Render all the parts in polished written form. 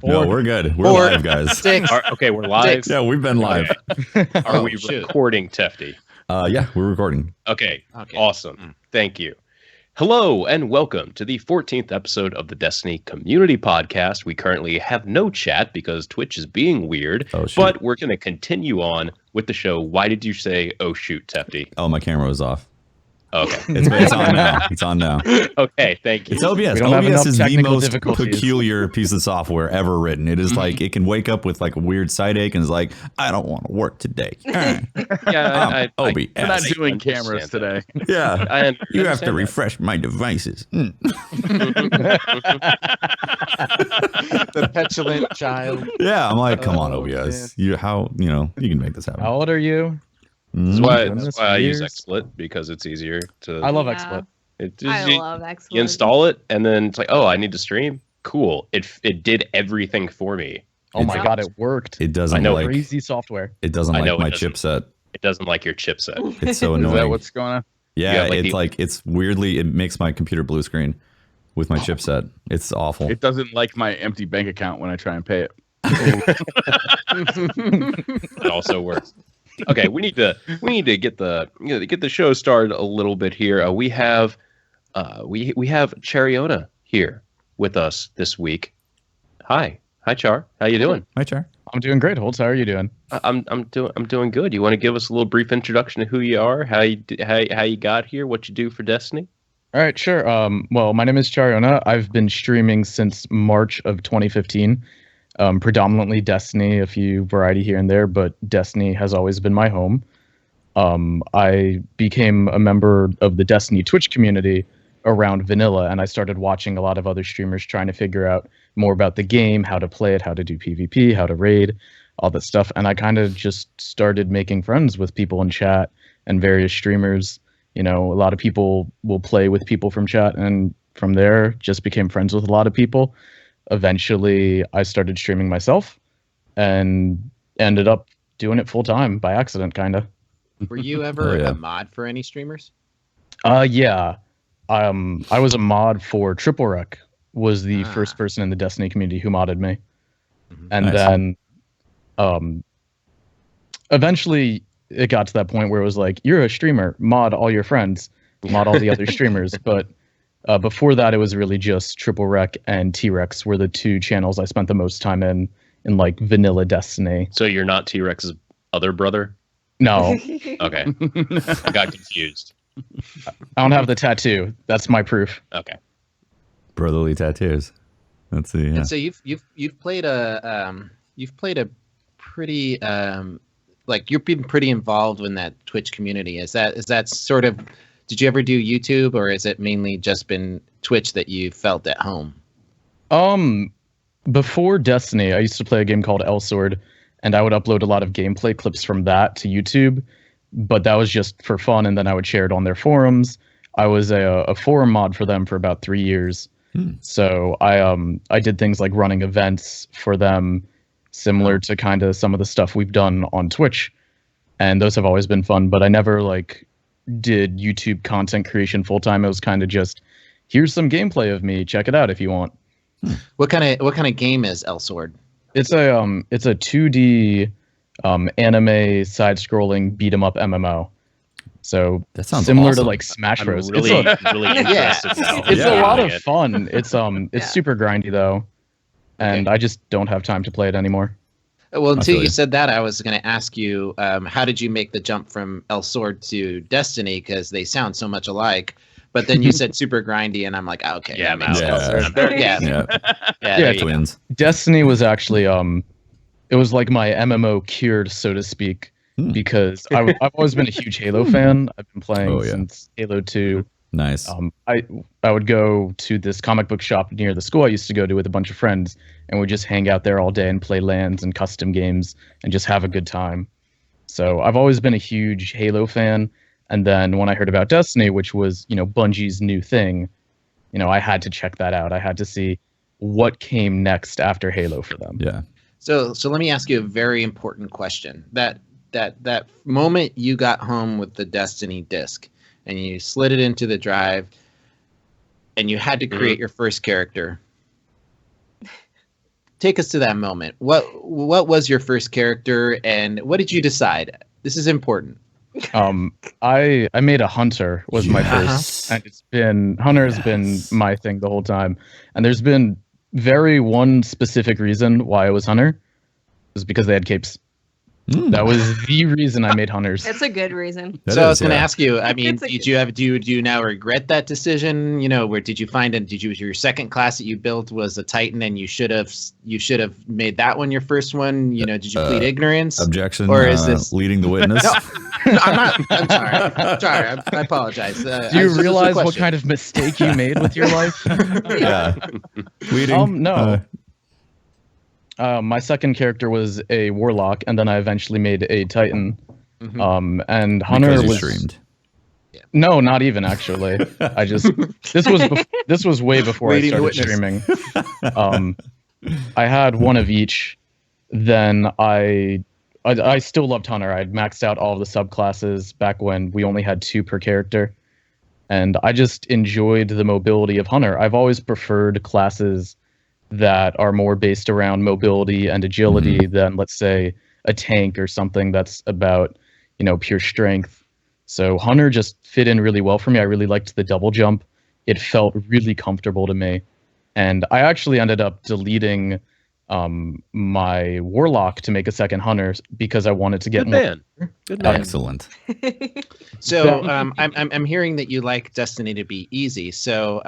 No, we're good. We're Four, live, guys. 6. Okay, we're live. Yeah, we've been live. Okay. Are Oh, we shoot. recording, Tefty? Yeah, we're recording. Okay, Okay. awesome. Thank you. Hello, and welcome to the 14th episode of the Destiny Community Podcast. We currently have no chat because Twitch is being weird, Oh, shoot. but we're going to continue on with the show. Why did you say, oh, shoot, Tefty? Oh, my camera was off. Okay. It's on now. It's on now. Okay, thank you. It's OBS. We don't have OBS enough is the technical most difficulties. peculiar piece of software ever written. It is like, it can wake up with like a weird side ache and is like, I don't want to work today. Yeah, I OBS. We're not doing understand cameras today. Yeah. I You have to understand that. refresh my devices. The petulant child. Yeah, I'm like, come on, Oh, OBS. You can make this happen. How old are you? That's Mhm. why, Goodness, that's why I use years. XSplit, because it's easier to... I love Yeah. XSplit. It just, I love XSplit. you install it, and then it's like, oh, I need to stream. Cool. It did everything for me. Oh my It's- god, it worked. It doesn't I know, like Crazy software. it doesn't I like know my it doesn't. chipset. It doesn't like your chipset. It's so Is annoying. that what's going on? Yeah, Yeah, like it's weirdly, it makes my computer blue screen with my chipset. It's awful. It doesn't like my empty bank account when I try and pay it. It also works. Okay, we need to get the show started a little bit here. We have Chariona here with us this week. Hi, Char. How you doing? My chair. I'm doing great, Holtz. How are you doing? I'm doing good. You want to give us a little brief introduction to who you are, how you got here, what you do for Destiny? All right, sure. Well, my name is Chariona. I've been streaming since March of 2015. Predominantly Destiny, a few variety here and there, but Destiny has always been my home. I became a member of the Destiny Twitch community around vanilla, and I started watching a lot of other streamers trying to figure out more about the game, how to play it, how to do PvP, how to raid, all that stuff. And I kind of just started making friends with people in chat and various streamers. You know, a lot of people will play with people from chat, and from there just became friends with a lot of people. Eventually, I started streaming myself and ended up doing it full time by accident, kind of. Were you ever Oh, yeah. a mod for any streamers? Yeah. I was a mod for Triple Wreck, was the Ah. first person in the Destiny community who modded me. Mhm. And Nice. then eventually it got to that point where it was like, you're a streamer, mod all your friends, mod all the other streamers. But before that, it was really just Triple Wreck and T-Rex were the two channels I spent the most time in like vanilla Destiny. So you're not T-Rex's other brother? No, Okay, I got confused. I don't have the tattoo. That's my proof. Okay. Brotherly tattoos. Let's see. Yeah. And so you've played a pretty like you've been pretty involved in that Twitch community. Is that sort of, did you ever do YouTube, or is it mainly just been Twitch that you felt at home? Before Destiny, I used to play a game called Elsword, and I would upload a lot of gameplay clips from that to YouTube, but that was just for fun, and then I would share it on their forums. I was a forum mod for them for about 3 years. So I did things like running events for them, similar to kind of some of the stuff we've done on Twitch, and those have always been fun, but I never like did YouTube content creation full time. It was kind of just, here's some gameplay of me, check it out if you want. What kind of game is Elsword? It's a 2D anime side-scrolling beat 'em up MMO. So That sounds similar awesome. to like Smash I'm Bros. really really interested now. It's Yeah. a lot of It. fun. It's Yeah. super grindy though, and I just don't have time to play it anymore. Well, until feel you you. said that, I was going to ask you, how did you make the jump from Elsword to Destiny? Because they sound so much alike. But then you said super grindy, and I'm like, oh, okay, Yeah, that makes man. sense. Yeah. Yeah, Yeah. there you go. Twins. Destiny was actually it was like my MMO cured, so to speak, because I've always been a huge Halo fan. I've been playing Oh, yeah. since Halo 2. Nice. I would go to this comic book shop near the school I used to go to with a bunch of friends, and we'd just hang out there all day and play LANs and custom games and just have a good time. So I've always been a huge Halo fan. And then when I heard about Destiny, which was, Bungie's new thing, I had to check that out. I had to see what came next after Halo for them. Yeah. So let me ask you a very important question. That moment you got home with the Destiny disc and you slid it into the drive and you had to create your first character. take us to that moment. What was your first character, and what did you decide? This is important. I made a hunter was my Yes. first, and hunter has been my thing the whole time. And there's been one specific reason why I was hunter. It was because they had capes. That was the reason I made hunters. It's a good reason. I was going to ask you. I mean, It's do you now regret that decision? You know, where did you find it? Your second class that you built was a Titan, and you should have made that one your first one? You know, did you plead ignorance? Objection. Or is this leading the witness? No, I'm not. I'm sorry. Sorry, I apologize. Do you realize what kind of mistake you made with your life? Yeah. Leading. No. My second character was a warlock, and then I eventually made a Titan. And hunter because you was streamed. no, not even actually. I just this was way before I started streaming. I had one of each. Then I still loved hunter. I'd maxed out all of the subclasses back when we only had 2 per character, and I just enjoyed the mobility of hunter. I've always preferred classes that are more based around mobility and agility than, let's say, a tank or something that's about, pure strength. So hunter just fit in really well for me. I really liked the double jump. It felt really comfortable to me. And I actually ended up deleting my warlock to make a second hunter because I wanted to get Good man. Good man. Excellent. So I'm hearing that you like Destiny to be easy. So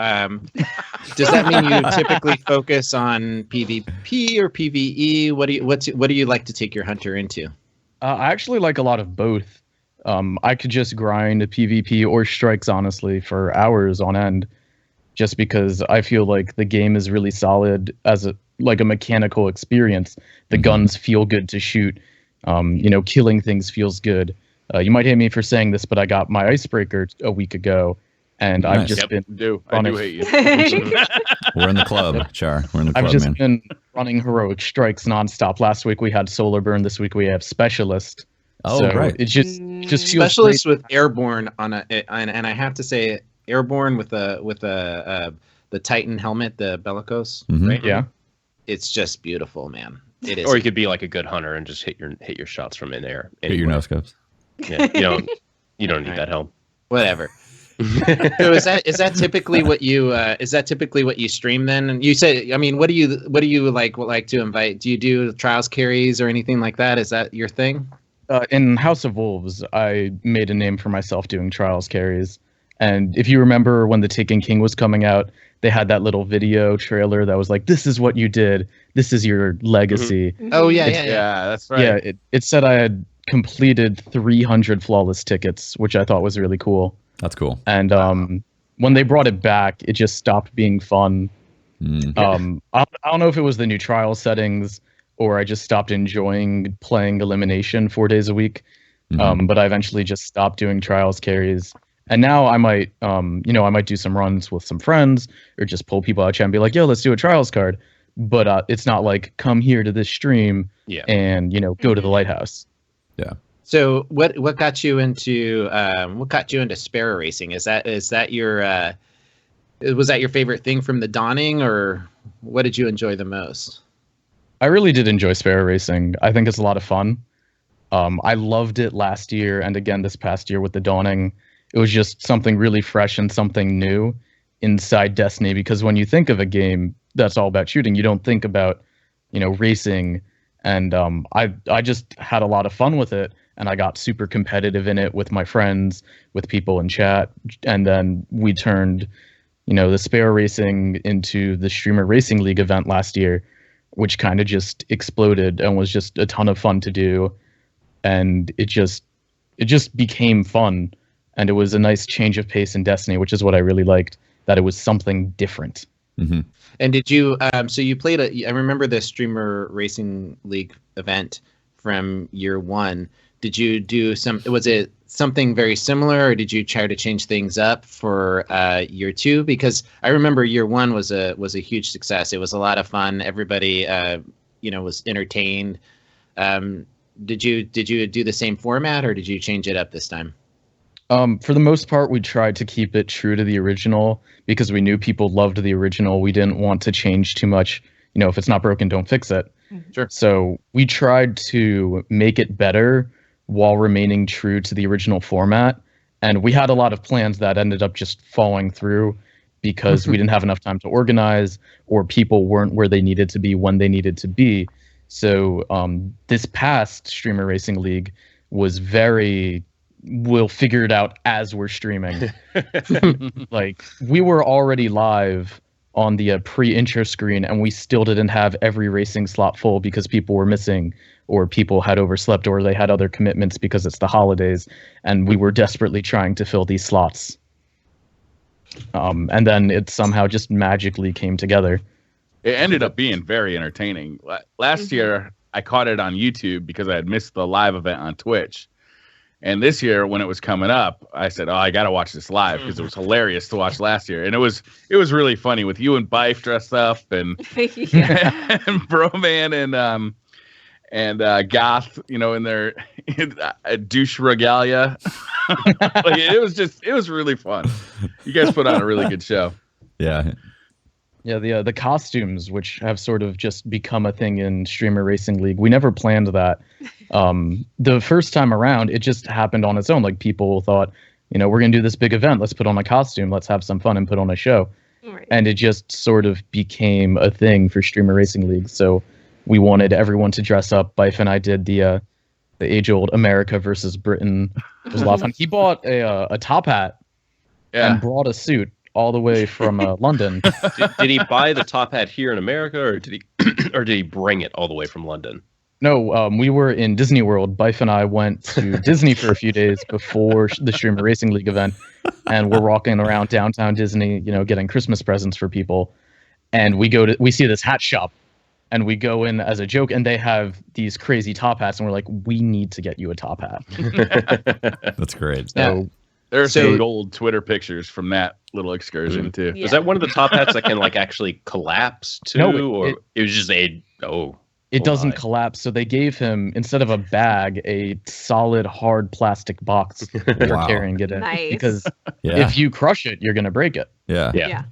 does that mean you typically focus on PvP or PvE? What do you like to take your hunter into? I actually like a lot of both. I could just grind PvP or strikes, honestly, for hours on end, just because I feel like the game is really solid as a mechanical experience. The guns feel good to shoot. Killing things feels good. You might hate me for saying this, but I got my icebreaker a week ago, and I've just been I do hate you. We're in the club, Char. We're in the club, I've just man. been running heroic strikes nonstop. Last week we had solar burn. This week we have specialist. Oh, so right. It just feels Specialist great. with airborne on and I have to say airborne with the Titan helmet, the Bellicose, right? Yeah. It's just beautiful, man. It is. Or you could be like a good hunter and just hit your shots from in air. Get your anywhere. no scopes. Yeah, you don't need that helm. Whatever. So is that typically what you stream then? And you say, I mean, what do you like to invite? Do you do trials carries or anything like that? Is that your thing? In House of Wolves, I made a name for myself doing trials carries. And if you remember when The Taken King was coming out, they had that little video trailer that was like, "This is what you did. This is your legacy." Oh yeah, Yeah, that's right. Yeah, it said I had completed 300 flawless tickets, which I thought was really cool. That's cool. And when they brought it back, it just stopped being fun. I don't know if it was the new trial settings or I just stopped enjoying playing elimination 4 days a week. But I eventually just stopped doing trials carries. And now I might, I might do some runs with some friends or just pull people out chat and be like, "Yo, let's do a trials card." But it's not like come here to this stream and go to the lighthouse. Yeah. So what got you into sparrow racing? Is that your was that your favorite thing from the Dawning, or what did you enjoy the most? I really did enjoy sparrow racing. I think it's a lot of fun. I loved it last year and again this past year with the Dawning. It was just something really fresh and something new inside Destiny, because when you think of a game that's all about shooting, you don't think about, racing. And I just had a lot of fun with it, and I got super competitive in it with my friends, with people in chat, and then we turned, the sparrow racing into the Streamer Racing League event last year, which kind of just exploded and was just a ton of fun to do. And it just became fun. And it was a nice change of pace in Destiny, which is what I really liked, that it was something different. And did you, so you played I remember the Streamer Racing League event from year one. Did you do was it something very similar, or did you try to change things up for year two? Because I remember year one was a huge success. It was a lot of fun. Everybody, was entertained. Did you do the same format, or did you change it up this time? For the most part, we tried to keep it true to the original because we knew people loved the original. We didn't want to change too much, if it's not broken, don't fix it. Sure. So we tried to make it better while remaining true to the original format. And we had a lot of plans that ended up just falling through because we didn't have enough time to organize, or people weren't where they needed to be when they needed to be. So this past Streamer Racing League was we'll figure it out as we're streaming. Like, we were already live on the pre-intro screen, and we still didn't have every racing slot full because people were missing, or people had overslept, or they had other commitments because it's the holidays, and we were desperately trying to fill these slots. And then it somehow just magically came together. It ended up being very entertaining. Last year, I caught it on YouTube because I had missed the live event on Twitch. And this year, when it was coming up, I said, "Oh, I got to watch this live," because it was hilarious to watch last year, and it was really funny with you and Bife dressed up, and and Broman and Goth, in their douche regalia. Like, it was really fun. You guys put on a really good show. Yeah. Yeah, the costumes, which have sort of just become a thing in Streamer Racing League. We never planned that. The first time around, it just happened on its own. Like, people thought, we're going to do this big event. Let's put on a costume. Let's have some fun and put on a show. Right. And it just sort of became a thing for Streamer Racing League. So we wanted everyone to dress up. Bife and I did the age-old America versus Britain. It was a lot of fun. He bought a top hat and brought a suit all the way from London. Did he buy the top hat here in America, or did he bring it all the way from London? No, we were in Disney World. Bife and I went to Disney for a few days before the Streamer Racing League event, and we're walking around downtown Disney, getting Christmas presents for people. And we see this hat shop, and we go in as a joke, and they have these crazy top hats, and we're like, we need to get you a top hat. That's great. So There's some gold Twitter pictures from that little excursion too. Yeah. Is that one of the top hats that can actually collapse too, No, it was just it doesn't collapse. So they gave him, instead of a bag, a solid hard plastic box for Wow. carrying it in. Nice. Because Yeah. if you crush it, you're gonna break it. Yeah. Yeah.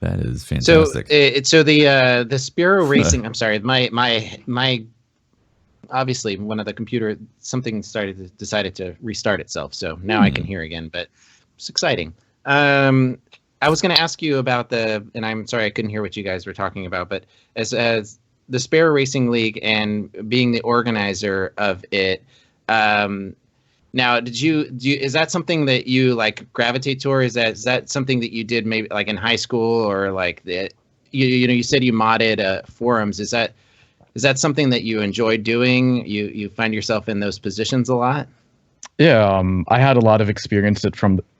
That is So fantastic. so the Sparrow Racing. I'm sorry, my obviously one of the computer something decided to restart itself. So now I can hear again, but it's exciting. I was going to ask you about and I'm sorry I couldn't hear what you guys were talking about, but as the Sparrow Racing League and being the organizer of it, now is that something that you gravitate toward? Is that something that you did maybe in high school, or you said you modded forums? Is that something that you enjoy doing? You find yourself in those positions a lot? Yeah, I had a lot of experience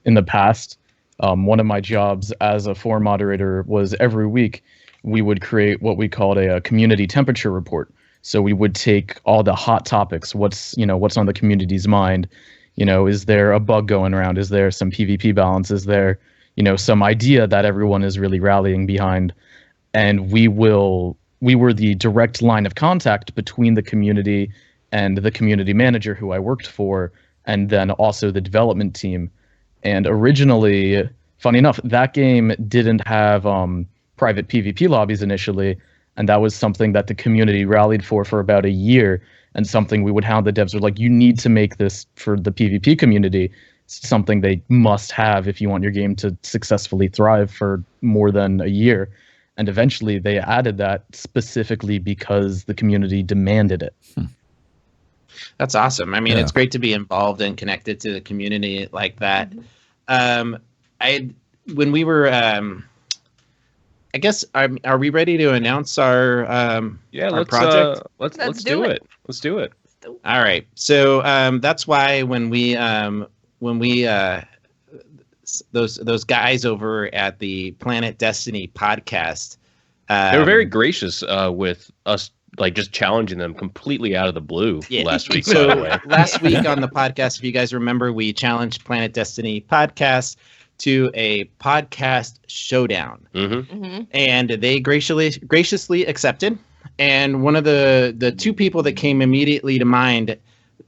in the past. One of my jobs as a forum moderator was every week we would create what we called a community temperature report. So we would take all the hot topics, what's on the community's mind. Is there a bug going around? Is there some PvP balance? Is there, some idea that everyone is really rallying behind? And we were the direct line of contact between the community and the community manager who I worked for, and then also the development team. And originally, funny enough, that game didn't have private PvP lobbies initially, and that was something that the community rallied for about a year, and something we would hound the devs were like, you need to make this for the PvP community. It's something they must have if you want your game to successfully thrive for more than a year. And eventually they added that specifically because the community demanded it. That's awesome. I mean, Yeah. It's great to be involved and connected to the community like that. When we were, I guess, are we ready to announce our project? Let's do it. Let's do it. All right. So that's why when we those guys over at the Planet Destiny podcast, They were very gracious with us, just challenging them completely out of the blue last week. By the So way. last week on the podcast, if you guys remember, we challenged Planet Destiny podcast to a podcast showdown, and they graciously accepted. And one of the two people that came immediately to mind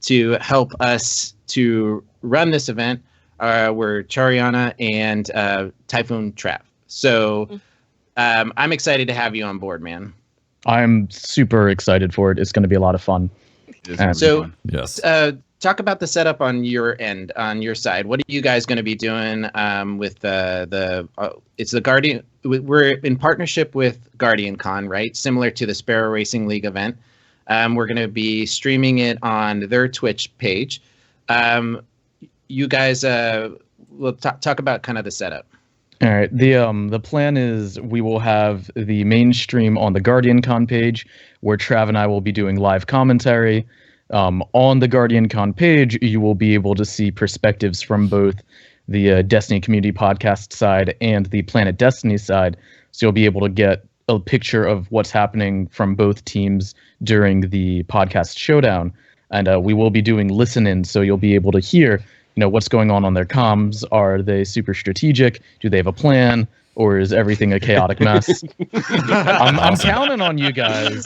to help us to run this event were Chariona and Typhoon Trav. So I'm excited to have you on board, man. I'm super excited for it. It's going to be a lot of fun. So, Yes. talk about the setup on your end, on your side. What are you guys going to be doing with it's the Guardian? We're in partnership with Guardian Con, right? Similar to the Sparrow Racing League event. We're going to be streaming it on their Twitch page. You guys, we'll talk about kind of the setup. All right. The plan is we will have the main stream on the Guardian Con page, where Trav and I will be doing live commentary. On the Guardian Con page, you will be able to see perspectives from both the Destiny Community Podcast side and the Planet Destiny side. So you'll be able to get a picture of what's happening from both teams during the podcast showdown. And we will be doing listen-in, so you'll be able to hear, what's going on their comms. Are they super strategic? Do they have a plan? Or is everything a chaotic mess? I'm counting on you guys.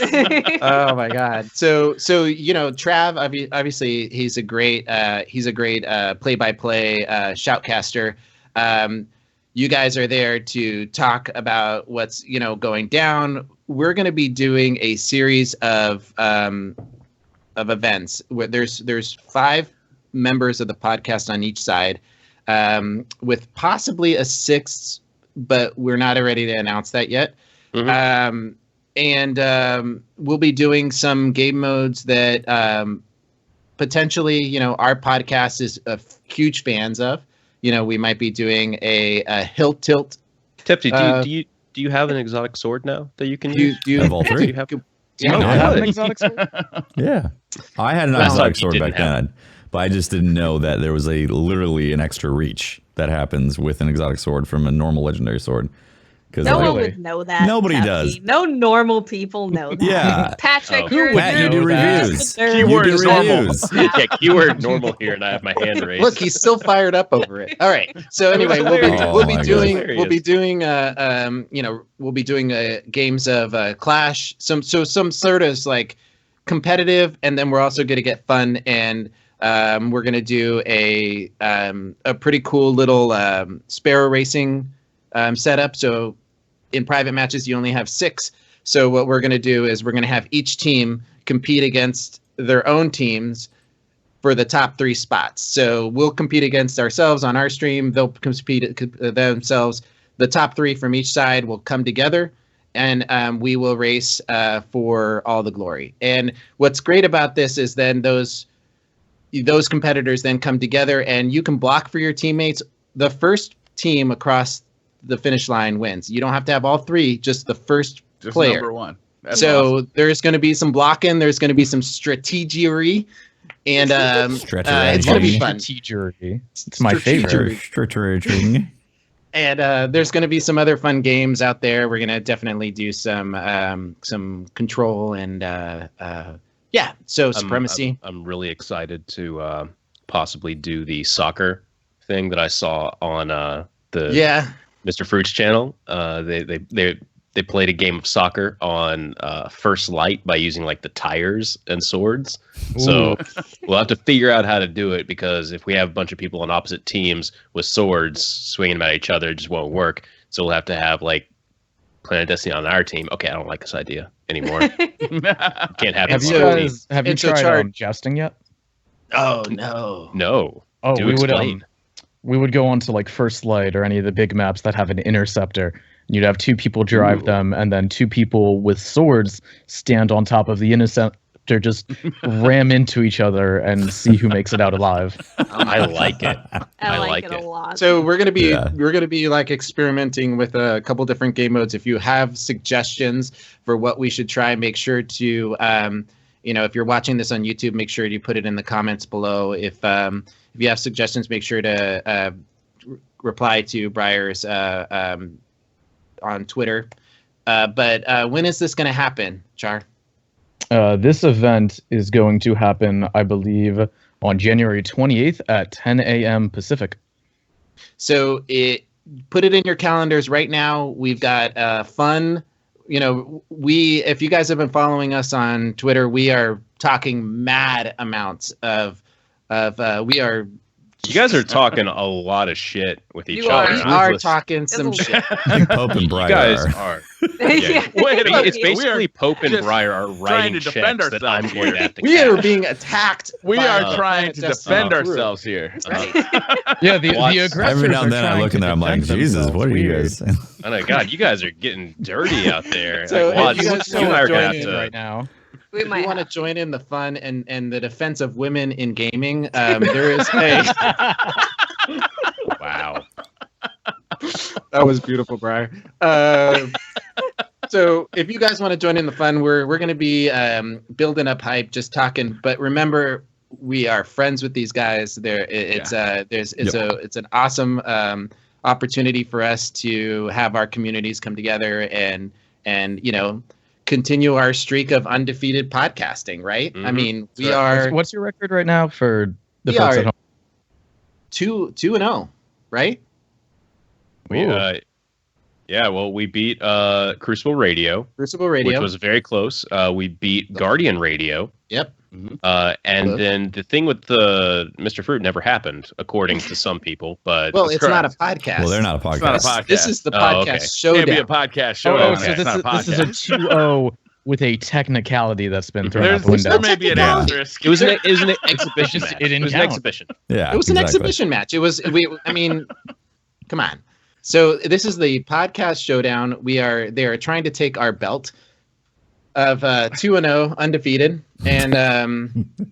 Oh my God! So Trav, obviously he's a great play-by-play shoutcaster. You guys are there to talk about what's going down. We're going to be doing a series of events where there's 5 members of the podcast on each side, with possibly a 6th. But we're not ready to announce that yet. Mm-hmm. And we'll be doing some game modes that potentially, our podcast is huge fans of. We might be doing a hilt tilt. Tepti, do you have an exotic sword now that you can use? Do you have all 3? Do you have, I have an exotic sword? Yeah. I had an exotic sword back then, but I just didn't know that there was literally an extra reach that happens with an exotic sword from a normal legendary sword. No one would know that. Nobody does. No normal people know that. Yeah. Patrick, Pat, you do reviews. Keyword is normal. Yeah, keyword normal here, and I have my hand raised. Look, he's still fired up over it. All right. So anyway, we'll be doing games of Clash, some sort of like competitive, and then we're also going to get fun, and we're going to do a pretty cool little Sparrow Racing setup. So in private matches, you only have 6. So what we're going to do is we're going to have each team compete against their own teams for the top 3 spots. So we'll compete against ourselves on our stream. They'll compete themselves. The top 3 from each side will come together, and we will race for all the glory. And what's great about this is then those competitors then come together, and you can block for your teammates. The first team across the finish line wins. You don't have to have all 3, just the first player. Number 1. That's so awesome. There's going to be some blocking. There's going to be some strategery, and it's going to be fun. Strategery. It's my favorite. Strategery. And there's going to be some other fun games out there. We're going to definitely do some control and supremacy. I'm really excited to possibly do the soccer thing that I saw on the Mr. Fruit's channel. They played a game of soccer on First Light by using like the tires and swords. So we'll have to figure out how to do it, because if we have a bunch of people on opposite teams with swords swinging at each other, it just won't work. So we'll have to have like Planet Destiny on our team. Okay, I don't like this idea anymore. Can't have it. Have you tried jousting yet? Oh no. No. Oh, we would go on to like First Light or any of the big maps that have an interceptor. You'd have 2 people drive them, and then 2 people with swords stand on top of the interceptor, just ram into each other and see who makes it out alive. I like it. I like it a lot. So we're gonna be like experimenting with a couple different game modes. If you have suggestions for what we should try, make sure to if you're watching this on YouTube, make sure you put it in the comments below. If you have suggestions, make sure to reply to Briar's on Twitter. But when is this going to happen, Char? This event is going to happen, I believe, on January 28th at 10 a.m. Pacific. So put it in your calendars right now. We've got fun. If you guys have been following us on Twitter, we are talking mad amounts of we are You guys are talking a lot of shit with each You other. We are talking some shit. I think Pope and You Briar guys are. are. Yeah. Wait a minute. It's basically Pope and just Briar are trying writing to defend checks that I'm ourselves going to here. have to We are cash. being attacked. We by are trying to Destiny defend crew. ourselves here. Right. Yeah, the Watts. aggressors Every now and then are I trying look to in there, I'm like, defend Jesus, themselves. what are you Weird. guys? Oh my God, you guys are getting dirty out there. So like, if Watts, you you guys and I are gonna have Join in to. right now. We If might you want to have. join in the fun and the defense of women in gaming, there is a. Wow. That was beautiful, Briar. So if you guys want to join in the fun, we're going to be building up hype, just talking. But remember, we are friends with these guys. It's an awesome opportunity for us to have our communities come together and continue our streak of undefeated podcasting. Right? I Mhm. mean, we are What's your record right now for the We folks are- at home? 2-0, right? We Ooh. yeah, well, we beat Crucible Radio, Crucible Radio. which was very close. We beat Guardian Radio. Yep. And Close. then the thing with the Mr. Fruit never happened, according to some people. But Well, That's it's not a correct. podcast. Well, they're not a It's not a podcast. podcast. This is the Oh, podcast okay. Can't be a showdown. podcast showdown. Oh, okay. so It's not a this is a podcast. 2-0 with a technicality that's been thrown out the There window. may be an Yeah. asterisk. it was an exhibition just- match. it didn't was an count. exhibition. Yeah, It was an exactly. exhibition match. I mean, come on. So this is the podcast showdown. They are trying to take our belt of 2-0 undefeated, and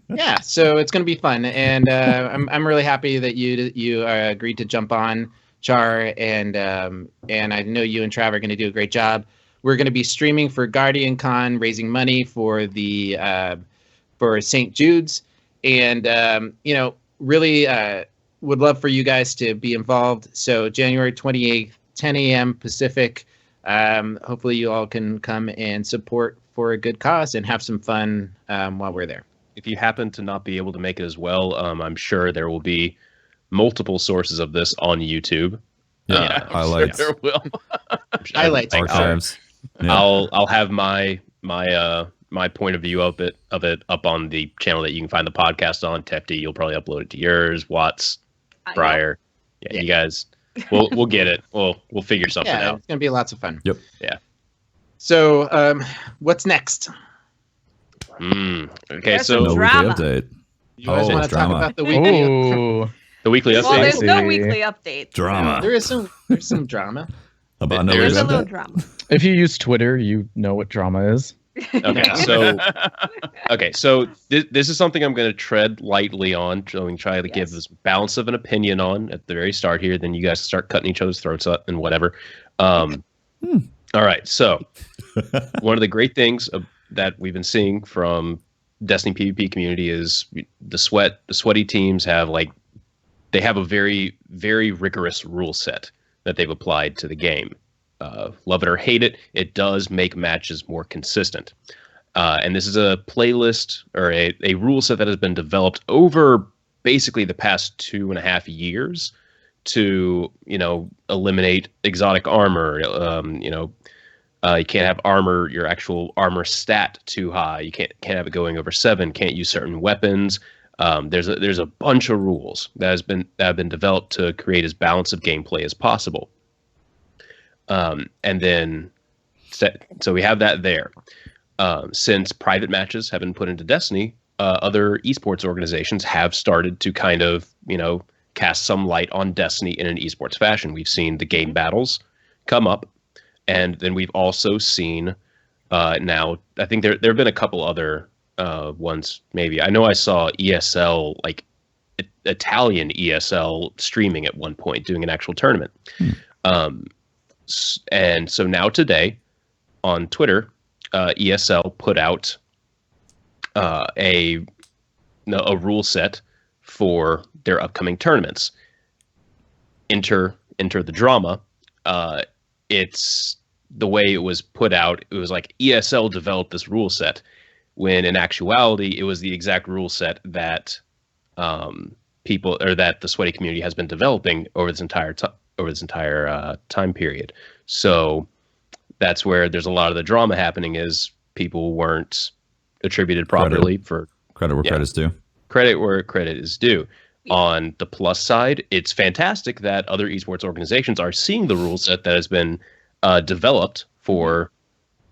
yeah, so it's going to be fun. And I'm really happy that you agreed to jump on, Char, and I know you and Trav are going to do a great job. We're going to be streaming for Guardian Con, raising money for the for St. Jude's, and really would love for you guys to be involved. So January 28th, 10 a.m. Pacific. Hopefully you all can come and support for a good cause and have some fun while we're there. If you happen to not be able to make it as well, I'm sure there will be multiple sources of this on YouTube. Yeah, highlights, There will. Highlights. Like, archives. Yeah. I'll have my point of view of it up on the channel that you can find the podcast on. Tefty, you'll probably upload it to yours. Watts, Briar, yeah, you guys, we'll get it. We'll figure something Yeah, out. it's gonna be lots of fun. Yep. Yeah. So what's next? Okay, There's so No weekly drama. update. You guys Oh, want to talk drama. about the weekly? Ooh. the weekly Well, update. there's no See. weekly update. Drama. There's some drama. About no There's weekly a little update. drama. If you use Twitter, you know what drama is. Okay, so this is something I'm going to tread lightly on, try to give this balance of an opinion on at the very start here. Then you guys start cutting each other's throats up and whatever. All right, so one of the great things that we've been seeing from Destiny PvP community is the sweaty teams have they have a very, very rigorous rule set that they've applied to the game. Love it or hate it, it does make matches more consistent. And this is a playlist or a rule set that has been developed over basically the past 2.5 years to, eliminate exotic armor. You can't have armor, your actual armor stat too high. You can't have it going over 7. Can't use certain weapons. There's a bunch of rules that have been developed to create as balanced of gameplay as possible. And then, so we have that there. Since private matches have been put into Destiny, other esports organizations have started to kind of, cast some light on Destiny in an esports fashion. We've seen the game battles come up, and then we've also seen now, I think there have been a couple other ones, maybe. I know I saw ESL, Italian ESL streaming at one point, doing an actual tournament. And so now today on Twitter, ESL put out a rule set for their upcoming tournaments. Enter the drama. It's the way it was put out. It was like ESL developed this rule set, when in actuality it was the exact rule set that that the sweaty community has been developing over this entire time period. So that's where there's a lot of the drama happening, is people weren't attributed properly for Credit where credit's due. credit where credit is due. On the plus side, it's fantastic that other esports organizations are seeing the rule set that has been developed for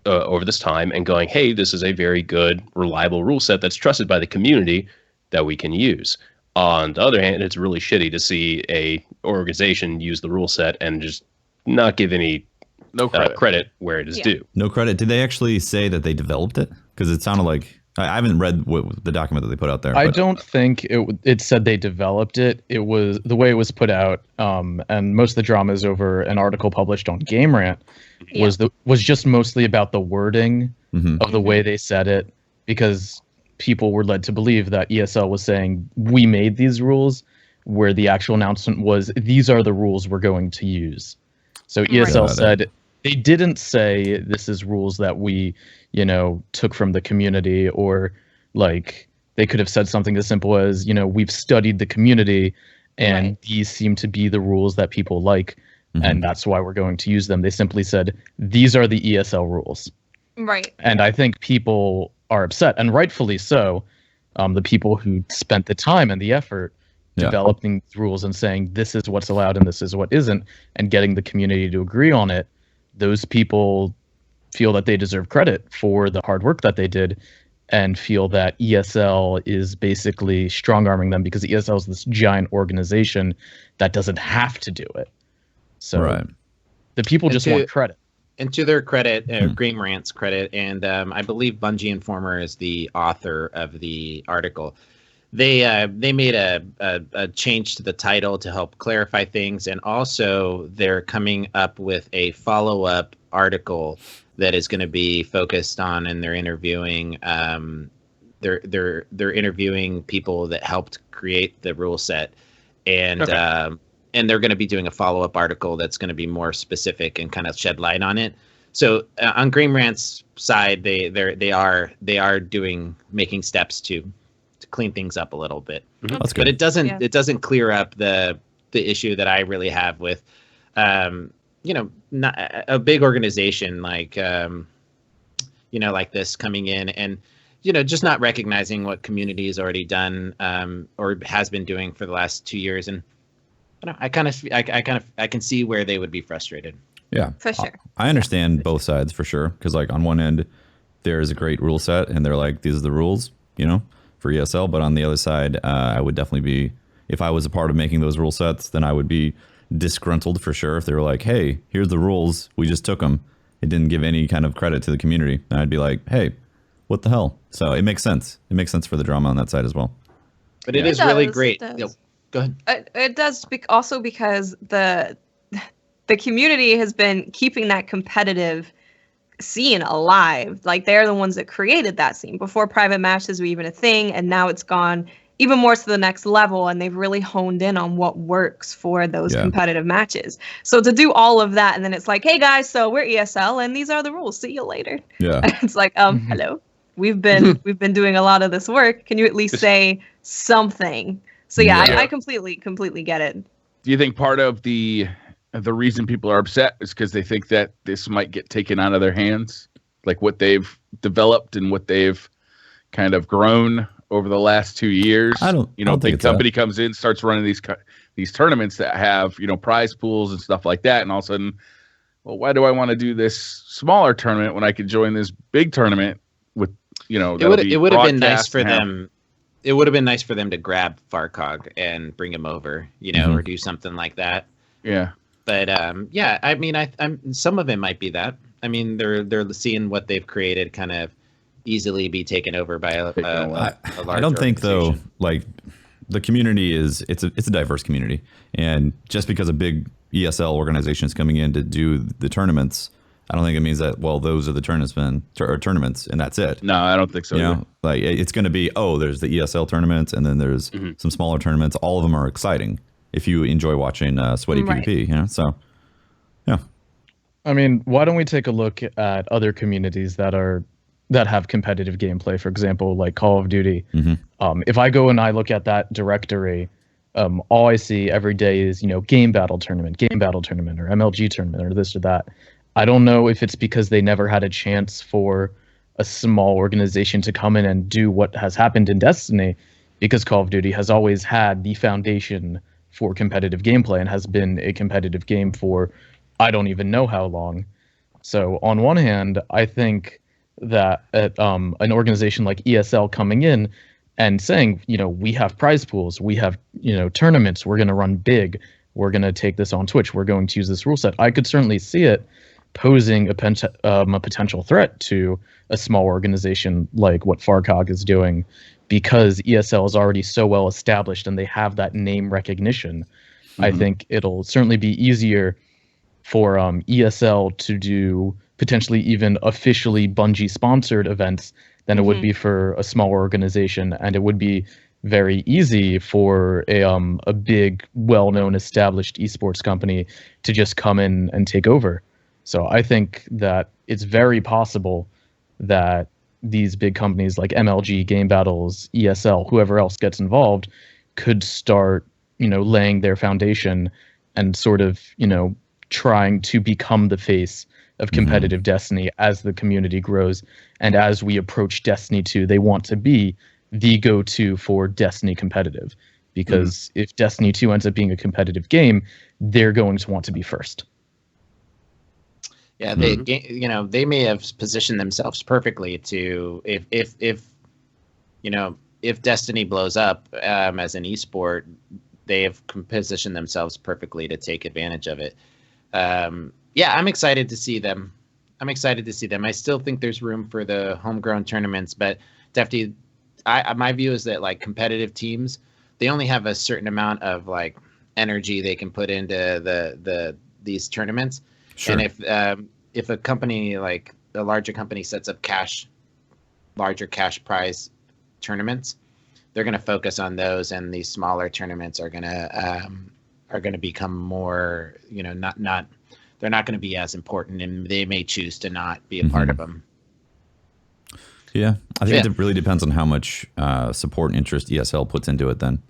over this time and going, hey, this is a very good, reliable rule set that's trusted by the community that we can use. On the other hand, it's really shitty to see a organization use the rule set and just not give any credit where it is due. No credit. Did they actually say that they developed it? Because it sounded like I haven't read the document that they put out there. I don't think it said they developed it. It was the way it was put out, and most of the drama is over an article published on Game Rant. Was just mostly about the wording of the way they said it, because people were led to believe that ESL was saying we made these rules, where the actual announcement was these are the rules we're going to use. So ESL said they didn't say this is rules that we took from the community, or like they could have said something as simple as, we've studied the community and these seem to be the rules that people like, and that's why we're going to use them. They simply said, these are the ESL rules. Right. And I think people are upset, and rightfully so. The people who spent the time and the effort developing these rules and saying this is what's allowed and this is what isn't, and getting the community to agree on it, those people feel that they deserve credit for the hard work that they did, and feel that ESL is basically strong-arming them because ESL is this giant organization that doesn't have to do it. So the people just want credit. And to their credit, Game Rant's credit, and I believe Bungie Informer is the author of the article. They made a change to the title to help clarify things, and also they're coming up with a follow-up article that is going to be focused on, and they're interviewing they're interviewing people that helped create the rule set, and they're going to be doing a follow-up article that's going to be more specific and kind of shed light on it. So on Game Rant's side, they are making steps to clean things up a little bit. That's good. But it doesn't clear up the issue that I really have with not a big organization like like this coming in and just not recognizing what community has already done or has been doing for the last 2 years. And I can see where they would be frustrated. Yeah, for sure. I understand both sides for sure, because like on one end there is a great rule set and they're like, these are the rules for ESL, but on the other side I would definitely be, if I was a part of making those rule sets, then I would be disgruntled for sure if they were like, hey, here's the rules, we just took them, it didn't give any kind of credit to the community. And I'd be like, hey, what the hell? So it makes sense for the drama on that side as well. But it is really great. Go ahead. It does also because the community has been keeping that competitive scene alive. Like, they're the ones that created that scene before private matches were even a thing, and now it's gone even more to the next level, and they've really honed in on what works for those competitive matches. So to do all of that, and then it's like, hey guys, so we're ESL and these are the rules, see you later. It's like, hello, we've been doing a lot of this work, can you at least say something? So I completely get it. Do you think part of the reason people are upset is because they think that this might get taken out of their hands, like what they've developed and what they've kind of grown over the last 2 years? I don't big company comes in, starts running these tournaments that have prize pools and stuff like that, and all of a sudden, well, why do I want to do this smaller tournament when I could join this big tournament with it would have been nice for them. It would have been nice for them to grab Farcog and bring him over, or do something like that. Yeah. But I mean, I'm some of it might be that. I mean, they're seeing what they've created kind of easily be taken over by a large I don't think though, like, the community it's a diverse community, and just because a big ESL organization is coming in to do the tournaments, I don't think it means that, well, those are the tournaments and that's it. No, I don't think so. Like, it's going to be, there's the ESL tournaments and then there's some smaller tournaments. All of them are exciting if you enjoy watching sweaty PvP, so yeah. I mean, why don't we take a look at other communities that have competitive gameplay, for example, like Call of Duty. If I go and I look at that directory, all I see every day is, game battle tournament, or MLG tournament, or this or that. I don't know if it's because they never had a chance for a small organization to come in and do what has happened in Destiny, because Call of Duty has always had the foundation for competitive gameplay and has been a competitive game for I don't even know how long. So on one hand, I think that an organization like ESL coming in and saying, we have prize pools, we have, tournaments, we're going to run big, we're going to take this on Twitch, we're going to use this rule set. I could certainly see it posing a potential threat to a small organization like what Farcog is doing, because ESL is already so well established and they have that name recognition. Mm-hmm. I think it'll certainly be easier for ESL to do potentially even officially Bungie sponsored events than it would be for a small organization, and it would be very easy for a big, well-known, established esports company to just come in and take over. So I think that it's very possible that these big companies like MLG, Game Battles, ESL, whoever else gets involved, could start, laying their foundation and sort of, trying to become the face of competitive Destiny as the community grows. And as we approach Destiny 2, they want to be the go-to for Destiny competitive, because if Destiny 2 ends up being a competitive game, they're going to want to be first. Yeah, they may have positioned themselves perfectly to if Destiny blows up as an esport, they have positioned themselves perfectly to take advantage of it. Yeah, I'm excited to see them. I still think there's room for the homegrown tournaments, but definitely, my view is that like competitive teams, they only have a certain amount of like energy they can put into these tournaments. Sure. And if a company like a larger company sets up larger cash prize tournaments, they're going to focus on those, and these smaller tournaments are going to become more, they're not going to be as important, and they may choose to not be a part of them. Yeah, I think it really depends on how much support and interest ESL puts into it then.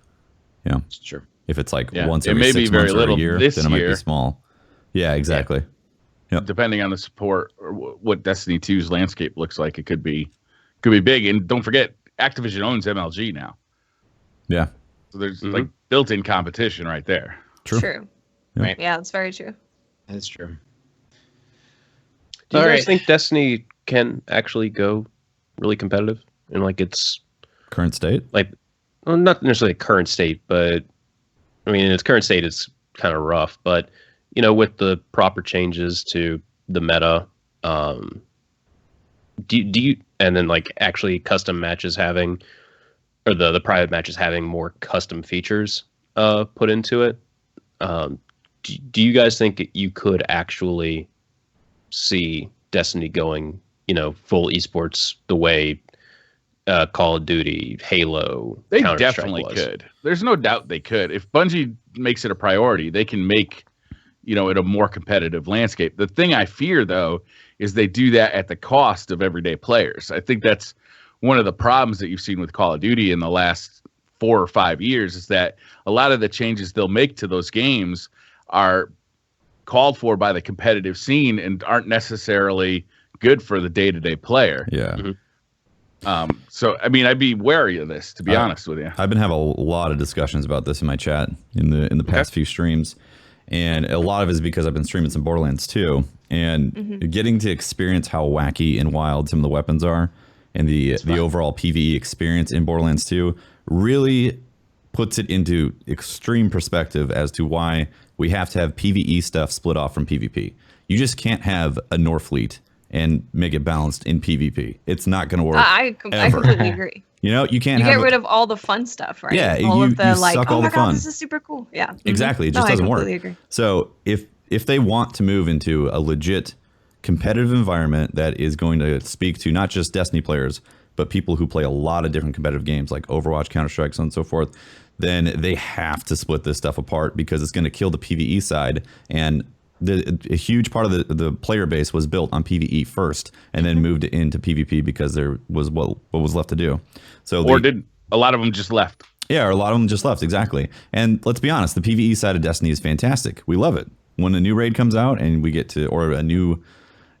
Yeah, sure. If it's like once every 6 months or a year, then it might be small. Yeah, exactly. Yeah. Yep. Depending on the support or what Destiny 2's landscape looks like, it could be big. And don't forget, Activision owns MLG now. Yeah. So there's like built-in competition right there. True. Yeah. Right. Yeah, that's very true. That's true. Do you guys think Destiny can actually go really competitive in like its current state? Like, well, not necessarily current state, but I mean, in its current state, it's kind of rough. But with the proper changes to the meta, do you, and then like actually custom matches having, or the private matches having more custom features put into it, do you guys think you could actually see Destiny going, full esports the way Call of Duty, Halo, they definitely could. There's no doubt they could. If Bungie makes it a priority, they can make it a more competitive landscape. The thing I fear, though, is they do that at the cost of everyday players. I think that's one of the problems that you've seen with Call of Duty in the last 4 or 5 years, is that a lot of the changes they'll make to those games are called for by the competitive scene and aren't necessarily good for the day-to-day player. Yeah. So, I mean, I'd be wary of this, to be honest with you. I've been having a lot of discussions about this in my chat in the past few streams. And a lot of it is because I've been streaming some Borderlands 2, and getting to experience how wacky and wild some of the weapons are, and the overall PvE experience in Borderlands 2 really puts it into extreme perspective as to why we have to have PvE stuff split off from PvP. You just can't have a Norfleet and make it balanced in PvP. It's not going to work. I completely agree. You can't. You get rid of all the fun stuff, right? Yeah, all of the you like, suck oh all my the god, fun. this is super cool. Yeah, exactly. It just doesn't work. Agree. So if they want to move into a legit competitive environment that is going to speak to not just Destiny players, but people who play a lot of different competitive games like Overwatch, Counter-Strike, so on and so forth, then they have to split this stuff apart, because it's going to kill the PvE side. And a huge part of the player base was built on PvE first, and then moved into PvP because there was what was left to do. So a lot of them just left. Yeah, or a lot of them just left, exactly. And let's be honest, the PvE side of Destiny is fantastic. We love it. When a new raid comes out and we get to, or a new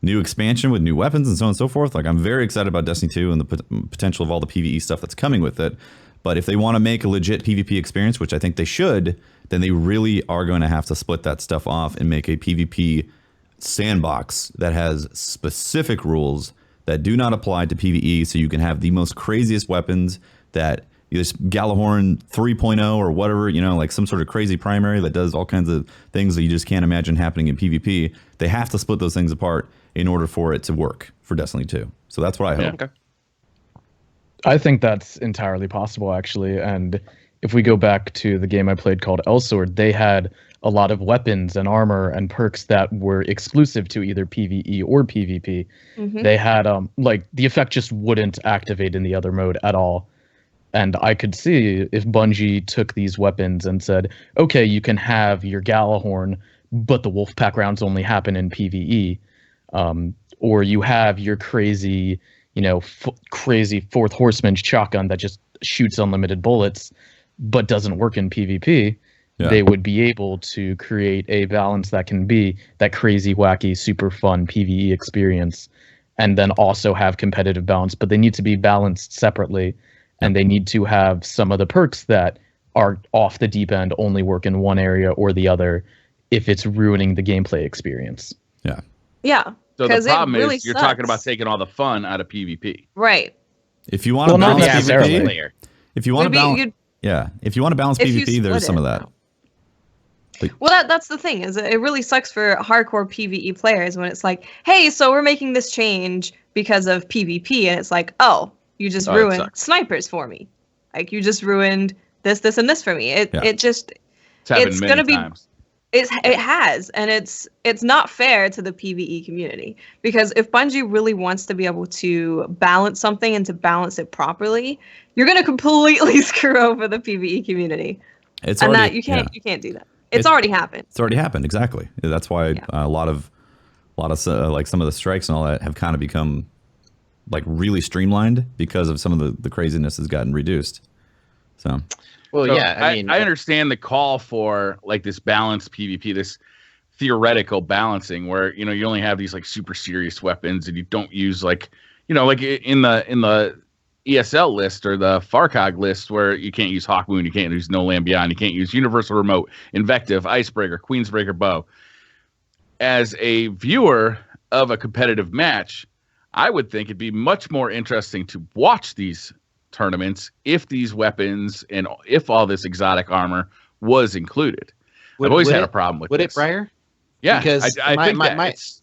expansion with new weapons and so on and so forth, like I'm very excited about Destiny 2 and the potential of all the PvE stuff that's coming with it. But if they want to make a legit PvP experience, which I think they should, then they really are going to have to split that stuff off and make a PvP sandbox that has specific rules that do not apply to PvE, so you can have the most craziest weapons that this Galahorn 3.0 or whatever, like some sort of crazy primary that does all kinds of things that you just can't imagine happening in PvP. They have to split those things apart in order for it to work for Destiny 2. So that's what I hope. Okay. I think that's entirely possible, actually. And if we go back to the game I played called Elsword, they had a lot of weapons and armor and perks that were exclusive to either PvE or PvP. Mhm. They had like the effect just wouldn't activate in the other mode at all. And I could see if Bungie took these weapons and said, okay, you can have your Galahorn, but the Wolfpack rounds only happen in PvE. Or you have your crazy, crazy Fourth Horseman shotgun that just shoots unlimited bullets, but doesn't work in PvP. Yeah. They would be able to create a balance that can be that crazy, wacky, super fun PvE experience, and then also have competitive balance, but they need to be balanced separately. And they need to have some of the perks that are off the deep end only work in one area or the other if it's ruining the gameplay experience. Yeah. Yeah. So the 'Cause it problem really is you're talking about sucks. taking all the fun out of PvP. Right. If you want to Well, not balance necessarily. PvP, if you want to balance, if you want to balance If you PvP, there's split some it, of that. Well, that's the thing, is it really sucks for hardcore PvE players when it's like, hey, so we're making this change because of PvP, and it's like, oh, you just Oh, that ruined sucks. snipers for me. Like, you just ruined this, and this for me. Yeah. It just, It's happened It's many gonna be- times. it has, and it's not fair to the PvE community, because if Bungie really wants to be able to balance something and to balance it properly, you're gonna completely screw over the PvE community, It's and already, that you can't do that. It's It- already happened. It's already happened. Exactly. That's why Yeah. a lot of like some of the strikes and all that have kind of become like really streamlined because of some of the craziness has gotten reduced. So Well, So yeah, I mean, I understand the call for like this balanced PvP, this theoretical balancing where you only have these like super serious weapons and you don't use like like in the ESL list or the FARCOG list where you can't use Hawk Moon, you can't use No Land Beyond, you can't use Universal Remote, Invective, Icebreaker, Queensbreaker Bow. As a viewer of a competitive match, I would think it'd be much more interesting to watch these tournaments if these weapons and if all this exotic armor was included. I've always had a problem with Would this. it, Briar? Yeah, Because I think that my it's-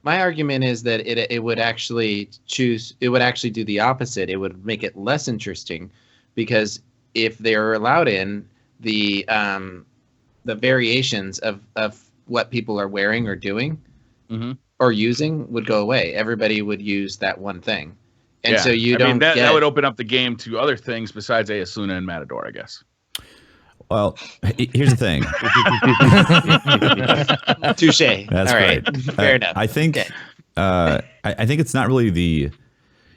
my argument is that it would actually do the opposite. It would make it less interesting, because if they're allowed in, the variations of what people are wearing or doing Mhm. or using would go away. Everybody would use that one thing, and so you I don't mean, that get. would open up the game to other things besides Asuna and Matador, I guess. well, here's the thing. Touche. That's All right. great. Fair enough. I think Okay. I think it's not really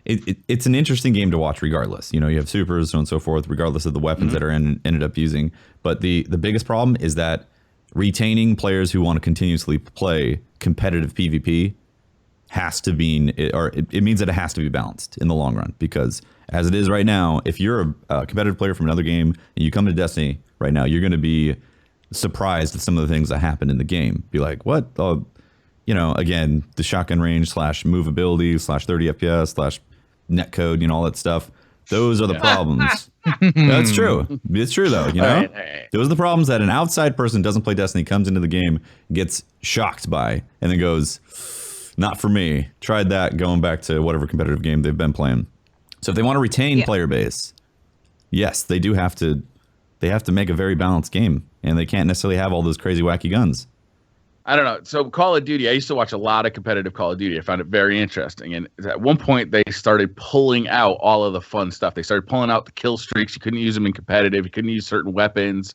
it's an interesting game to watch regardless. You have supers, so on and so forth, regardless of the weapons that are ended up using. But the biggest problem is that retaining players who want to continuously play competitive PvP has to be, it means that it has to be balanced in the long run, because as it is right now, if you're a competitive player from another game and you come to Destiny right now, you're going to be surprised at some of the things that happen in the game. Be like, what? Oh, again, the shotgun range / movability / 30 FPS / netcode, all that stuff. Those are the problems. That's true. It's true though. All right. Those are the problems that an outside person doesn't play Destiny, comes into the game, gets shocked by, and then goes, not for me. Tried that, going back to whatever competitive game they've been playing. So if they want to retain player base, yes, they do have to. They have to make a very balanced game, and they can't necessarily have all those crazy wacky guns. I don't know. So Call of Duty, I used to watch a lot of competitive Call of Duty. I found it very interesting. And at one point, they started pulling out all of the fun stuff. They started pulling out the kill streaks. You couldn't use them in competitive. You couldn't use certain weapons.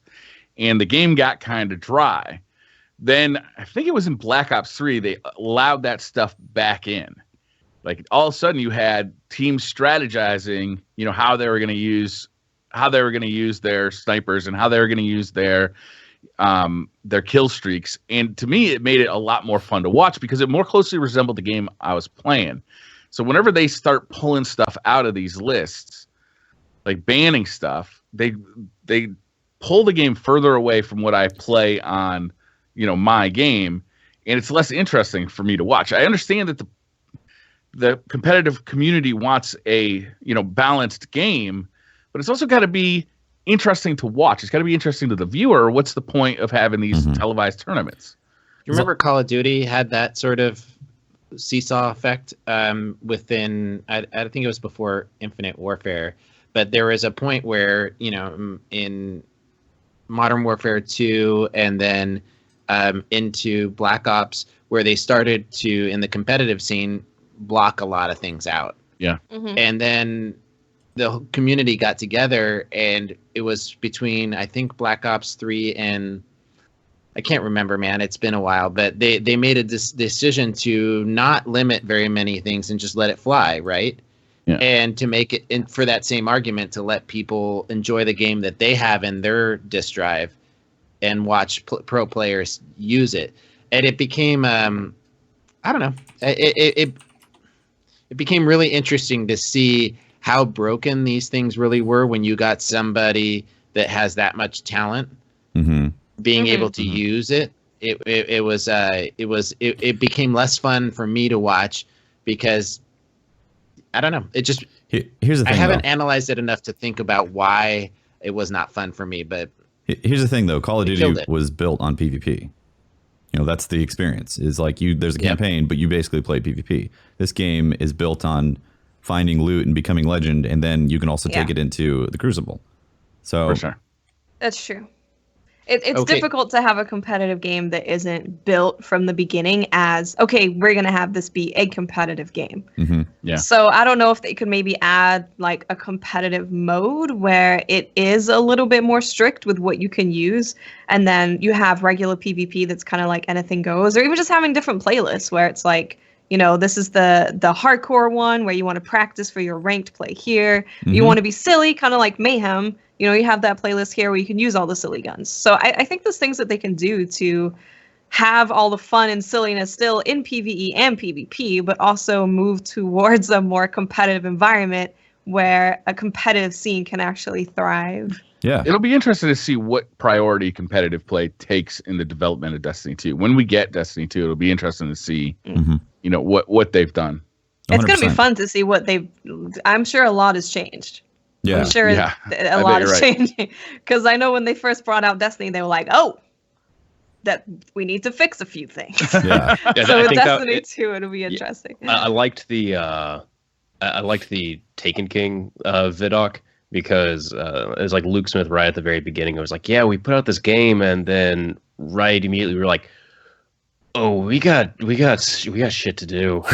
And the game got kind of dry. Then I think it was in Black Ops 3, they allowed that stuff back in. Like all of a sudden you had teams strategizing, how they were going to use their snipers and how they were going to use their kill streaks. And to me, it made it a lot more fun to watch because it more closely resembled the game I was playing. So whenever they start pulling stuff out of these lists, like banning stuff, they pull the game further away from what I play on, my game, and it's less interesting for me to watch. I understand that the competitive community wants a, balanced game, but it's also got to be interesting to watch. It's got to be interesting to the viewer. What's the point of having these televised tournaments? You remember Call of Duty had that sort of seesaw effect within, I think it was before Infinite Warfare, but there was a point where, in Modern Warfare 2 and then into Black Ops, where they started to, in the competitive scene, block a lot of things out. Yeah. And then the community got together, and it was between, I think, Black Ops 3 and I can't remember, man. It's been a while, but they made a decision to not limit very many things and just let it fly, right? Yeah. And to make it, and for that same argument, to let people enjoy the game that they have in their disk drive and watch pro players use it. And it became, I don't know, it became really interesting to see how broken these things really were when you got somebody that has that much talent being able to use it. It became less fun for me to watch because I don't know. It just, here's the thing, I haven't analyzed it enough to think about why it was not fun for me, but here's the thing though. Call of Duty was built on PvP. That's the experience. Is like there's a campaign, but you basically play PvP. This game is built on finding loot and becoming legend, and then you can also take it into the Crucible. So for sure, that's true. It's difficult to have a competitive game that isn't built from the beginning as, okay, we're going to have this be a competitive game. Yeah. So I don't know if they could maybe add like a competitive mode where it is a little bit more strict with what you can use. And then you have regular PvP that's kind of like anything goes, or even just having different playlists where it's like, this is the hardcore one where you want to practice for your ranked play here. You want to be silly, kind of like Mayhem. You have that playlist here where you can use all the silly guns. So I think there's things that they can do to have all the fun and silliness still in PvE and PvP, but also move towards a more competitive environment where a competitive scene can actually thrive. Yeah. It'll be interesting to see what priority competitive play takes in the development of Destiny 2. When we get Destiny 2, it'll be interesting to see, what they've done. 100%. It's going to be fun to see what I'm sure a lot has changed. Yeah. I'm sure a lot is changing. Because I know when they first brought out Destiny, they were like, that we need to fix a few things. Yeah. So with Destiny 2, it'll be interesting. I liked the Taken King vidoc because it was like Luke Smith right at the very beginning. It was like, yeah, we put out this game, and then right immediately we were like, oh, we got shit to do.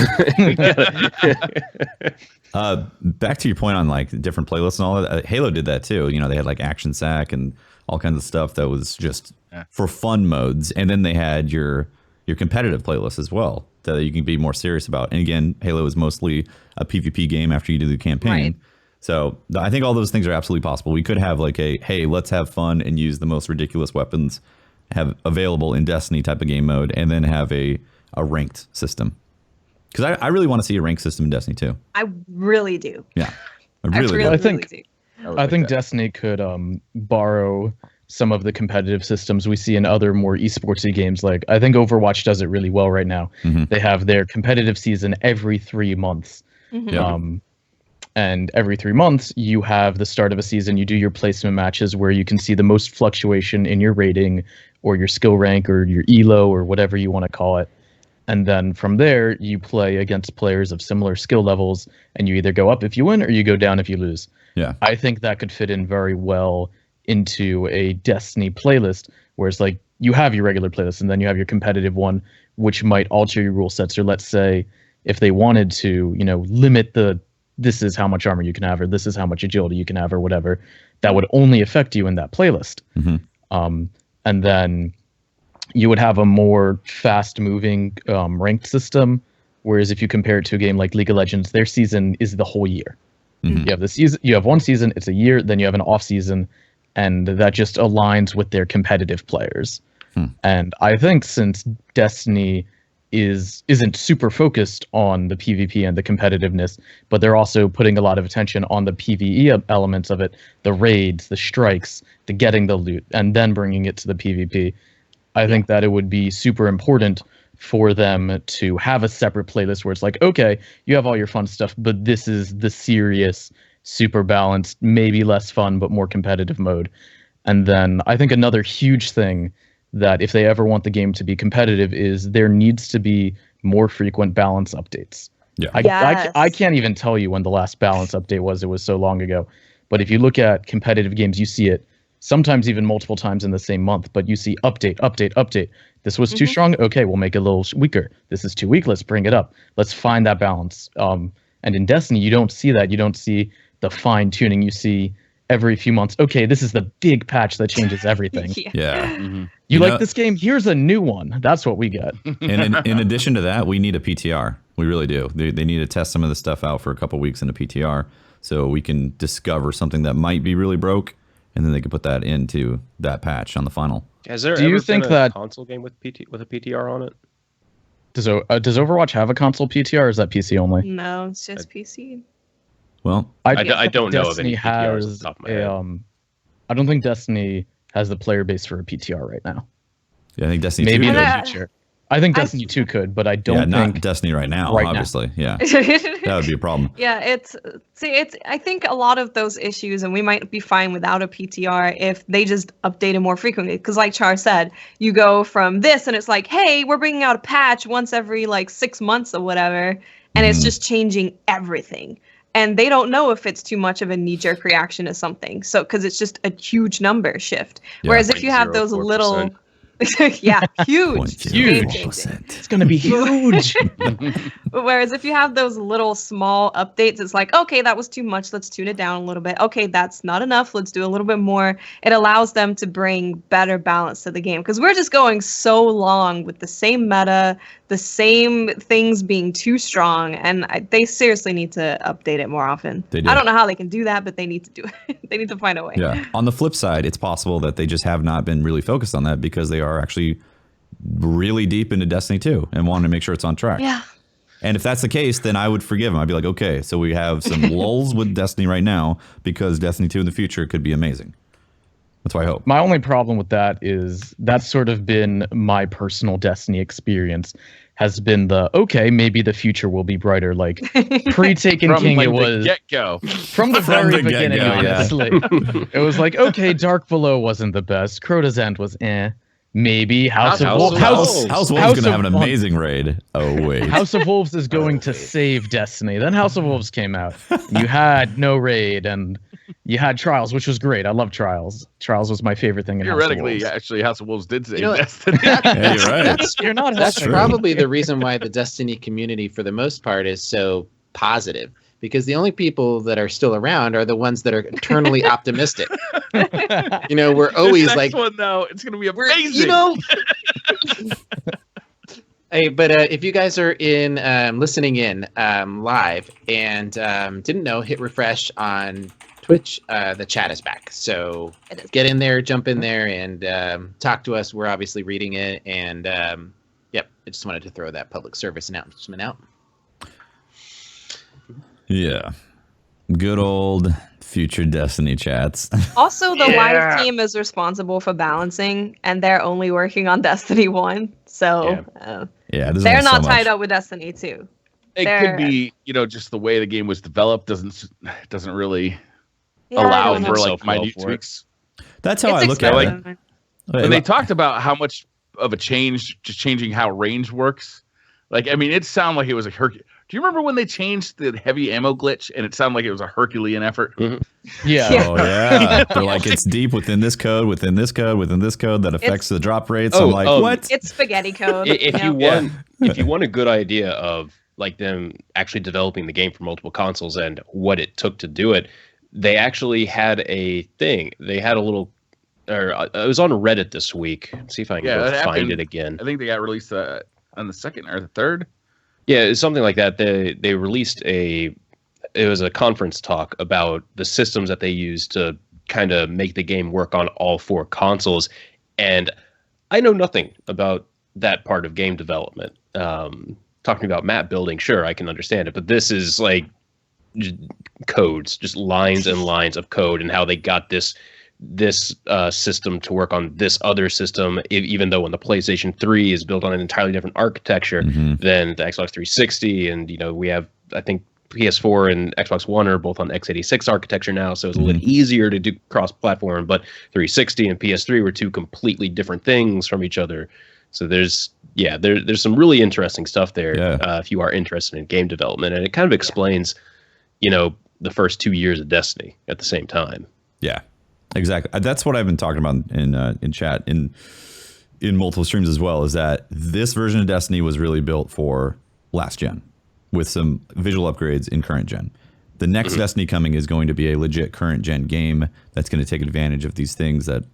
Back to your point on like different playlists and all that. Halo did that too. They had like Action Sack and all kinds of stuff that was just for fun modes, and then they had your competitive playlist as well that you can be more serious about. And again, Halo is mostly a PvP game after you do the campaign. Right. So I think all those things are absolutely possible. We could have like hey, let's have fun and use the most ridiculous weapons have available in Destiny type of game mode, and then have a ranked system. Because I really want to see a ranked system in Destiny 2. I really do. Yeah, I really do. I think Destiny could borrow some of the competitive systems we see in other more esportsy games. Like I think Overwatch does it really well right now. They have their competitive season every 3 months. And every 3 months, you have the start of a season. You do your placement matches where you can see the most fluctuation in your rating or your skill rank or your elo or whatever you want to call it. And then from there, you play against players of similar skill levels, and you either go up if you win or you go down if you lose. Yeah, I think that could fit in very well into a Destiny playlist, where it's like you have your regular playlist and then you have your competitive one, which might alter your rule sets. Or let's say if they wanted to, limit this is how much armor you can have, or this is how much agility you can have, or whatever, that would only affect you in that playlist. And then you would have a more fast-moving ranked system. Whereas if you compare it to a game like League of Legends, their season is the whole year. You have the season, you have one season, it's a year, then you have an off season, and that just aligns with their competitive players. And I think since Destiny isn't super focused on the PvP and the competitiveness, but they're also putting a lot of attention on the PvE elements of it, the raids, the strikes, the getting the loot, and then bringing it to the PvP. I think that it would be super important for them to have a separate playlist where it's like, okay, you have all your fun stuff, but this is the serious, super balanced, maybe less fun, but more competitive mode. And then I think another huge thing that if they ever want the game to be competitive is there needs to be more frequent balance updates. Yeah. I can't even tell you when the last balance update was. It was so long ago. But if you look at competitive games, you see it sometimes even multiple times in the same month, but you see update. This was too strong. Okay, we'll make it a little weaker. This is too weak. Let's bring it up. Let's find that balance. And in Destiny, you don't see that. You don't see the fine tuning. You see every few months, okay, this is the big patch that changes everything. Yeah. Mm-hmm. You like this game? Here's a new one. That's what we get. And in addition to that, we need a PTR. We really do. They need to test some of the stuff out for a couple weeks in a PTR so we can discover something that might be really broke, and then they can put that into that patch on the final. Has there Do ever you think been a that console game with a PTR on it? does Overwatch have a console PTR, or is that PC only? No, it's just PC. Well, I don't know of Destiny any PTRs off has the top of my head. I don't think Destiny has the player base for a PTR right now. yeah, I think Destiny Maybe 2 in could. the future. I think Destiny 2 could, but I don't Yeah, think not Destiny right now, right now. obviously. Yeah, that would be a problem. Yeah, it's I think a lot of those issues, and we might be fine without a PTR if they just update it more frequently. Because like Char said, you go from this and it's like, hey, we're bringing out a patch once every like 6 months or whatever, and it's just changing everything. And they don't know if it's too much of a knee-jerk reaction to something. So, because it's just a huge number shift. Yeah. Whereas if you have those 0.04%. little, yeah, huge, game-changing. 0.04%. it's going to be huge. Whereas if you have those little small updates, it's like, okay, that was too much. Let's tune it down a little bit. Okay, that's not enough. Let's do a little bit more. It allows them to bring better balance to the game because we're just going so long with the same meta, the same things being too strong, and they seriously need to update it more often. They do. I don't know how they can do that, but they need to do it. They need to find a way. Yeah. On the flip side, it's possible that they just have not been really focused on that because they are actually really deep into Destiny 2 and want to make sure it's on track. Yeah. And if that's the case, then I would forgive them. I'd be like, okay, so we have some lulls with Destiny right now because Destiny 2 in the future could be amazing. That's what I hope. My only problem with that is that's sort of been my personal Destiny experience. Has been okay, maybe the future will be brighter. Like pre-Taken From King, like it the was get-go. from the From very the beginning. get-go, yeah. Honestly, it was like, okay, Dark Below wasn't the best. Crota's End was maybe House of Wolves. House Wolves House going to have of an Wolves. amazing raid. Oh, wait. House of Wolves is going to save Destiny. Then House of Wolves came out. You had no raid, and you had Trials, which was great. I love Trials. Trials was my favorite thing in House of Theoretically, Wolves. actually, House of Wolves did save You know, Destiny. Yeah, you're right. You're not That's helping. probably the reason why the Destiny community, for the most part, is so positive. Because the only people that are still around are the ones that are eternally optimistic. You know, we're always this next like, one though, it's gonna be we're- amazing. you know. Hey, but if you guys are in listening in live and didn't know, hit refresh on Twitch. The chat is back, so It is. get in there, jump in there, and talk to us. We're obviously reading it, and yep, I just wanted to throw that public service announcement out. Yeah. Good old future Destiny chats. Also, the live team is responsible for balancing, and they're only working on Destiny 1. So Yeah, there's they're only so not much. tied up with Destiny 2. It They're- could be, just the way the game was developed doesn't really Yeah, I allow don't know. for know. like minute tweaks. That's how It's I look at it. expensive. When they talked about how much of a change, just changing how range works, like, I mean, it sounded like it was a Do you remember when they changed the heavy ammo glitch and it sounded like it was a Herculean effort? Yeah. Oh yeah, they're like it's deep within this code, within this code, within this code that affects the drop rates. I'm like, what? It's spaghetti code. If you Yep. want, if you want a good idea of like them actually developing the game for multiple consoles and what it took to do it, they actually had a thing. They had a little, or it was on Reddit this week. Let's see if I can Yeah, go that find happened. it again. I think they got released on the second or the third. Yeah, it's something like that. They released it was a conference talk about the systems that they use to kind of make the game work on all four consoles. And I know nothing about that part of game development. Talking about map building, sure, I can understand it, but this is like codes, just lines and lines of code, and how they got this system to work on this other system, even though when the PlayStation 3 is built on an entirely different architecture than the Xbox 360, and we have, I think, PS4 and Xbox One are both on x86 architecture now, so it's a little easier to do cross-platform, but 360 and PS3 were two completely different things from each other. So there's some really interesting stuff there if you are interested in game development, and it kind of explains, the first 2 years of Destiny at the same time. Yeah, exactly. That's what I've been talking about in chat in multiple streams as well, is that this version of Destiny was really built for last gen with some visual upgrades in current gen. The next Destiny coming is going to be a legit current gen game that's going to take advantage of these things that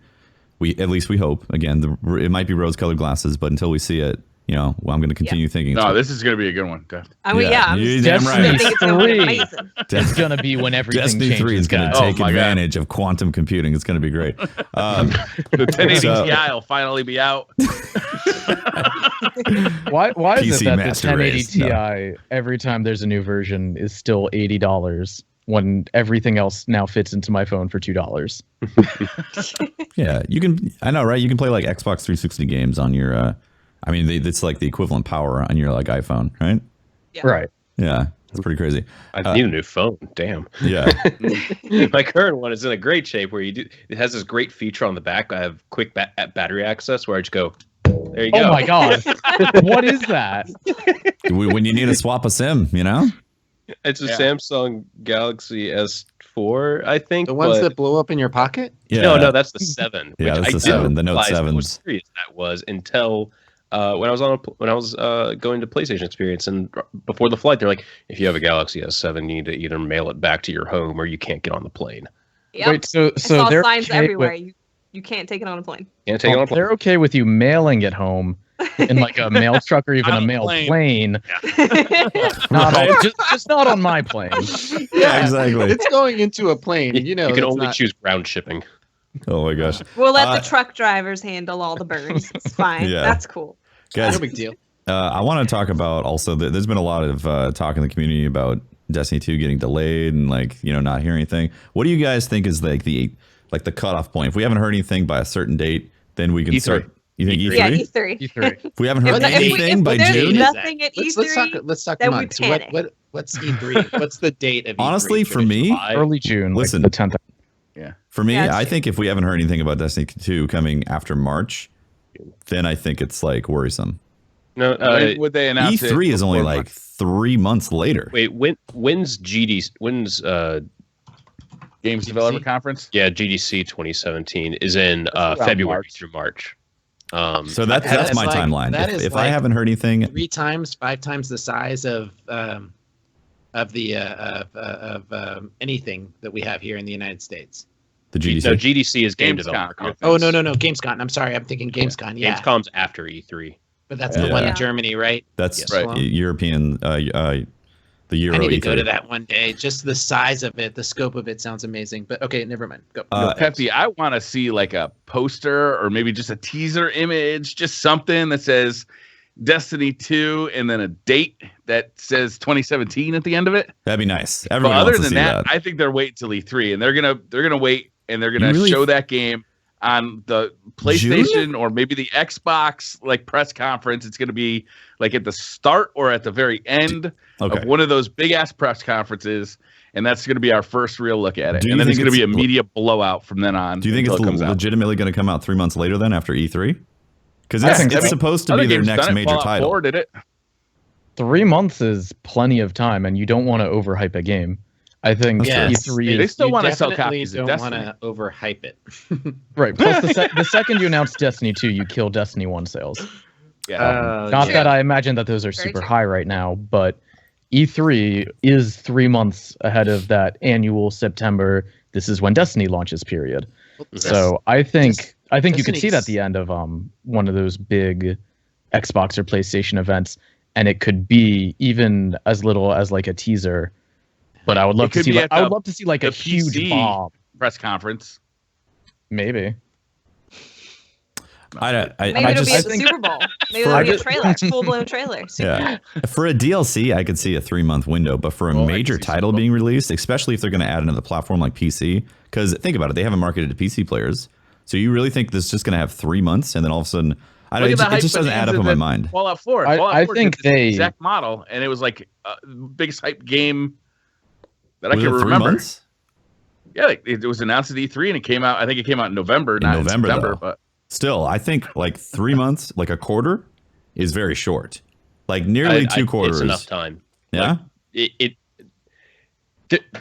at least we hope. Again, it might be rose-colored glasses, but until we see it, I'm going to continue thinking. No, this is going to be a good one. I mean, You're damn right. It's going to be when everything Destiny changes. 3 is going to take advantage of quantum computing. It's going to be great. The 1080 Ti will finally be out. Why is PC it that Master the 1080 Race? Ti, every time there's a new version, is still $80 when everything else now fits into my phone for $2? Yeah, you can. I know, right? You can play like Xbox 360 games on your. It's like the equivalent power on your like iPhone, right? Yeah. Right. Yeah, it's pretty crazy. I need a new phone. Damn. Yeah. My current one is in a great shape where it has this great feature on the back. I have quick battery access where I just go, there you go. Oh my God. What is that? When you need to swap a SIM, It's a Samsung Galaxy S4, I think. The ones that blow up in your pocket? Yeah. No, that's the 7. Yeah, that's the 7. The Note 7s. That was until when I was going to PlayStation Experience, and before the flight, they're like, if you have a Galaxy S7, you need to either mail it back to your home or you can't get on the plane. Yep. Wait, so I saw they're signs okay everywhere. with- You can't take it on a plane. Can't take it on a plane. They're okay with you mailing it home in like a mail truck or even On a a mail plane. Just not on my plane. Yeah, exactly. It's going into a plane. You can only choose ground shipping. Oh my gosh. We'll let the truck drivers handle all the burns. It's fine. Yeah. That's cool. Guys, No big deal. I want to talk about also that there's been a lot of talk in the community about Destiny 2 getting delayed and not hearing anything. What do you guys think is like the cutoff point? If we haven't heard anything by a certain date, then we can E3. start. You think E3? Yeah, E3. E3. If we haven't heard If we- anything if by there's June, nothing at E3, Let's talk then we months. panic. What's E3? What's the date of E3? honestly, for me, July? Early June. Listen. Like the 10th. Yeah, I think if we haven't heard anything about Destiny 2 coming after March, then I think it's like worrisome. No, When would they announce E3 it is only before like 3 months later. wait, when's Games Developer Conference? GDC 2017 is in around February March. through March. So that's my timeline. that is If I like haven't heard anything, 5 times the size of anything that we have here in the United States. the GDC. No, GDC is Game Gamescom. Developer Conference. Oh no, Gamescom. I'm sorry, I'm thinking Gamescom. Yeah, Gamescom's after E3. but that's the one Yeah. in Germany, right? That's Yes. Right. European. The Euro I need to E3. go to that one day. Just the size of it, the scope of it sounds amazing. But okay, never mind. Go. Peppy, I want to see like a poster or maybe just a teaser image, just something that says Destiny 2 and then a date that says 2017 at the end of it. That'd be nice. But Everyone other wants to than see that, that. I think they're waiting till E3 and they're gonna wait and they're gonna You really- show that game on the PlayStation or maybe the Xbox like press conference. It's gonna be like at the start or at the very end Okay. of one of those big ass press conferences, and that's gonna be our first real look at it. Do you And then think it's gonna be a it's- media blowout from then on. Do you think until it's it comes out. legitimately going to come out 3 months later then after E3? Because I it's, think it's so. supposed to Other be their games next done it. major Fallout title. 4 did it. 3 months is plenty of time, and you don't want to overhype a game. I think Yes. E3 They is still You want to sell definitely copies of don't want Destiny. to overhype it. right. Plus, the second you announce Destiny 2, you kill Destiny 1 sales. Yeah. Not True. that I imagine that those are Very super true. high right now, but E3 is 3 months ahead of that annual September. This is when Destiny launches period. So I think you could see it at the end of one of those big Xbox or PlayStation events, and it could be even as little as like a teaser. But I would love to could see be like, at I would the- love to see like a the huge PC. bomb. Press conference. Maybe. Maybe it'll be at the Super Bowl. Maybe it'll be a trailer, full-blown trailer. Yeah. For a DLC, I could see a 3-month window, but for a major title being released, especially if they're going to add another platform like PC, because think about it, they haven't marketed to PC players. So you really think this is just going to have 3 months, and then all of a sudden, I don't know, it just doesn't add up in my mind. Fallout 4. I think they exact model, and it was like biggest hype game that I can remember. 3 months? Yeah, like, it was announced at E3, and it came out. I think it came out in November, not in September. But still, I think like 3 months, like a quarter, is very short. Like nearly 2 quarters. It's enough time. Yeah. Like,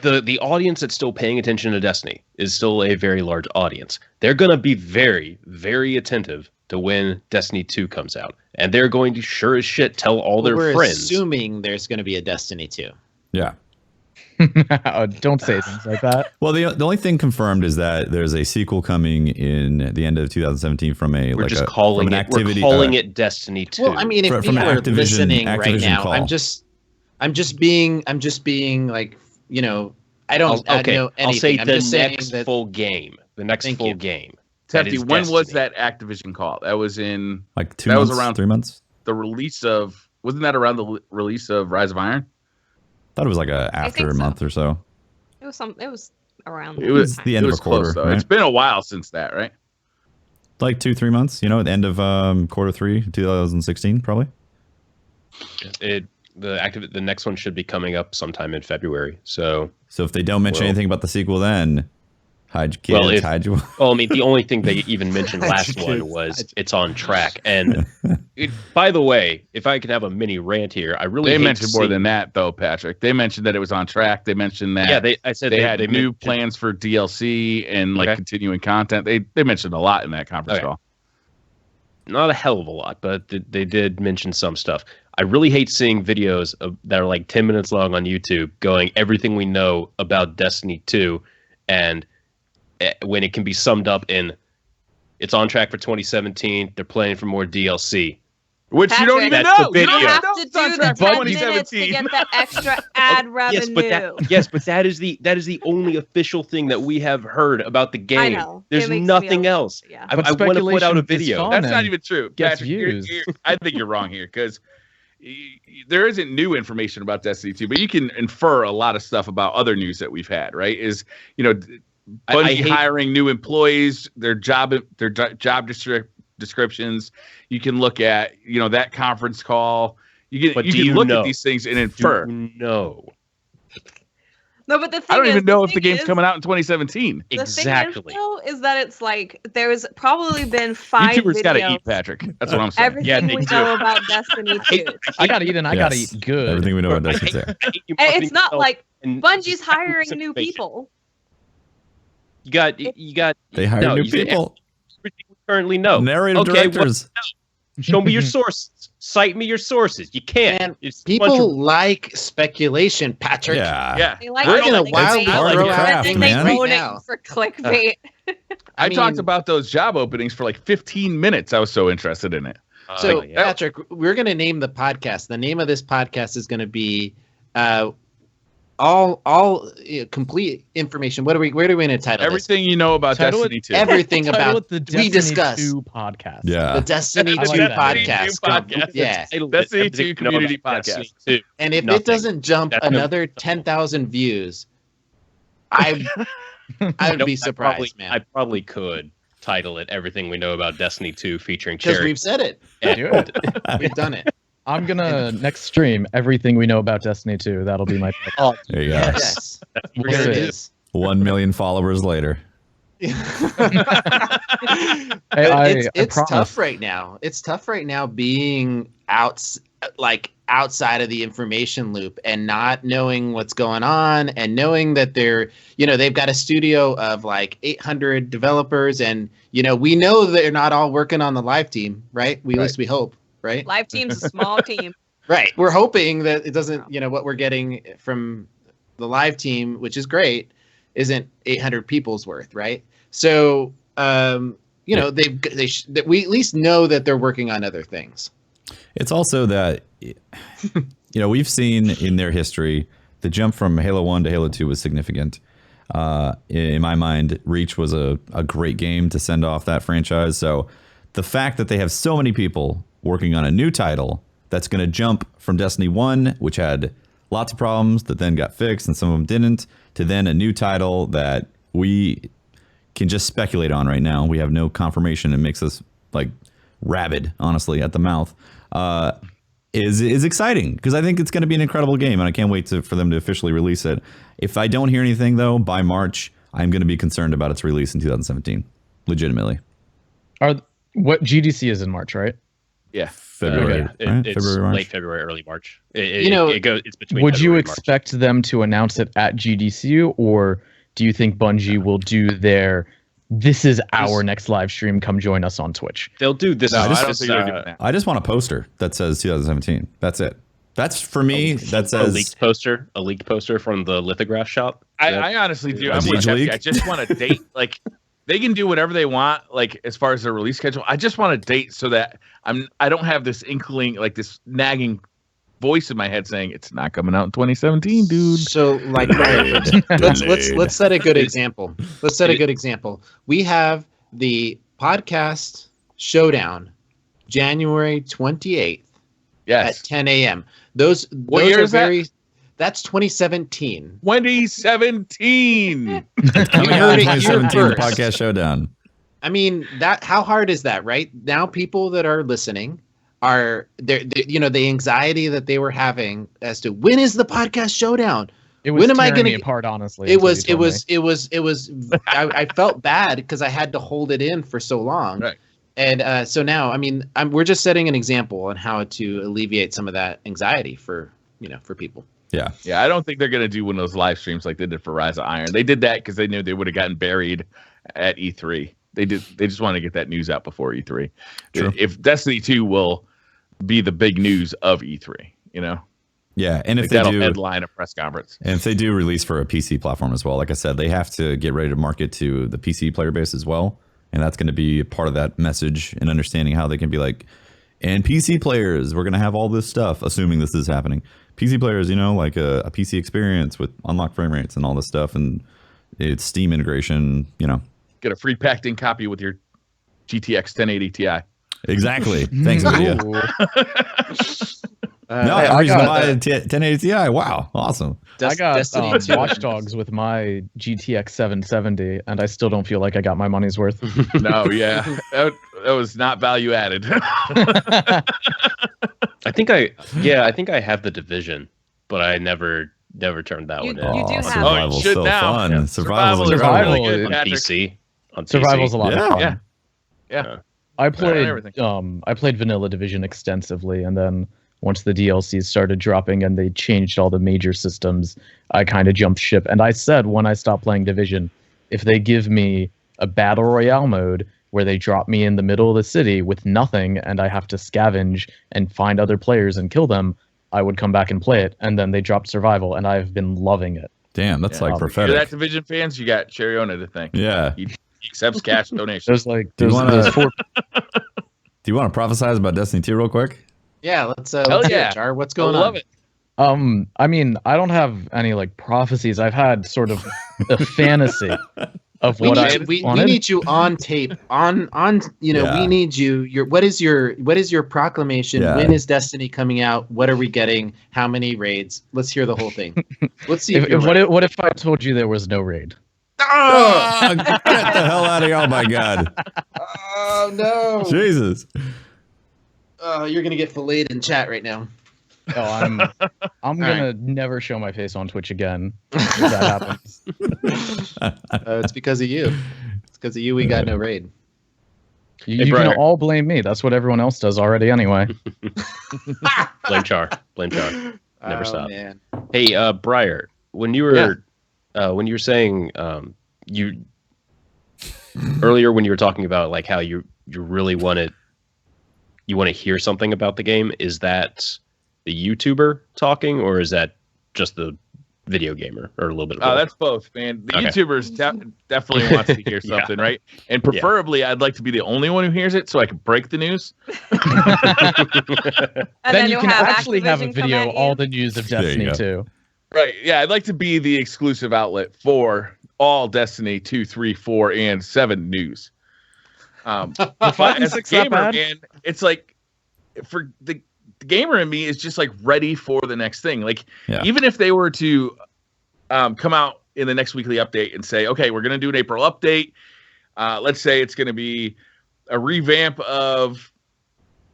the audience that's still paying attention to Destiny is still a very large audience. They're going to be very, very attentive to when Destiny 2 comes out, and they're going to sure as shit tell all their friends. We're assuming there's going to be a Destiny 2. Yeah. Don't say things like that. Well, the only thing confirmed is that there's a sequel coming in the end of 2017 from a We're like just a, calling from an it. activity, We're calling it Destiny 2. Well, I mean, if from people are Activision listening right now, call. I'm just being like, you know, I don't know anything. I'll say I'm the just next that, full game. The next full game. Tefty, when was that Activision call? That was in like 2 months, was around 3 months. The release of wasn't that around the release of Rise of Iron? Thought it was like after a month or so. It was around. It was the end of a quarter. Close, right? It's been a while since that, right? Like 2-3 months. You know, at the end of quarter 3, 2016, probably. The next one should be coming up sometime in February. So if they don't mention anything about the sequel, then hide your kids, hide your. Well, I mean, the only thing they even mentioned last one was it's on track. And by the way, if I could have a mini rant here, I really they mentioned more than that though, Patrick. They mentioned that it was on track. They mentioned that they had new plans for DLC and like continuing content. They mentioned a lot in that conference call. Not a hell of a lot, but they did mention some stuff. I really hate seeing videos that are like 10 minutes long on YouTube going everything we know about Destiny 2, and when it can be summed up in it's on track for 2017, they're planning for more DLC. Which Patrick, you don't even know. You don't have to do the 10 minutes to get the extra ad revenue. Yes, but that is the only official thing that we have heard about the game. I know. There's nothing else. Yeah. I want to put out a video. That's not even true. Gets Patrick, views. I think you're wrong here because there isn't new information about Destiny 2, but you can infer a lot of stuff about other news that we've had, right? Is, you know, Bungie hiring new employees, their job descriptions. You can look at, you know, that conference call. You can look at these things and infer. No. No, but the thing I don't even know if the game's is, coming out in 2017. Exactly. The thing is that it's like there's probably been 5 YouTubers videos. gotta eat, Patrick. That's what I'm saying. Everything we know about Destiny 2. I gotta eat and I gotta eat good. Everything we know about Destiny 2. And it's not like Bungie's hiring new people. You got. They hire new people. Everything we currently know. Narrative directors. Show me your sources. Cite me your sources. You can't. People like speculation, Patrick. Yeah. They like We're gonna clickbait. throw out They man. own now. it for clickbait. I talked about those job openings for like 15 minutes. I was so interested in it. So, Patrick, we're going to name the podcast. The name of this podcast is going to be all complete information. Where do we going to title everything you know about Destiny 2? Everything about the we Destiny discuss 2 podcast. Yeah. the Destiny 2 podcast. Yeah. Destiny 2 community podcast. And if it doesn't jump another 10,000 views, I would be surprised, man. I probably could title it "Everything We Know About Destiny 2" featuring because Cherry. we've said it. We've done it. I'm gonna next stream everything we know about Destiny 2. That'll be my pick. There you go. Yes. We'll There it see. is. 1 million followers later. It's tough right now. It's tough right now being outside of the information loop and not knowing what's going on and knowing that they've got a studio of like 800 developers and we know they're not all working on the live team, right? At least we hope, right? Live team's a small team. Right. We're hoping that it doesn't, what we're getting from the live team, which is great, isn't 800 people's worth, right? So, we at least know that they're working on other things. It's also that, we've seen in their history, the jump from Halo 1 to Halo 2 was significant. In my mind, Reach was a great game to send off that franchise. So the fact that they have so many people working on a new title that's going to jump from Destiny 1, which had lots of problems that then got fixed and some of them didn't, to then a new title that we can just speculate on right now. We have no confirmation. It makes us like rabid, honestly, at the mouth. Is exciting because I think it's going to be an incredible game, and I can't wait for them to officially release it. If I don't hear anything though by March, I'm going to be concerned about its release in 2017. Legitimately. What GDC is in March, right? Yeah, February. It's February, March? late February, early March. It's between. Would you February and March. expect them to announce it at GDC, or do you think Bungie will do their "this is our next live stream, come join us on Twitch"? They'll do this. No, I don't this, think they're doing that. I just want a poster that says 2017. That's it. That's for me. That says a leaked poster from the lithograph shop. I honestly do. A I'm Siege with League? I just want a date. Like they can do whatever they want. Like as far as their release schedule, I just want a date so that I don't have this inkling, like this nagging voice in my head saying it's not coming out in 2017, dude. So, like, let's set a good example. Let's set a good example. We have the podcast showdown, January 28th Yes. at 10 a.m. Those year are is that? very. That's 2017. 2017. coming You out heard in it here 2017. The first. podcast showdown. I mean, how hard is that, right? Now, people that are listening are the anxiety that they were having as to when is the podcast showdown. It was When am I tearing gonna me apart, honestly. It until was. you It told was. me. I felt bad because I had to hold it in for so long. Right. And so now, I mean, we're just setting an example on how to alleviate some of that anxiety for people. Yeah. Yeah, I don't think they're gonna do one of those live streams like they did for Rise of Iron. They did that because they knew they would have gotten buried at E3. They just wanted to get that news out before E3. True. If Destiny 2 will be the big news of E3, Yeah. And if like they that'll do headline a press conference. And if they do release for a PC platform as well, like I said, they have to get ready to market to the PC player base as well. And that's going to be part of that message and understanding how they can be like, and PC players, we're going to have all this stuff, assuming this is happening. PC players, like a PC experience with unlocked frame rates and all this stuff. And it's Steam integration, Get a free packed in copy with your GTX 1080 Ti. Exactly. Thanks, Lydia. No, Hey, I'm I using got my 1080 Ti. Wow. Awesome. I got Destiny 2. Watch Dogs with my GTX 770, and I still don't feel like I got my money's worth. No, yeah. That was not value added. I think I have the Division, but I never turned that one in. You do have it. Survival's Oh, you should so now. fun. Yeah. Survival's Survival is incredible. really good, on Patrick. PC. On Survival's a PC. lot Yeah. of fun. Yeah. Yeah. I everything. played Vanilla Division extensively, and then once the DLCs started dropping and they changed all the major systems, I kind of jumped ship. And I said when I stopped playing Division, if they give me a battle royale mode where they drop me in the middle of the city with nothing and I have to scavenge and find other players and kill them, I would come back and play it. And then they dropped survival, and I've been loving it. Damn, that's Yeah. like You're prophetic. that Division fans, you got Chariona to thank. Yeah. He accepts cash donations. There's like Do you wanna- there's 4 Do you want to prophesize about Destiny 2 real quick? Yeah, let's Hell hear yeah. it, Char. What's I going on? love it. I mean, I don't have any like prophecies. I've had sort of a fantasy of We what I need, we wanted. need you on tape. Yeah. We need you. What is your proclamation? Yeah. When is Destiny coming out? What are we getting? How many raids? Let's hear the whole thing. Let's see if you're right. What if I told you there was no raid? Oh, get the hell out of here. Oh, my God. Oh no! Jesus. Oh, you're gonna get filleted in chat right now. Oh, I'm gonna never show my face on Twitch again if that happens. It's because of you. It's because of you. We got no raid. You Brian. can all blame me. That's what everyone else does already anyway. Blame Char. Never Oh, stop. man. Hey, Briar, when you were saying you earlier when you were talking about like how you really want to hear something about the game, is that the YouTuber talking or is that just the video gamer or a little bit of both? That's both, man. The Okay. YouTubers definitely wants to hear Yeah. something, right? And preferably, I'd like to be the only one who hears it so I can break the news. And then you you'll can have actually have a Activision come video at you. all the news of There you Destiny go. 2. Right. Yeah, I'd like to be the exclusive outlet for all Destiny 2, 3, 4, and 7 news. But five as a and six not gamer, bad. man, it's like for the gamer in me is just like ready for the next thing. Like even if they were to come out in the next weekly update and say, okay, we're going to do an April update. Let's say it's going to be a revamp of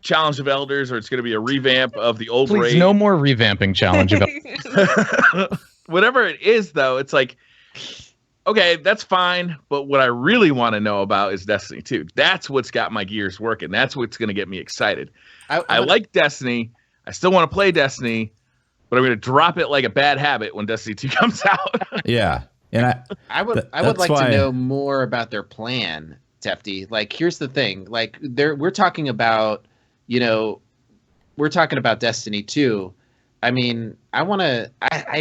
Challenge of Elders, or it's going to be a revamp of the old Please, raid. no more revamping Challenge of Elders. Whatever it is, though, it's like, okay, that's fine. But what I really want to know about is Destiny 2. That's what's got my gears working. That's what's going to get me excited. I like Destiny. I still want to play Destiny, but I'm going to drop it like a bad habit when Destiny 2 comes out. Yeah. And I would like to know more about their plan, Tefty. Like, here's the thing. Like, we're talking about, we're talking about Destiny 2. I mean, I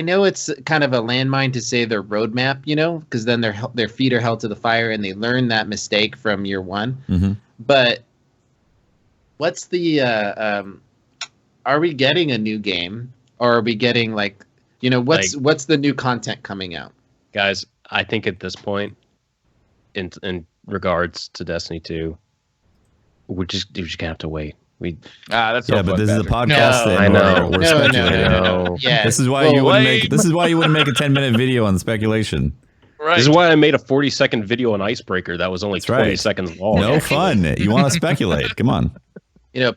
know it's kind of a landmine to say their roadmap, because then their feet are held to the fire and they learn that mistake from year one. Mm-hmm. But what's the, are we getting a new game, or are we getting what's the new content coming out? Guys, I think at this point, in regards to Destiny 2, we're just gonna have to wait. That's but this is a podcast. No, I know. We're No. speculating. Yeah, This is why you wouldn't make. This is why you wouldn't make a 10-minute video on specation. Right. This is why I made a 40-second video on Icebreaker that was only 20 seconds long. No fun. You want to speculate? Come on.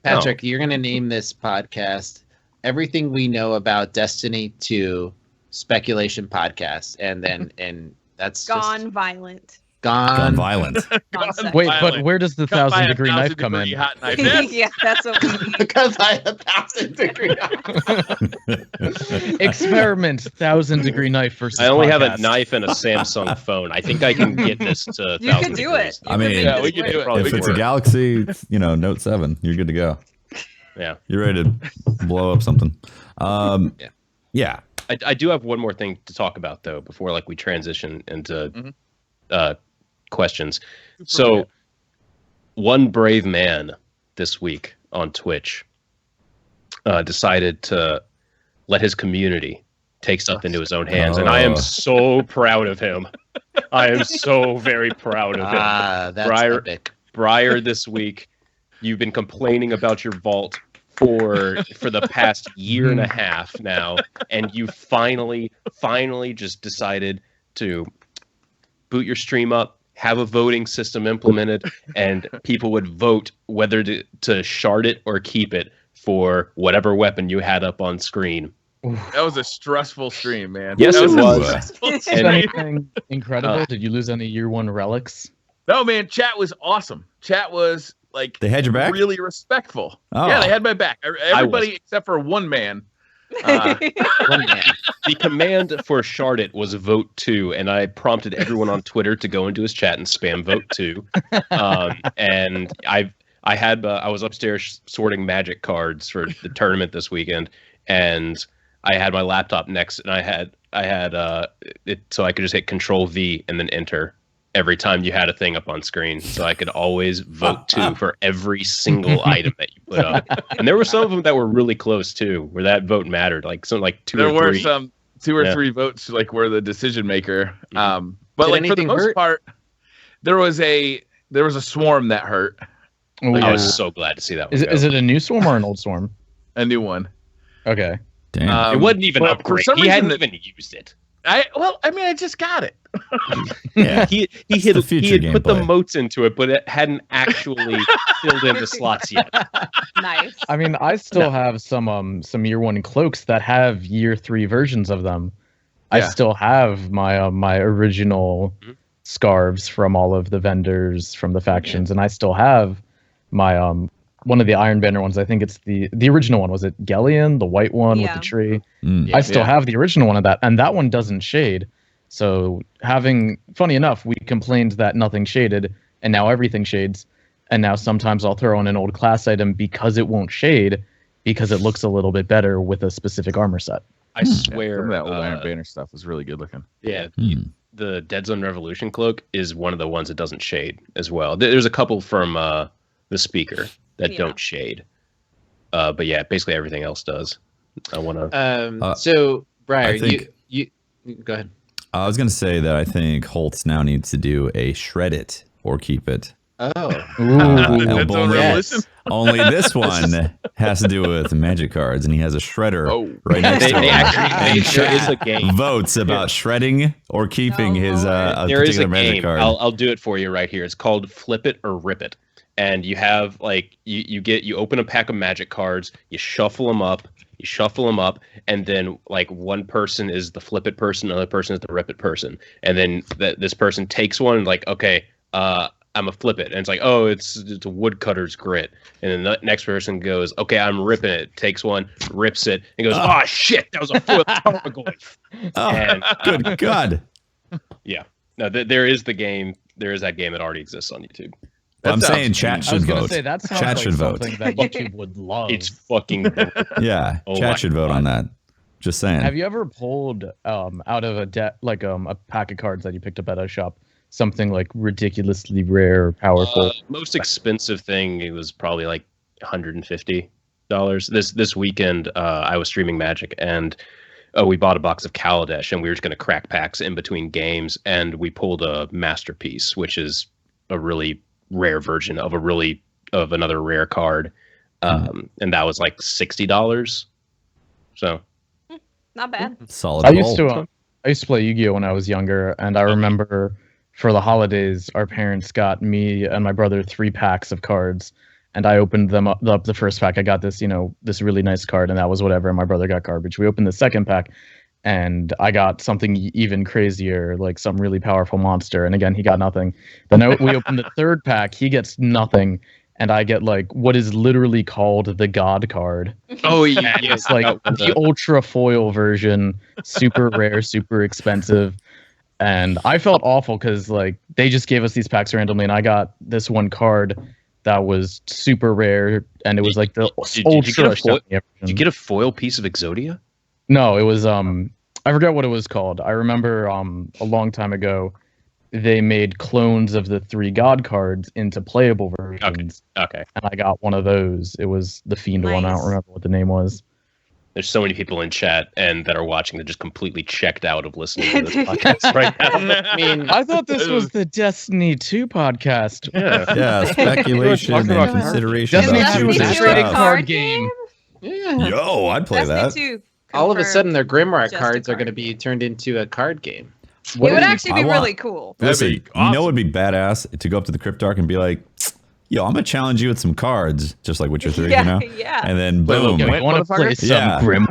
Patrick, you're going to name this podcast Everything We Know About Destiny 2 Speculation Podcast. And that's Gone violent. Gone violent. Nonsense. Wait, but where does the 1,000-degree knife come in? Hot knife. Yes. Yeah, that's what we need. Because I have 1,000-degree. Experiment 1,000-degree knife versus I only have a podcast. knife and a Samsung phone. I think I can get this to 1,000 You can do it. degrees. You I mean, make yeah, this we can work. do it. Probably If it's a work. Galaxy, Note 7, you're good to go. Yeah. You're ready to blow up something. Yeah. I do have one more thing to talk about though before we transition into questions. So one brave man this week on Twitch decided to let his community take stuff into his own hands, and I am so proud of him. I am so very proud of him. That's epic. Briar, this week, you've been complaining about your vault for the past year and a half now, and you finally just decided to boot your stream up, have a voting system implemented, and people would vote whether to shard it or keep it for whatever weapon you had up on screen. That was a stressful stream, man. Yes, That it a was. stressful Is stream. anything incredible? Did you lose any year one relics? No, man, chat was awesome. Chat was They had your back? really respectful. Oh. Yeah, they had my back. Everybody except for one man. One man. The command for shard it was vote 2, and I prompted everyone on Twitter to go into his chat and spam vote 2. And I was upstairs sorting Magic cards for the tournament this weekend, and I had my laptop next, and I had it so I could just hit Control V and then enter every time you had a thing up on screen, so I could always vote 2 for every single item that you put up. And there were some of them that were really close too, where that vote mattered. Two or three. There were some 2 or 3 votes were the decision maker. But Did for the anything most hurt? part, there was a swarm that hurt. I was so glad to see that one. Is it a new swarm or an old swarm? A new one. Okay. Damn. It wasn't even but for upgrade. some He reason hadn't even used it. I just got it. Yeah. He That's had the future put the gameplay. motes into it, but it hadn't actually filled in the slots yet. Nice. I mean, I still have some year one cloaks that have year 3 versions of them. I Yeah. still have my original scarves from all of the vendors from the factions, and I still have my one of the Iron Banner ones. I think it's the original one. Was it Gellion, the white one with Yeah. the tree? Mm. I still have the original one of that, and that one doesn't shade. So funny enough, we complained that nothing shaded, and now everything shades. And now sometimes I'll throw in an old class item because it won't shade, because it looks a little bit better with a specific armor set. I swear. Some of that old Iron Banner stuff was really good looking. Yeah, Hmm. the Dead Zone Revolution cloak is one of the ones that doesn't shade as well. There's a couple from the speaker that Yeah. don't shade. But yeah, basically everything else does. I want to. So, Briar, I think- you go ahead. I was going to say that I think Holtz now needs to do a shred it or keep it Oh. That's on yes. Revolution? Only this one has to do with magic cards, and he has a shredder Oh. right next to him. And there is a chat game. votes about shredding or keeping No, his a There is a particular magic game. card. I'll do it for you right here. It's called Flip It or Rip It, and you have like you open a pack of magic cards, you shuffle them up, and then like one person is the flip it person, another person is the rip it person, and then this person takes one and like, okay, I'm a flip it, and it's like, oh, it's a woodcutter's grit, and then the next person goes, okay, I'm ripping it, takes one, rips it, and goes, oh shit, that was a foil tarmogoyf. Oh, And good God. yeah, no, there is the game. There is that game that already exists on YouTube. But I'm That saying sounds chat I was should gonna vote. say that sounds Chat like should vote. something that YouTube would love. It's fucking. Yeah, Oh my chat should vote God. on that. Just saying. Have you ever pulled out of a pack of cards that you picked up at a shop something like ridiculously rare or powerful? Most expensive thing, it was probably like $150. This weekend, I was streaming Magic, and we bought a box of Kaladesh, and we were just going to crack packs in between games, and we pulled a Masterpiece, which is a really rare version of another rare card, and that was like $60. So Not bad. Solid I poll. used to play Yu-Gi-Oh when I was younger, and I remember for the holidays our parents got me and my brother 3 packs of cards, and I opened them up the first pack. I got this this really nice card, and that was whatever, and my brother got garbage. We opened the second pack, and I got something even crazier, like some really powerful monster, and again he got nothing. Then we opened the third pack, he gets nothing, and I get like what is literally called the God card. oh yeah, It's like the ultra foil version, super rare, super expensive. And I felt awful because like they just gave us these packs randomly, and I got this one card that was super rare, and it was like the Did you ultra get a foil- shiny Did you get a foil piece of Exodia? No, it was I forget what it was called. I remember a long time ago they made clones of the 3 God cards into playable versions. Okay. And I got one of those. It was the Fiend one. I don't Nice. remember what the name was. There's so many people in chat and that are watching that just completely checked out of listening to this podcast right now. I mean, I thought this was the Destiny 2 podcast. Yeah. Yeah, speculation and Talking about consideration Destiny about 2 is a future trading stuff. card game. yeah. Yo, I'd play that. Destiny 2 All of a sudden, their Grimoire Just a cards are card going to be turned into a card game. It would is- actually be I want- really cool. That'd Listen, be you know awesome. what would be badass to go up to the Cryptarch and be like, yo, I'm gonna challenge you with some cards, just like Witcher 3, Yeah, you know? yeah. And then Play a little boom. game. You want to play some Yeah. Grim?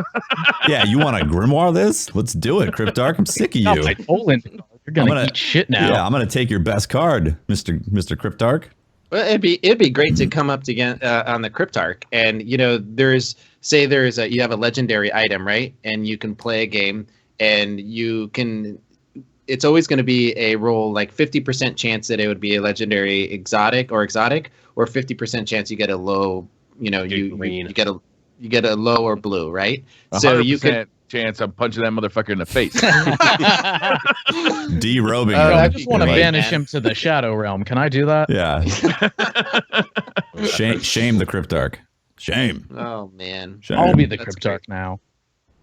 Yeah, you want to grimoire this? Let's do it, Cryptarch. I'm sick of Not you. my Poland. You're gonna, I'm gonna- eat shit now. Yeah, I'm gonna take your best card, Mr. Cryptarch. Well, it'd be great to come up to on the Cryptarch, and you have a legendary item, right? And you can play a game, and you can. It's always going to be a roll like 50% chance that it would be a legendary exotic, or 50% chance you get a low. You get a low or blue, right? So you could. Chance I'm punching that motherfucker in the face. Derobing Oh, him. I that'd just be want to great, banish man. him to the Shadow Realm. Can I do that? Yeah. Shame the Cryptarch. Shame. Oh man. Shame. I'll be the That's Cryptarch now.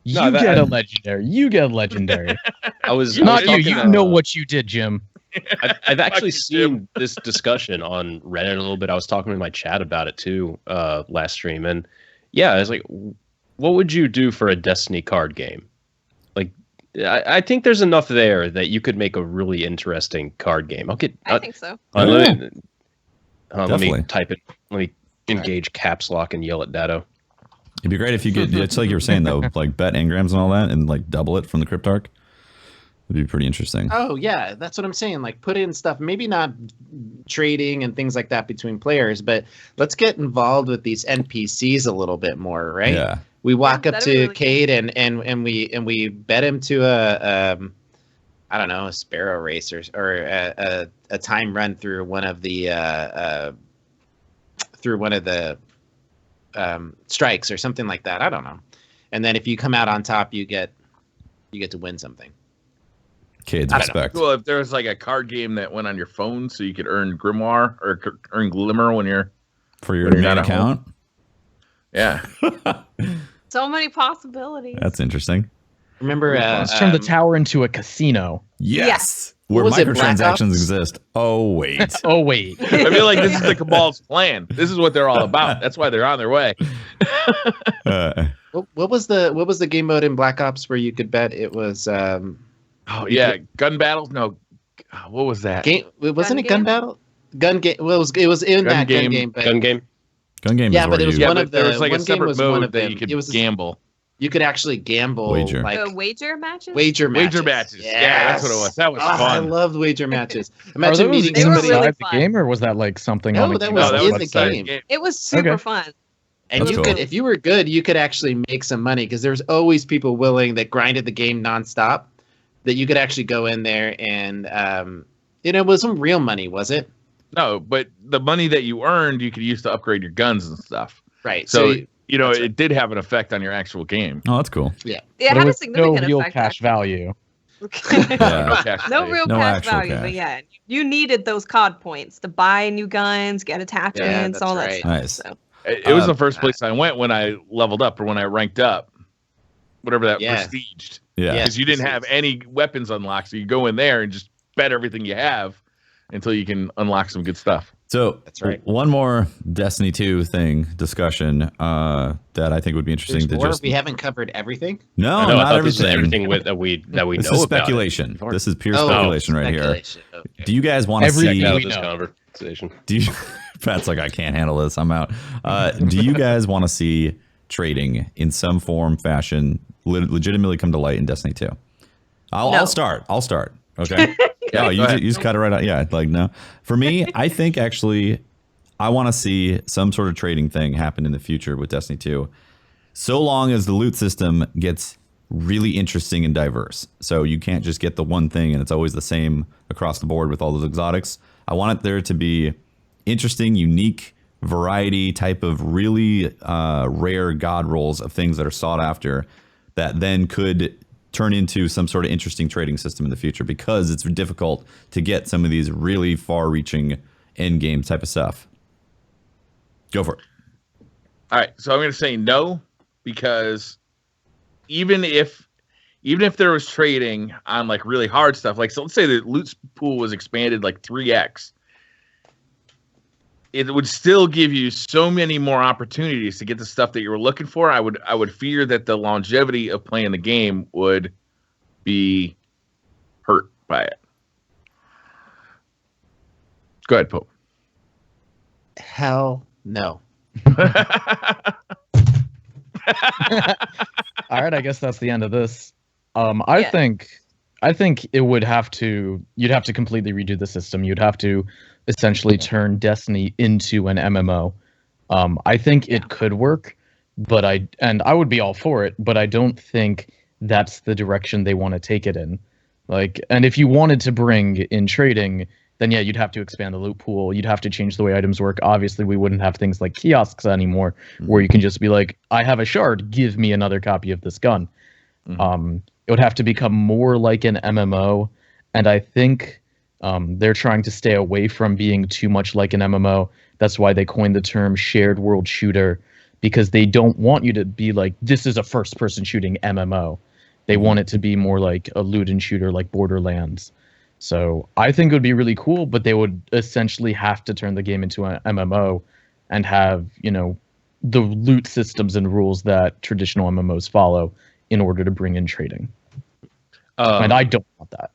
No, You that- get a legendary. You get a legendary. I was Not you. talking, You know what you did, Jim. I've actually Fucking Jim. seen this discussion on Reddit a little bit. I was talking in my chat about it too last stream, and yeah, I was like, what would you do for a Destiny card game? Like, I think there's enough there that you could make a really interesting card game. I think so. Let me Definitely. type it. Let me engage caps lock and yell at Dado. It'd be great if you get, it's like you were saying though, like bet engrams and all that and like double it from the Cryptarch. It'd be pretty interesting. Oh yeah, that's what I'm saying. Like put in stuff, maybe not trading and things like that between players, but let's get involved with these NPCs a little bit more, right? Yeah. We walk Yeah, up that'd be to really Cade and we bet him to I don't know, a sparrow race or a time run through one of the strikes or something like that. I don't know. And then if you come out on top, you get to win something. Kids I don't know. respect. Well, if there was like a card game that went on your phone so you could earn Grimoire or earn Glimmer when you're. For your When you're main not at account. Yeah. So many possibilities. That's interesting. Remember Let's turn the tower into a casino. Yes. where was it, Black microtransactions Ops? exist. Oh wait. Oh wait. I feel like this is the Cabal's plan. This is what they're all about. That's why they're on their way. What was the game mode in Black Ops where you could bet it was Oh yeah, gun battles. No, what was that? game? Wasn't Gun it gun game? battle? Gun game. Well, it was in Gun that game. gun game. But Gun game. Gun game. Yeah, is but where it was you- Yeah, one but of there the- was like a one game separate was one mode of that them. you could It was- gamble. you could actually gamble Wager. like The wager matches? wager matches. Wager matches. Yeah, that's what it was. That was I fun. loved wager matches. Are Imagine those meeting They were somebody, really inside the fun. game, or was that like something No, on the that game? was No, in was the inside game. It was super Okay. fun. and That's you cool. could, if you were good, you could actually make some money because there's always people willing that grinded the game nonstop. That you could actually go in there and it wasn't real money, was it? No, but the money that you earned, you could use to upgrade your guns and stuff. Right. So, that's it did have an effect on your actual game. Oh, that's cool. It But had a was significant no real effect. cash value. actually. Yeah. cash No value. real No cash actual value, cash. but yeah, you needed those COD points to buy new guns, get attachments, that's all that right. stuff. Nice. So. It was the first place I went when I leveled up or when I ranked up, whatever that Yeah. prestiged. Yeah. Yeah. Because you didn't have any weapons unlocked, so you go in there and just bet everything you have until you can unlock some good stuff. So That's right. one more Destiny 2 discussion that I think would be interesting There's to more? just We haven't covered everything. no, I not thought this is everything. everything that we know This is about it. speculation. This is pure Oh, speculation right here. speculation. Okay. Do you guys want to Every- see? Check out We this know. conversation. Do you, Pat's like, I can't handle this. I'm out. Do you guys want to see trading in some form, fashion, legitimately come to light in Destiny 2? No. I'll start. Okay. No, you go ahead. just cut it right out. Yeah, like no. For me, I think actually, I want to see some sort of trading thing happen in the future with Destiny 2, so long as the loot system gets really interesting and diverse. So you can't just get the one thing and it's always the same across the board with all those exotics. I want it there to be interesting, unique, variety type of really rare god rolls of things that are sought after that then could turn into some sort of interesting trading system in the future, because it's difficult to get some of these really far-reaching end game type of stuff. Go for it. All right, so I'm going to say no, because even if there was trading on like really hard stuff, like so let's say the loot pool was expanded like 3x, it would still give you so many more opportunities to get the stuff that you were looking for. I would fear that the longevity of playing the game would be hurt by it. Go ahead, Pope. Hell no. All right, I guess that's the end of this. I Yeah. think it would have to. You'd have to completely redo the system. You'd have to essentially turn Destiny into an MMO. I think it could work, but I would be all for it. But I don't think that's the direction they want to take it in. Like, and if you wanted to bring in trading, then yeah, you'd have to expand the loot pool. You'd have to change the way items work. Obviously, we wouldn't have things like kiosks anymore, where you can just be like, I have a shard, give me another copy of this gun. It would have to become more like an MMO, and I think they're trying to stay away from being too much like an MMO. That's why they coined the term shared world shooter, because they don't want you to be like, this is a first person shooting MMO. They want it to be more like a loot and shooter like Borderlands. So I think it would be really cool, but they would essentially have to turn the game into an MMO and have, the loot systems and rules that traditional MMOs follow in order to bring in trading. And I don't want that.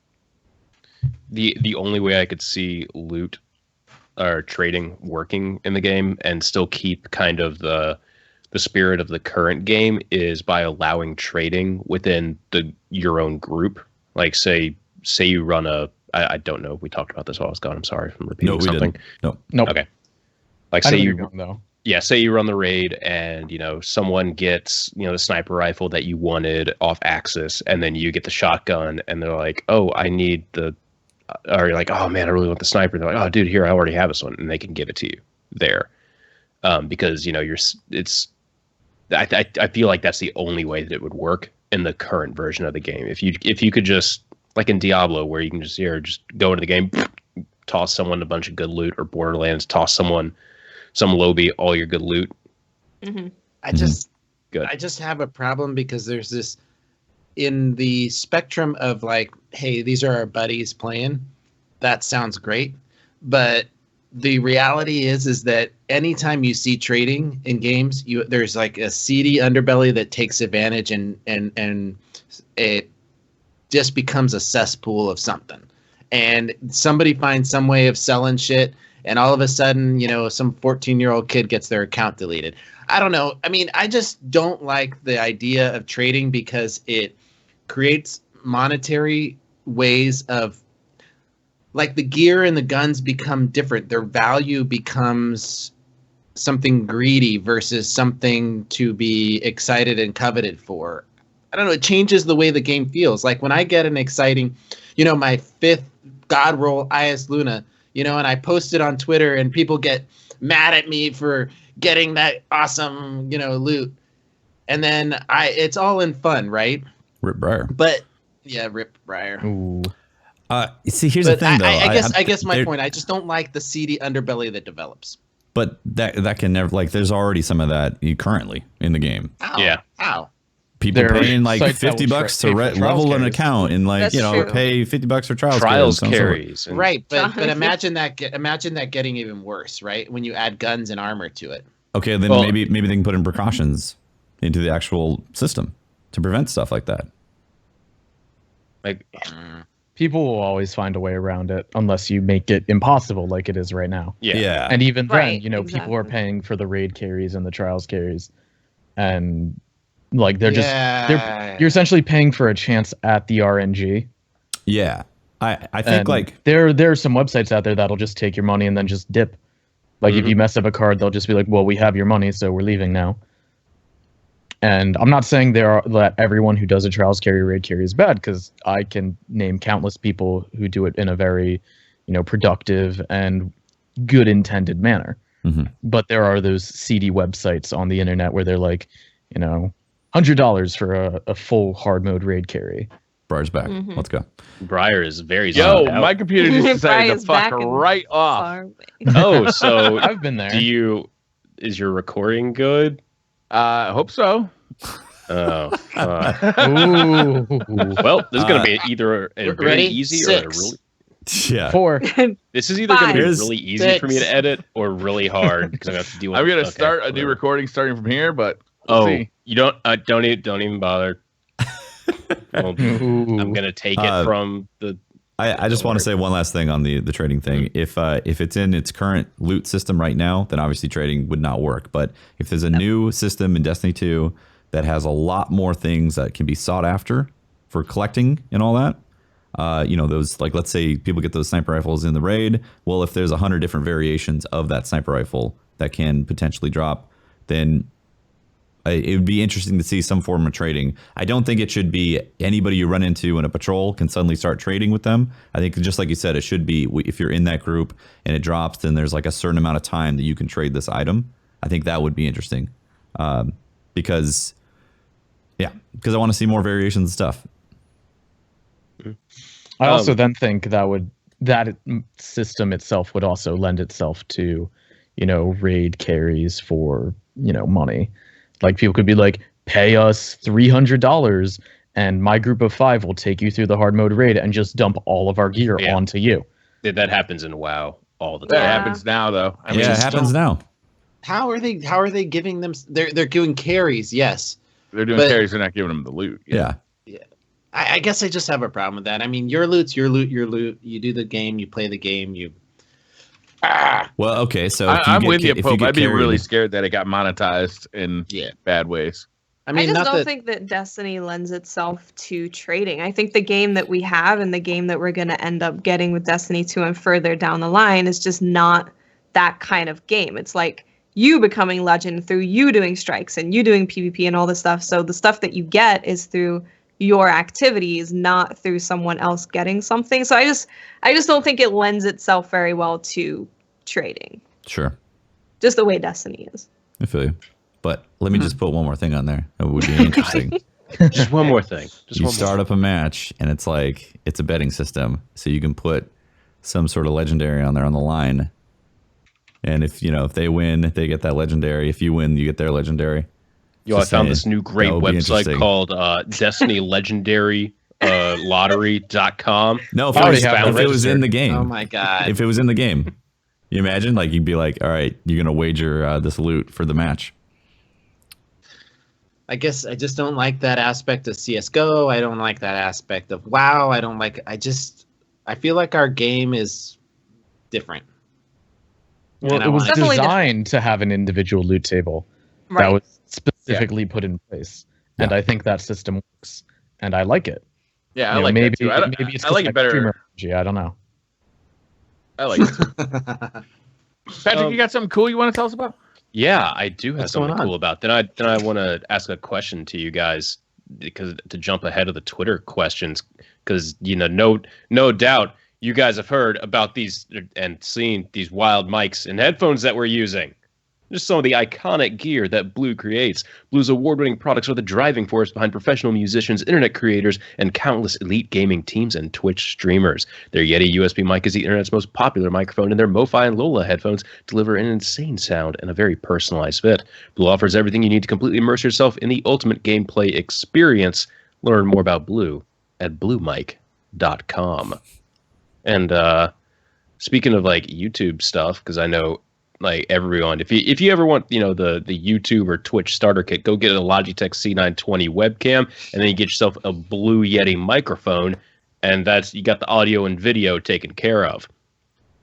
The only way I could see loot or trading working in the game and still keep kind of the spirit of the current game is by allowing trading within your own group. Like say you run I don't know if we talked about this while I was gone. I'm sorry if I'm repeating No, we something. didn't. Nope. Okay. Like I know say where you you're going, though. Yeah, say you run the raid and, someone gets, the sniper rifle that you wanted off Axis, and then you get the shotgun and they're like, oh, I need or you're like, oh man, I really want the sniper. They're like, oh dude, here, I already have this one. And they can give it to you there. Because, I feel like that's the only way that it would work in the current version of the game. If you could just, like in Diablo, where you can just go into the game, toss someone a bunch of good loot, or Borderlands, toss someone some lobby, all your good loot. Mm-hmm. I just Good. I just have a problem because there's this in the spectrum of like, hey, these are our buddies playing, that sounds great. But the reality is that anytime you see trading in games, there's like a seedy underbelly that takes advantage, and it just becomes a cesspool of something. And somebody finds some way of selling shit, and all of a sudden, some 14-year-old kid gets their account deleted. I don't know. I mean, I just don't like the idea of trading because it creates monetary ways of, like, the gear and the guns become different. Their value becomes something greedy versus something to be excited and coveted for. I don't know. It changes the way the game feels. Like when I get an exciting, my 5th God roll IS Luna, and I post it on Twitter and people get mad at me for getting that awesome, loot. And then it's all in fun, right? Rip Briar. But yeah, Rip Briar. Ooh. See, here's the thing, though. I guess my point. I just don't like the seedy underbelly that develops. But that can never, like, there's already some of that currently in the game. Ow. Yeah. Ow. People There are paying like sites that will $50 to pay for trials level an carries. account and like That's true. pay $50 for trials Trials carries. carries. and- Right, but imagine that getting even worse, right? When you add guns and armor to it. Okay, then Well- maybe they can put in precautions into the actual system to prevent stuff like that. Like, People will always find a way around it unless you make it impossible like it is right now. yeah. And even then, Right, people are exactly. paying for the raid carries and the trials carries. And like they're you're essentially paying for a chance at the RNG. Yeah, I think And like there are some websites out there that'll just take your money and then just dip. Like if you mess up a card, they'll just be like, "Well, we have your money, so we're leaving now." And I'm not saying that everyone who does a trials carry raid carry is bad, because I can name countless people who do it in a very, productive and good intended manner. Mhm. But there are those seedy websites on the internet where they're like, $100 for a full hard mode raid carry. Briar's back. Mhm. Let's go. Briar is very Yo, zoned out. my computer just decided to Brian's fuck back and right off. Far away. Oh, so I've been there. is your recording good? I hope so. Oh, Ooh. well, this is going to be either a very Ready? easy or a 6. really. Yeah. 4. This is either going to be Five. really easy for me to 6. edit or really hard because I'm going to have to deal with. I'm gonna okay, start a new whatever. recording starting from here, but we'll Oh, see. you don't even bother. Well, I'm gonna take it from the. I just want to say one last thing on the trading thing. If it's in its current loot system right now, then obviously trading would not work. But if there's a new system in Destiny 2 that has a lot more things that can be sought after for collecting and all that, those, like, let's say people get those sniper rifles in the raid. Well, if there's 100 different variations of that sniper rifle that can potentially drop, then it would be interesting to see some form of trading. I don't think it should be anybody you run into in a patrol can suddenly start trading with them. I think, just like you said, it should be if you're in that group and it drops, then there's like a certain amount of time that you can trade this item. I think that would be interesting, because I want to see more variations and stuff. I also then think that system itself would also lend itself to, raid carries for, money. Like people could be like, pay us $300 and my group of 5 will take you through the hard mode raid and just dump all of our gear Yeah. onto you. That happens in WoW all the That time. Yeah. happens now, though. I mean, Yeah, it just happens now. How are they giving them? They're doing carries, yes. they're doing but- carries. They're not giving them the loot. Yeah. I guess I just have a problem with that. I mean, your loot's your loot, your loot. You do the game, you play the game, you. Well, okay. So if I'm you with you, if you Pope. get I'd be really carried- scared that it got monetized in bad ways. I mean, I just not don't that. think that Destiny lends itself to trading. I think the game that we have and the game that we're going to end up getting with Destiny 2 and further down the line is just not that kind of game. It's like you becoming legend through you doing strikes and you doing PvP and all this stuff. So the stuff that you get is through your activities, not through someone else getting something. So I just don't think it lends itself very well to trading. Sure. Just the way Destiny is. I feel you. But let me just put one more thing on there. That would be interesting. Just one more thing. Just You one start up a match and it's like it's a betting system, so you can put some sort of legendary on there on the line, and if they win, they get that legendary. If you win, you get their legendary. Yo, I Just found saying. this new great That would be website interesting. called Destiny Legendary Lottery.com. No, if I it already was, have if that it was in the game. Oh my god. If it was in the game. You imagine, like, you'd be like, all right, you're going to wager this loot for the match. I guess I just don't like that aspect of CSGO. I don't like that aspect of WoW. I feel like our game is different. Well, And I it was wanna- Definitely designed to have an individual loot table Right. that was specifically put in place, and I think that system works, and I like it. Yeah, I You know, like maybe that too. maybe it's I like it better. streamer energy, I don't know. I like it too. Patrick, you got something cool you want to tell us about? Yeah, I do have What's going something on? cool about. Then I want to ask a question to you guys because to jump ahead of the Twitter questions because no doubt you guys have heard about these and seen these wild mics and headphones that we're using. Just some of the iconic gear that Blue creates. Blue's award-winning products are the driving force behind professional musicians, internet creators, and countless elite gaming teams and Twitch streamers. Their Yeti USB mic is the internet's most popular microphone, and their MoFi and Lola headphones deliver an insane sound and a very personalized fit. Blue offers everything you need to completely immerse yourself in the ultimate gameplay experience. Learn more about Blue at bluemic.com. And speaking of like YouTube stuff, because I know like everyone, if you ever want, the YouTube or Twitch starter kit, go get a Logitech C920 webcam, and then you get yourself a Blue Yeti microphone, and you got the audio and video taken care of.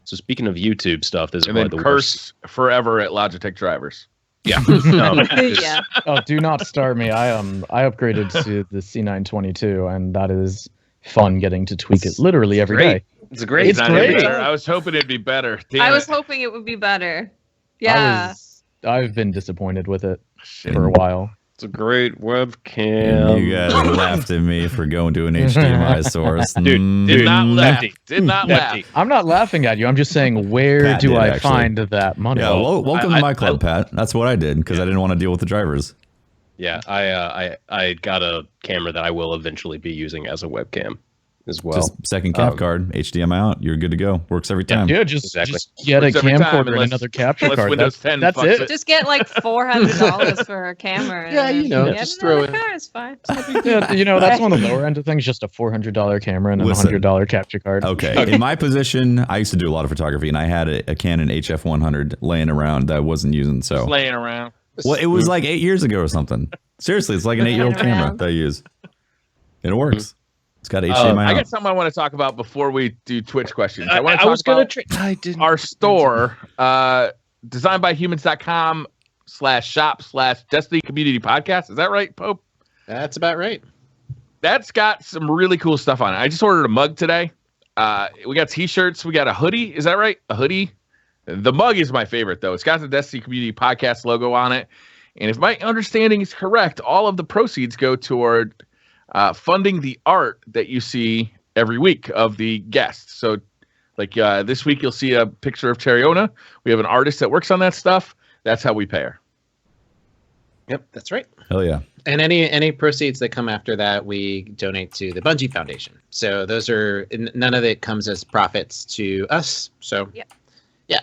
So speaking of YouTube stuff, this is And one then of the worst. curse forever at Logitech drivers. Yeah. Yeah. Oh, do not start me. I upgraded to the C922, and that is fun getting to tweak it literally every day. It's great. It's not any great. better. I was hoping it'd be better. Damn I was it. hoping it would be better. Yeah. I've been disappointed with it Shit. for a while. It's a great webcam. You guys laughed at me for going to an HDMI source. Dude, Did not laugh. Lefty. Did not Lefty. laugh. I'm not laughing at you. I'm just saying, where Pat do did, I actually. find that money? Yeah, welcome I- to my club, Pat. That's what I did because I didn't want to deal with the drivers. Yeah, I got a camera that I will eventually be using as a webcam as well. Just second cap card, HDMI out. You're good to go. Works every time. Yeah, just get a Works every time, camcorder and unless- another capture unless card. Windows 10 That's fucks it. it. Just get like $400 for a camera. Yeah, and then just get throw another it. car, it's fine. Yeah, that's on the lower end of things. Just a $400 camera and a Listen. $100 capture card. Okay. In my position, I used to do a lot of photography, and I had a Canon HF100 laying around that I wasn't using. So, Just laying around. well, it was like 8 years ago or something. Seriously, it's like an 8-year-old Laying camera around. that I use, and it works. It's got HDMI I out. got something I want to talk about before we do Twitch questions. I want to I talk was gonna. about I didn't. our store, designbyhumans.com/shop/Destiny Community Podcast. Is that right, Pope? That's about right. That's got some really cool stuff on it. I just ordered a mug today. We got t-shirts. We got a hoodie. Is that right? A hoodie. The mug is my favorite, though. It's got the Destiny Community Podcast logo on it. And if my understanding is correct, all of the proceeds go toward funding the art that you see every week of the guests. So, like this week, you'll see a picture of Chariona. We have an artist that works on that stuff. That's how we pay her. Yep, that's right. Hell yeah. And any proceeds that come after that, we donate to the Bungie Foundation. So those are none of it comes as profits to us. So Yep. yeah.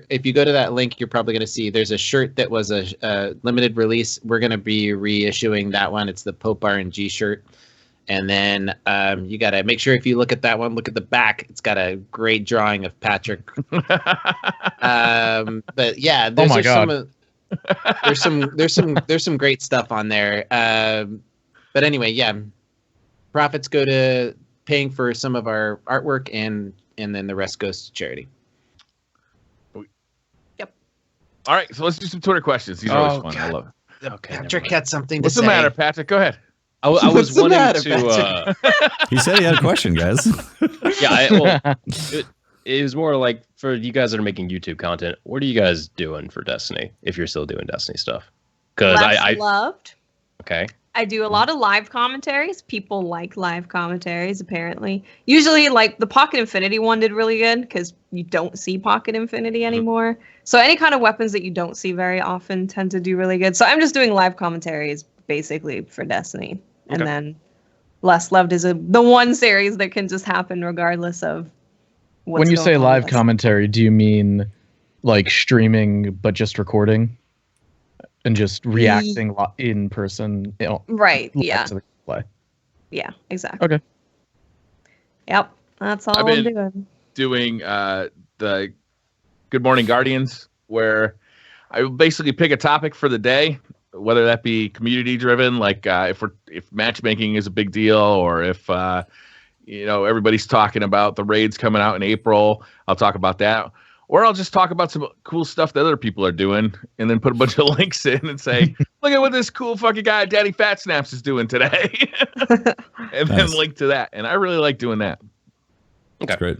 If you go to that link, you're probably going to see there's a shirt that was a limited release. We're going to be reissuing that one. It's the Pope RNG shirt. And then you got to make sure if you look at that one, look at the back. It's got a great drawing of Patrick. But yeah, those my are God. there's some great stuff on there. But anyway, yeah, profits go to paying for some of our artwork, and then the rest goes to charity. All right, so let's do some Twitter questions. These are always fun. I love it. Okay. Patrick had something to What's say. the matter, Patrick? Go ahead. I was What's the wanting matter, to. He said he had a question, guys. It was more like for you guys that are making YouTube content. What are you guys doing for Destiny? If you're still doing Destiny stuff, because I loved. okay. I do a lot of live commentaries. People like live commentaries, apparently. Usually, like, the Pocket Infinity one did really good because you don't see Pocket Infinity anymore. So any kind of weapons that you don't see very often tend to do really good. So I'm just doing live commentaries, basically, for Destiny. And Okay. then Less Loved is the one series that can just happen regardless of what's When you going say on live with us. commentary, do you mean like streaming but just recording? and just reacting in person. Right. Yeah. To the play. Yeah. Exactly. Okay. Yep. That's all I'm doing the Good Morning Guardians, where I basically pick a topic for the day, whether that be community driven, like if matchmaking is a big deal, or if everybody's talking about the raids coming out in April, I'll talk about that. Or I'll just talk about some cool stuff that other people are doing, and then put a bunch of links in and say, look at what this cool fucking guy, Daddy Fat Snaps, is doing today. And then link to that. And I really like doing that. Okay. That's great.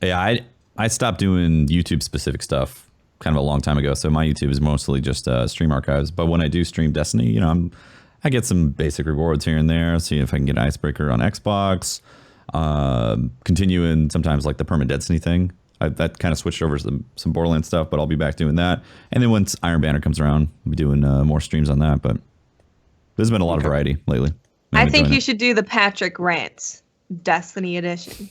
Yeah, I stopped doing YouTube specific stuff kind of a long time ago. So my YouTube is mostly just stream archives. But when I do stream Destiny, I get some basic rewards here and there. See if I can get an icebreaker on Xbox. Continuing sometimes like the perma Destiny thing. That kind of switched over to some Borderlands stuff, but I'll be back doing that. And then once Iron Banner comes around, I'll be doing more streams on that. But there's been a lot of variety lately. I think you should do the Patrick rants, Destiny edition.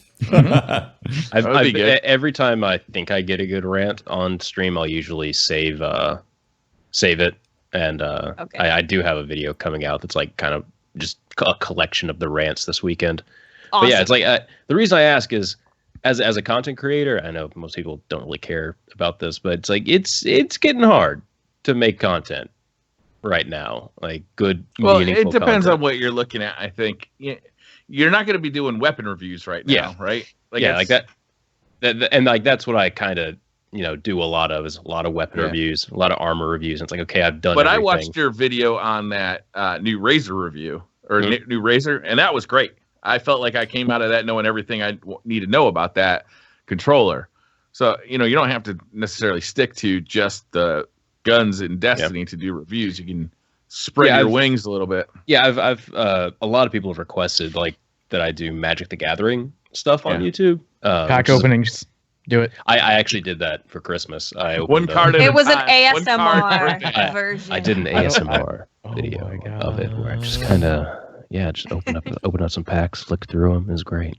Every time I think I get a good rant on stream, I'll usually save it. And I do have a video coming out that's like kind of just a collection of the rants this weekend. Awesome. But yeah, it's like the reason I ask is, as a content creator, I know most people don't really care about this, but it's like it's getting hard to make content right now, like good, meaningful it depends content. On what you're looking at. I think you're not going to be doing weapon reviews right now, right? Like that, and like that's what I kind of do a lot of, is a lot of weapon reviews, a lot of armor reviews. And it's like, okay, I've done. But everything. I watched your video on that new Razor review or new Razor, and that was great. I felt like I came out of that knowing everything I need to know about that controller. So, you don't have to necessarily stick to just the guns in Destiny to do reviews. You can spread your wings a little bit. Yeah, I've a lot of people have requested like that I do Magic the Gathering stuff on YouTube. Pack openings. Do it. I actually did that for Christmas. I opened one card at a time. It was an ASMR version. I did an ASMR video of it where I just kind of just open up some packs, flick through them. It was great.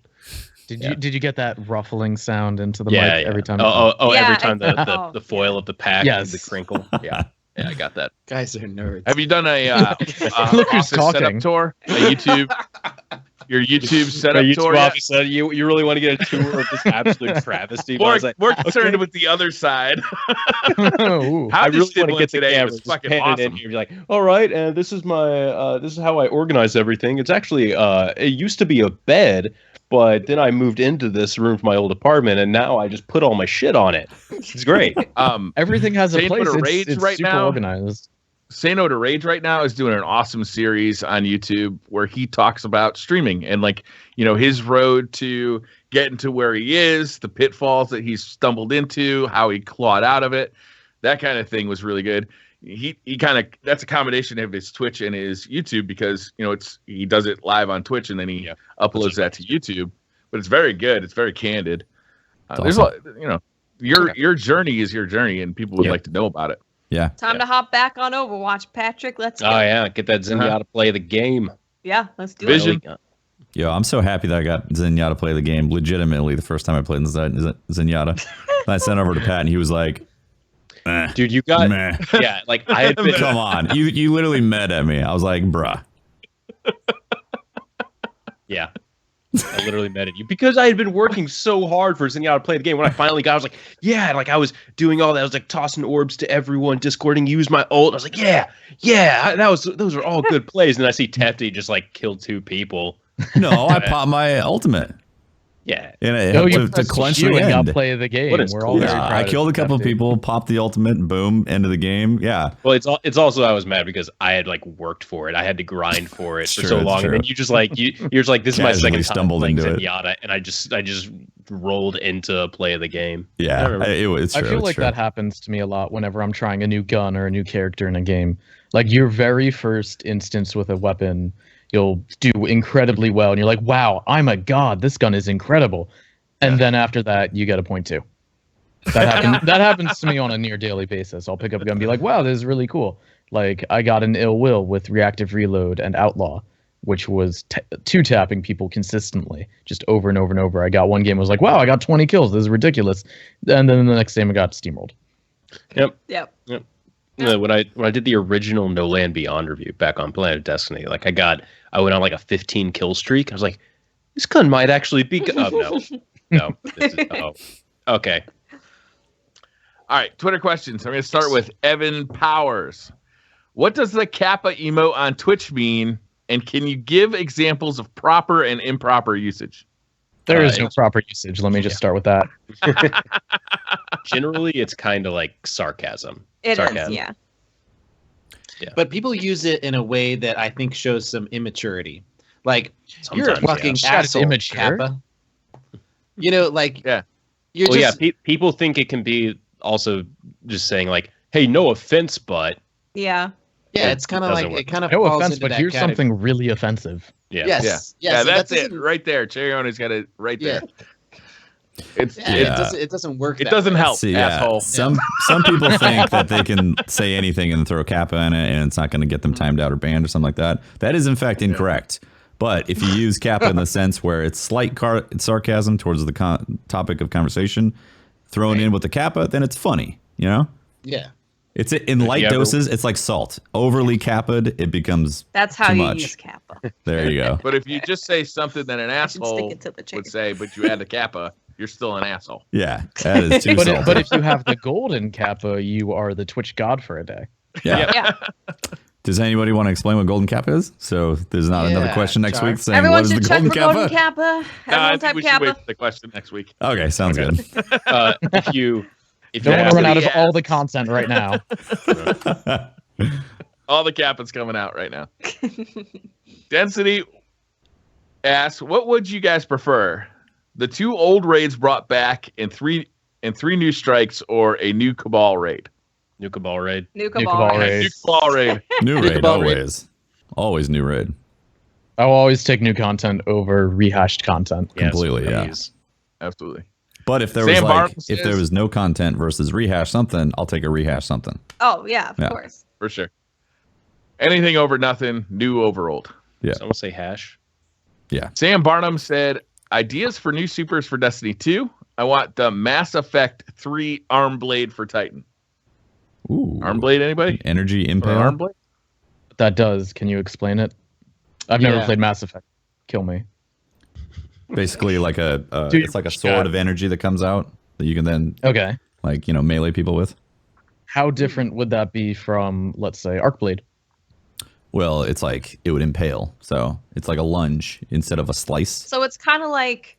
Did you get that ruffling sound into the mic every time? Every time the foil of the pack, the crinkle. Yeah, I got that. Guys are nerds. Have you done a Look who's talking. Setup tour? Your YouTube setup tour? Said you really want to get a tour of this absolute travesty? We're concerned with the other side. I really want to get the camera fucking awesome. In here. Be like, all right, and this is my this is how I organize everything. It's actually it used to be a bed, but then I moved into this room from my old apartment, and now I just put all my shit on it. It's great. Everything has a place. It's right super now. Organized. Say No to Rage right now is doing an awesome series on YouTube where he talks about streaming and his road to getting to where he is, the pitfalls that he's stumbled into, how he clawed out of it. That kind of thing was really good. He kind of, that's a combination of his Twitch and his YouTube, because he does it live on Twitch and then he uploads that to YouTube. But it's very good. It's very candid. There's a lot, your journey is your journey, and people would like to know about it. Yeah. Time to hop back on Overwatch, Patrick. Let's go. Oh, yeah. Get that Zenyatta play the game. Yeah, let's do Vision. it. Yo, I'm so happy that I got Zenyatta play the game. Legitimately, the first time I played Zenyatta. I sent over to Pat, and he was like, dude, you got... Meh. Yeah, like, I had been... Come on. You literally met at me. I was like, bruh. Yeah. I literally met at you because I had been working so hard for Zenyatta to play the game. When I finally got, I was like, yeah, like I was doing all that. I was like tossing orbs to everyone, discording, use my ult. I was like, yeah, those are all good plays. And then I see Tefty just like kill 2 people. No, I popped my ultimate. Yeah. To clench the end. Got play the game. We're all very proud I killed a couple of people, popped the ultimate, boom, end of the game. Yeah. Well, it's also I was mad because I had like worked for it. I had to grind for it for so long, and then you just like you're just like, this is my second time playing Zenyatta, and I just rolled into play of the game. Yeah, I feel like that happens to me a lot whenever I'm trying a new gun or a new character in a game. Like your very first instance with a weapon, you'll do incredibly well, and you're like, wow, I'm a god, this gun is incredible. And then after that, you get a point 2. That happens to me on a near daily basis. I'll pick up a gun and be like, wow, this is really cool. Like, I got an Ill Will with Reactive Reload and Outlaw, which was 2-tapping people consistently, just over and over and over. I got one game, I was like, wow, I got 20 kills, this is ridiculous. And then the next game, I got steamrolled. Yep. When I did the original No Land Beyond review back on Planet Destiny, like I went on like a 15 kill streak. I was like, this gun might actually be good. Oh, no. Okay. All right, Twitter questions. I'm going to start with Evan Powers. What does the Kappa emote on Twitch mean? And can you give examples of proper and improper usage? There is no proper usage. Let me just start with that. Generally, it's kind of like sarcasm. Sarcasm. Yeah. But people use it in a way that I think shows some immaturity. Like, Sometimes, you're a fucking asshole, immature. Kappa. You know, like, Yeah. You're just, people think it can be also just saying like, "Hey, no offense, but." Yeah. Yeah, it's kind of like it kind of No falls offense, into but that here's category. something really offensive. Yeah. Yes. Yeah, so that that's it doesn't- right there. Chariona's got it right there. It's It doesn't work. it that doesn't way. help, See, asshole. Some people think that they can say anything and throw Kappa in it, and it's not going to get them timed out or banned or something like that. That is in fact incorrect. But if you use Kappa in the sense where it's slight sarcasm towards the topic of conversation, thrown in with the Kappa, then it's funny. You know? Yeah. It's in light doses. It's like salt. Overly Kappa'd, it becomes That's how too you much. use Kappa. There you go. But if you just say something that an asshole it to the chair. would say, but you add a Kappa, you're still an asshole. Yeah, that is too salty. But if you have the golden Kappa, you are the Twitch god for a day. Yeah. Yeah. Does anybody want to explain what golden Kappa is? So there's not another Yeah, question next Char. week saying Everyone what is the should check golden for Kappa? golden Kappa. No, I Everyone think type we should Kappa. wait for the question next week. Okay, sounds good. If you Don't want to run out of Yes. all the content right now. All the Kappa's coming out right now. Density asks, what would you guys prefer? The 2 old raids brought back and 3 new strikes, or a new Cabal raid? New Cabal raid. New Cabal Cabal. raid. New Cabal raid. New raid, Cabal raid. always new raid. I'll always take new content over rehashed content. Completely, Yes, yeah. please. Absolutely. But if there Sam was like, Barnes if there says- was no content versus rehash something, I'll take a rehash something. Oh yeah, of Yeah. course. For sure. Anything over nothing, new over old. Yeah. Someone say hash. Sam Barnum said, ideas for new supers for Destiny 2. I want the Mass Effect 3 arm blade for Titan. Ooh. Arm blade, anybody? Energy Or impale. arm blade? What that does, can you explain it? I've never Yeah. played Mass Effect. Kill me. Basically like Do it's like a your sword shot. of energy that comes out that you can then Okay. like, melee people with. How different would that be from, let's say, Arcblade? Well, it's like it would impale. So it's like a lunge instead of a slice. So it's kind of like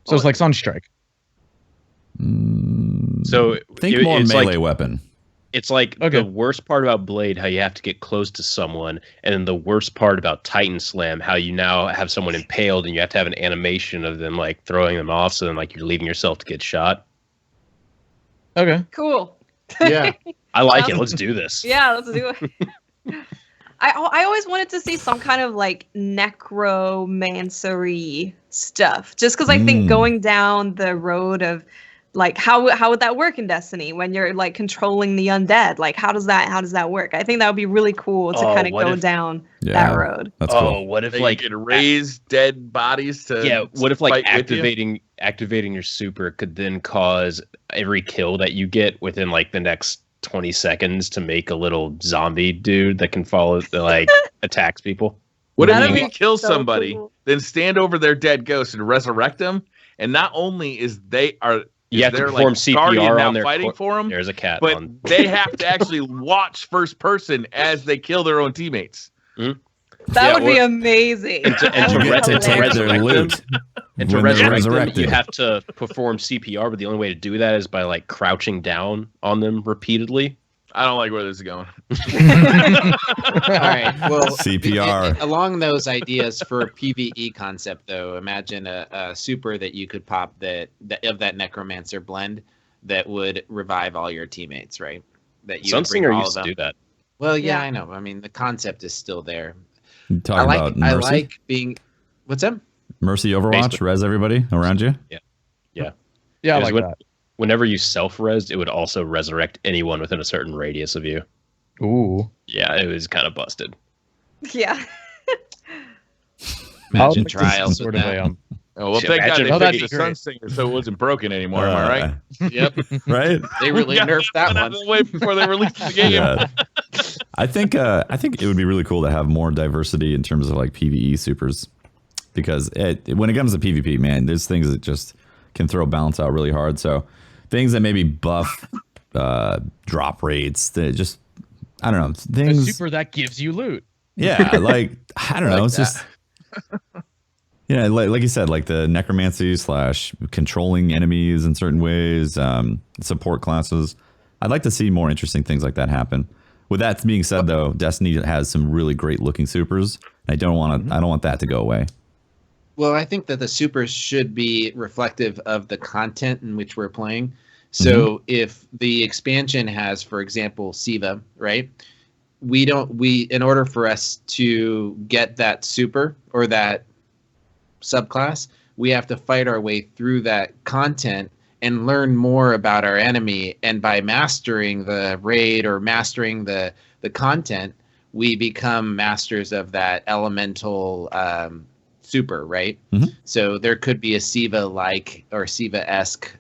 So it's like Sunstrike. So Think more it's melee like, weapon. it's like Okay. the worst part about Blade, how you have to get close to someone, and then the worst part about Titan Slam, how you now have someone impaled and you have to have an animation of them like throwing them off, so then like you're leaving yourself to get shot. Okay. cool. Yeah. I like it. Let's do this. Yeah, let's do it. I always wanted to see some kind of like necromancery stuff, just because I think going down the road of like how would that work in Destiny when you're like controlling the undead? Like how does that work? I think that would be really cool to kind of what go if- down Yeah. that road. That's Oh, cool. what if That like you could raise dead bodies to what if like fight with you? activating your super could then cause every kill that you get within like the next 20 seconds to make a little zombie dude that can follow like attacks people? What if That'd you be can kill so somebody, cool. then stand over their dead ghost and resurrect them? And not only is they are You have to they're perform like Guardian CPR now on their fighting for them, There's a cat but on. they have to actually watch first person as they kill their own teammates. That Yeah, would be or- amazing. and to That You would be get to take hilarious. their loot. And to when they're resurrect them, resurrected. you have to perform CPR, but the only way to do that is by like crouching down on them repeatedly. I don't like where this is going. All right. Well, CPR. Along those ideas for a PvE concept, though, imagine a super that you could pop that of that necromancer blend that would revive all your teammates, right? That you would bring Sunsinger all used of to them. do that. Well, yeah, Yeah. I know. I mean, the concept is still there. You talking about I Mercy? like being. What's up? Mercy Overwatch, Facebook. res everybody around you. Yeah, I Because like that. Whenever you self-resed, it would also resurrect anyone within a certain radius of you. Ooh. Yeah, it was kind of busted. Yeah. Imagine Politics is trials sort with of that. Oh, well, Shit, thank God imagine they how that'd fixed the be Sun great. Singer so it wasn't broken anymore. Am I right? Yep. Right? They really Got nerfed that out one. of the way before they released the game. Yeah. I think it would be really cool to have more diversity in terms of like PvE supers, because when it comes to PvP, man, there's things that just can throw balance out really hard. So things that maybe buff drop rates, that just, I don't know, A things. super that gives you loot. Yeah, like I don't know, Like it's just. Yeah, like you said, like the necromancy / controlling enemies in certain ways, support classes. I'd like to see more interesting things like that happen. With that being said, though, Destiny has some really great looking supers. I don't want that to go away. Well, I think that the supers should be reflective of the content in which we're playing. So if the expansion has, for example, Siva, right? In order for us to get that super or that subclass, we have to fight our way through that content and learn more about our enemy. And by mastering the raid or mastering the content, we become masters of that elemental super, right? So there could be a Siva-like or Siva-esque,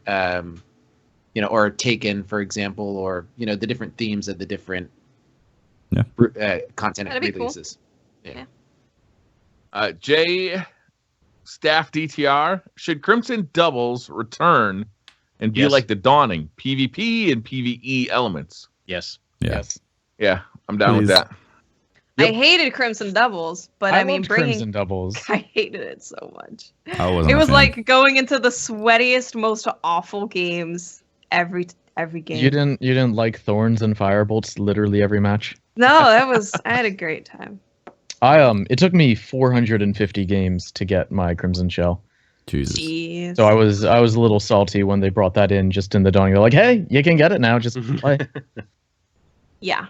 or Taken, for example, or, the different themes of the different content That'd be cool. releases. Yeah. Jay Staff DTR, should Crimson Doubles return and be Yes. like the Dawning, PvP and PvE elements? Yes. Yes. Yeah, I'm down with Please. that. I hated Crimson Doubles, but I mean, loved bringing Crimson Doubles. I hated it so much. I wasn't. It a was fan. like going into the sweatiest, most awful games every game. You didn't like Thorns and Firebolts literally every match? No, I had a great time. It took me 450 games to get my Crimson Shell. Jesus. Jeez. So I was a little salty when they brought that in just in the Dawning. They're like, "Hey, you can get it now. Just play." Yeah.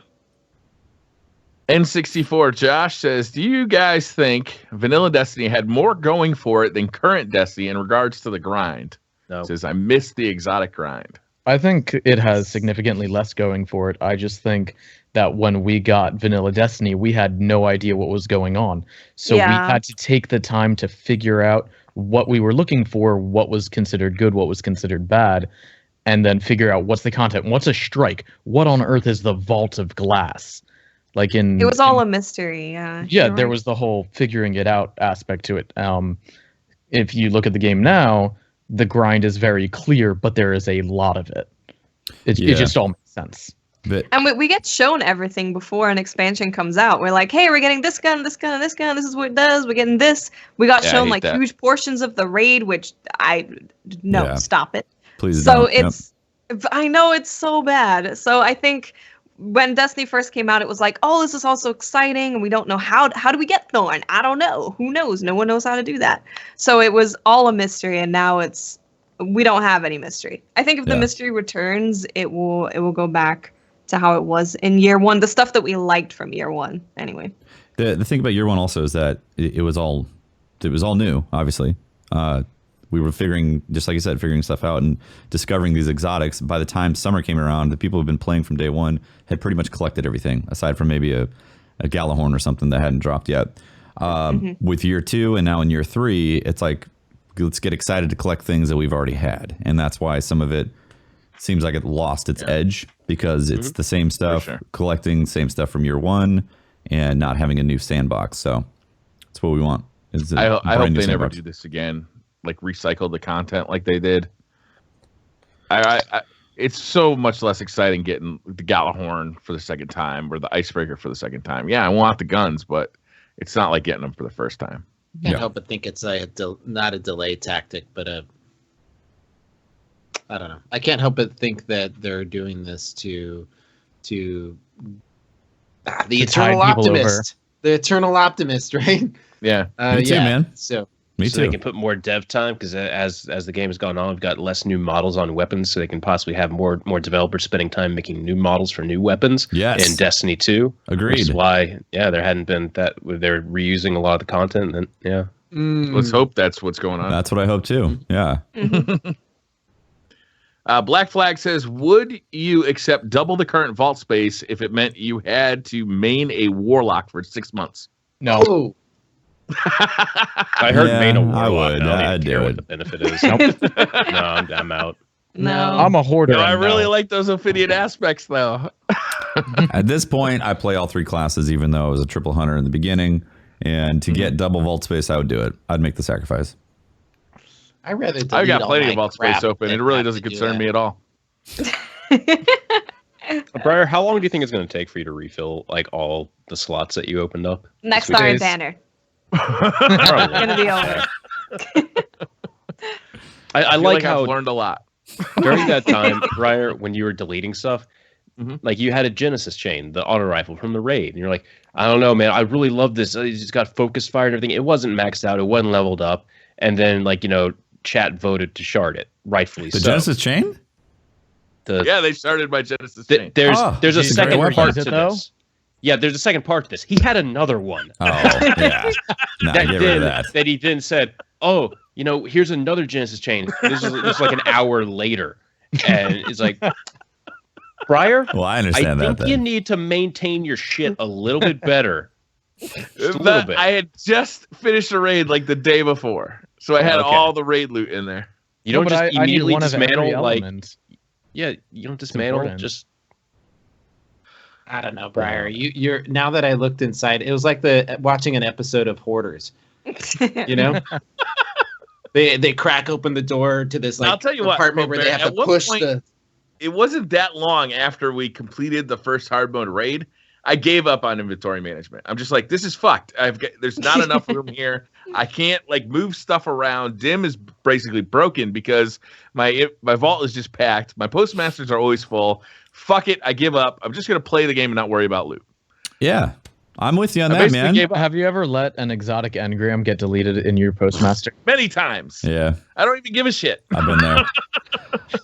N64 Josh says, do you guys think Vanilla Destiny had more going for it than current Destiny in regards to the grind? No. Says, I miss the exotic grind. I think it has significantly less going for it. I just think that when we got Vanilla Destiny, we had no idea what was going on. So we Yeah. had to take the time to figure out what we were looking for, what was considered good, what was considered bad, and then figure out what's the content, what's a strike, what on earth is the Vault of Glass. Like It was all a mystery. Yeah. yeah, You're there right. was the whole figuring it out aspect to it. If you look at the game now, the grind is very clear, but there is a lot of it. It just all makes sense. But And we get shown everything before an expansion comes out. We're like, hey, we're getting this gun, this gun, and this gun. This is what it does. We're getting this. We got Yeah, I shown hate like that. huge portions of the raid, which Yeah. stop it. please So don't. Yep. I know it's so bad. So I think when Destiny first came out, it was like, oh, this is all so exciting, and we don't know how do we get Thorn? I don't know. Who knows? No one knows how to do that. So it was all a mystery, and now we don't have any mystery. I think if the Yeah. mystery returns, it will go back to how it was in year one. The stuff that we liked from year one, anyway. The thing about year one also is that it was all new. Obviously, we were figuring, just like you said, figuring stuff out and discovering these exotics. By the time summer came around, the people who've been playing from day one had pretty much collected everything, aside from maybe a Galahorn or something that hadn't dropped yet. With year two and now in year three, it's like, let's get excited to collect things that we've already had, and that's why some of it seems like it lost its edge, because it's the same stuff, sure. collecting same stuff from year one, and not having a new sandbox. So that's what we want. Is a I hope brand new they never sandbox. do this again, like recycle the content like they did. It's so much less exciting getting the Galahorn for the second time or the Icebreaker for the second time. Yeah, I want the guns, but it's not like getting them for the first time. Can't Yeah. help but think it's not a delay tactic, but I don't know. I can't help but think that they're doing this to the eternal tide people optimist. The eternal optimist, right? Yeah. Me too, man. So Me so too. they can put more dev time, because as the game has gone on, we've got less new models on weapons, so they can possibly have more developers spending time making new models for new weapons. Yes. In Destiny 2. Agreed. Which is why, there hadn't been that. They're reusing a lot of the content. And Let's hope that's what's going on. That's what I hope too. Yeah. Black Flag says, would you accept double the current vault space if it meant you had to main a warlock for 6 months? No, Oh, I heard Yeah, Main a I Warlock. would. I don't I'd even do care it. what the benefit is. No, I'm out. No. I'm a hoarder. No, I and really no. like those Ophidian aspects, though. At this point, I play all 3 classes, even though I was a triple hunter in the beginning. And to get double vault space, I would do it. I'd make the sacrifice. I rather. I've got delete all plenty my of vault space crap open. than It really have doesn't to do concern that. me at all. Briar, how long do you think it's going to take for you to refill like all the slots that you opened up? Next This week? Iron days. Banner. Probably. Gonna be over. I feel like I've how learned a lot. during that time, Briar, when you were deleting stuff, Mhm. like you had a Genesis chain, the auto rifle from the raid, and you're like, I don't know, man, I really love this. It's got focus fire and everything. It wasn't maxed out, it wasn't leveled up, and then like chat voted to shard it, rightfully The so. Genesis chain? Yeah, they started my Genesis chain. There's Oh, there's a geez, second great part weapon. to Is it, though? this. Yeah, there's a second part to this. He had another one. Oh, yeah. Nah, get rid of that. That he then said, oh, here's another Genesis chain. This is like an hour later. And it's like, Briar, Well, I I understand think that you then. need to maintain your shit a little bit better. Just a little bit. I had just finished a raid like the day before, so I had Okay. all the raid loot in there. You don't No, but just I need immediately one of every dismantle like element. yeah, you don't dismantle important. just I don't know, Briar. You're now that I looked inside, it was like watching an episode of Hoarders. You know, they crack open the door to this like I'll tell you what, apartment where they have at to one push point- the. It wasn't that long after we completed the first hard mode raid. I gave up on inventory management. I'm just like, this is fucked. There's not enough room here. I can't like move stuff around. Dim is basically broken because my vault is just packed. My postmasters are always full. Fuck it. I give up. I'm just gonna play the game and not worry about loot. Yeah. I'm with you on I that, basically man. gave up Have you ever let an exotic engram get deleted in your postmaster? many times. Yeah, I don't even give a shit. I've been there.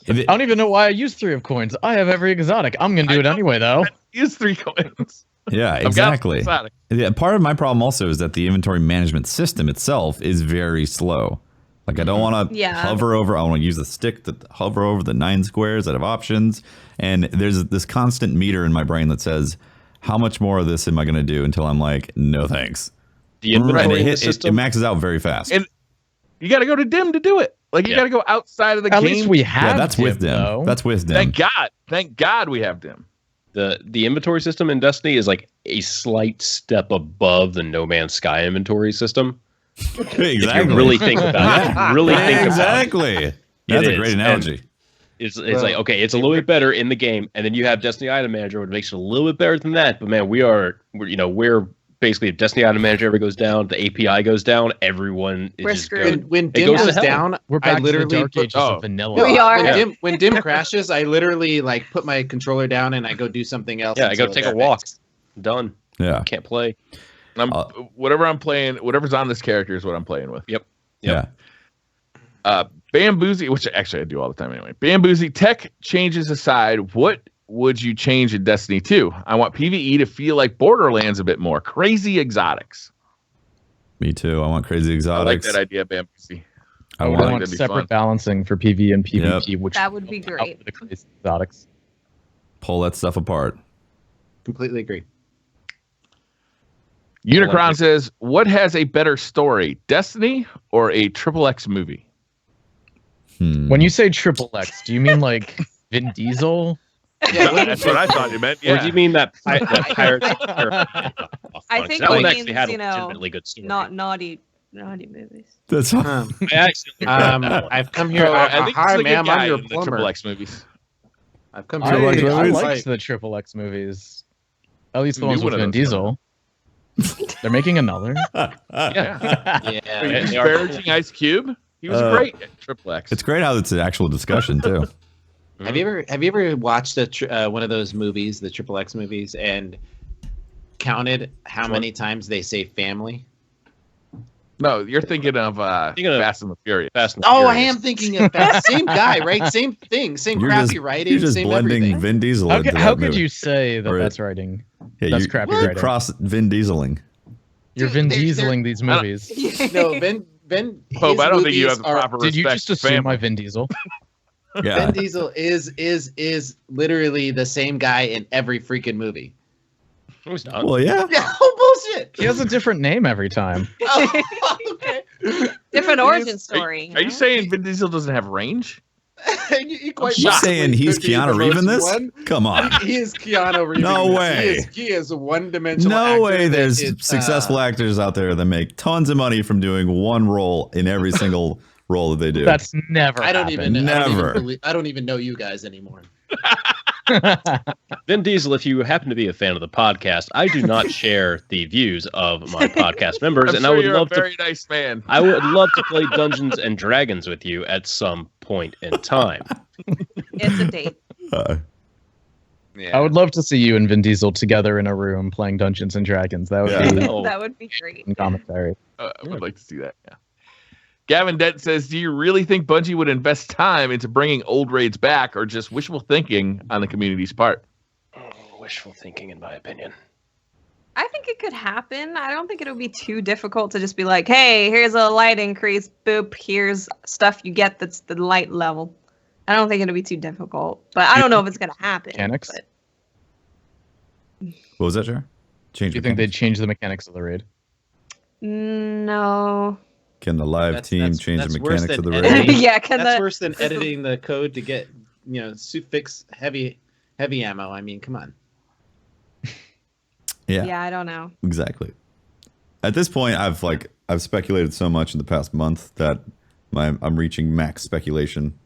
If it- I don't even know why I use 3 of coins. I have every exotic. I'm gonna do it anyway, though. Use 3 coins. yeah, I've got exactly. exotic. Yeah, part of my problem also is that the inventory management system itself is very slow. Like I don't want to Yeah. hover over. I want to use the stick to hover over the 9 squares that have options. And there's this constant meter in my brain that says, how much more of this am I going to do until I'm like, no thanks. the And inventory in the it system. maxes out very fast. And you got to go to Dim to do it. Like you Yeah. got to go outside of the At game. least we have. Yeah, that's with Dim, them. though. That's with them. Thank God we have Dim. The inventory system in Destiny is like a slight step above the No Man's Sky inventory system. Exactly. If you really think about it. If you really think about it. Exactly. That's a is. great analogy. It's like, okay, it's a little bit better in the game, and then you have Destiny Item Manager, which makes it a little bit better than that. But man, we're basically, if Destiny Item Manager ever goes down, the API goes down, everyone is We're just screwed. going. When It Dim goes to goes hell. down, We're back I literally to the dark put- ages of vanilla. We are. When Dim crashes, I literally like put my controller down and I go do something else. Yeah, I go until take a they're walk. fixed. Done. Yeah. Can't play. Whatever I'm playing, whatever's on this character is what I'm playing with. Yep. Yeah. Bamboozle, which actually I do all the time anyway. Bamboozle, tech changes aside, what would you change in Destiny 2? I want PvE to feel like Borderlands a bit more. Crazy exotics. Me too. I want crazy I like exotics. that idea, Bamboozle. I I want think want that'd be separate fun. balancing for PV and PvP, which That would be will great. help with the crazy exotics. pull that stuff apart. Completely agree. Unicron says, what has a better story, Destiny or a XXX movie? When you say triple X, do you mean like Vin Diesel? That's what I thought you meant. Or do you mean that Pirates of the Caribbean? I think that one he actually means, had a you know, legitimately good story. Not naughty movies. That's Um, I accidentally read that one. I've come here. I think Hi, he's a good ma'am. guy I'm your in the plumber. XXX movies. I've come I, here. Triple X I movies? liked the triple X movies. At least the You ones knew with one of Vin those, Diesel. They're making another. Yeah. Yeah. They are- Disparaging Ice Cube. He was great at XXX. It's great how it's an actual discussion too. Have you ever watched one of those movies, the XXX movies, and counted how many times they say family? No, you're thinking of Thinking of- Fast and the Furious. Fast and Oh, I Furious. am thinking of that. Same guy, right? Same thing. Same crappy writing. You're just same blending everything. Vin Diesel. How, into how that could movie. you say that Or- that's writing? Yeah, That's you- crappy you're writing. cross Vin Dieseling. You're Dude, Vin they're- Dieseling these movies. No, Ben. Pope, his I don't think you movies have the are- proper Did you respect just for assume family. my Vin Diesel? Yeah. Vin Diesel is literally the same guy in every freaking movie. No, he's not. Well, yeah. Yeah, almost bullshit. He has a different name every time. Oh, okay. Different origin story. Are you saying Vin Diesel doesn't have range? You quite You possibly saying he's could be the Keanu Reeves in most this? one- Come on. He is Keanu Reeves. No way. He is a one-dimensional No actor way that there's is, successful actors out there that make tons of money from doing one role in every single role that they do. That's never I don't happened. even. Never. I don't even know you guys anymore. Vin Diesel, if you happen to be a fan of the podcast, I do not share the views of my podcast members, I'm and sure I would you're love a very nice man. I would love to play Dungeons and Dragons with you at some point in time. It's a date. Yeah. I would love to see you and Vin Diesel together in a room playing Dungeons and Dragons. That would Yeah. be Oh. That would be great. in commentary. I would like to see that. Yeah. Gavin Dent says, "Do you really think Bungie would invest time into bringing old raids back, or just wishful thinking on the community's part?" Wishful thinking, in my opinion. I think it could happen. I don't think it would be too difficult to just be like, hey, here's a light increase. Boop. Here's stuff you get that's the light level. I don't think it'll be too difficult. But I don't know if it's going to happen. Mechanics? But What was that, Jar? Change Do you think they'd change the mechanics of the raid? no. Can the live team change the worse mechanics of the than raid? editing. Yeah, can That's the worse than editing the code to get, fix heavy ammo. I mean, come on. yeah, I don't know. Exactly. At this point, I've speculated so much in the past month that I'm reaching max speculation.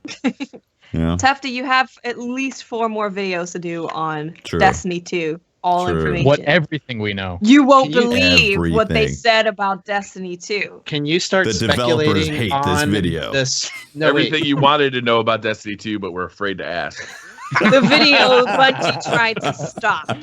Tufty, you have at least 4 more videos to do on True. Destiny 2. All True. information. Everything we know. You won't Can you- believe what they Everything. said about Destiny 2. Can you start The developers speculating hate on this video. This? No, Everything wait. you wanted to know about Destiny 2, but were afraid to ask. The video Bungie tried to stop.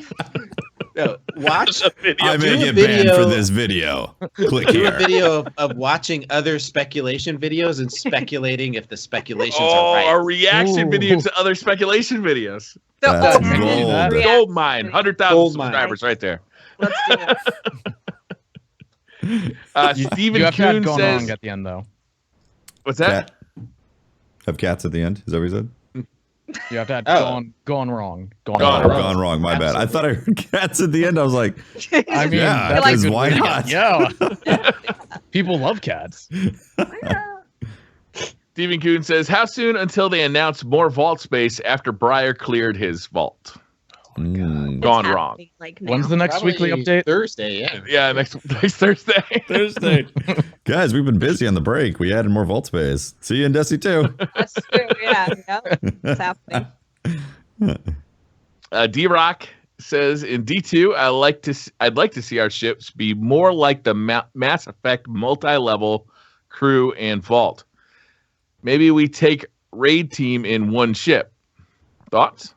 No, watch. I may do a get banned video- for this video. Click Do a here. video of watching other speculation videos and speculating if the speculations Oh, are a right. reaction Ooh. video to other speculation videos. The That's ultimate gold. reaction Gold mine, 100,000 Gold mine. subscribers right there. Let's do it. Stephen You have to add Kuhn gone says, wrong at the end, though. "What's that?" Cat. Have cats at the end? Is that what you said? You have to add Oh. gone wrong. Gone Gone Or wrong. gone wrong. My bad. I thought I heard cats at the end. I was like, I mean, Yeah, that's because a good why way to not? go. Yeah. People love cats. Stephen Kuhn says, "How soon until they announce more vault space after Breyer cleared his vault?" mm, Gone It's wrong. happening, like, When's now. the next weekly Probably update? Thursday, yeah. Yeah, next Thursday. Thursday. Guys, we've been busy on the break. We added more vault space. See you in Destiny 2. That's true. Yeah, it's happening. D-Rock says, "In D2, I'd like to see our ships be more like the Mass Effect multi-level crew and vault. Maybe we take raid team in one ship. Thoughts?"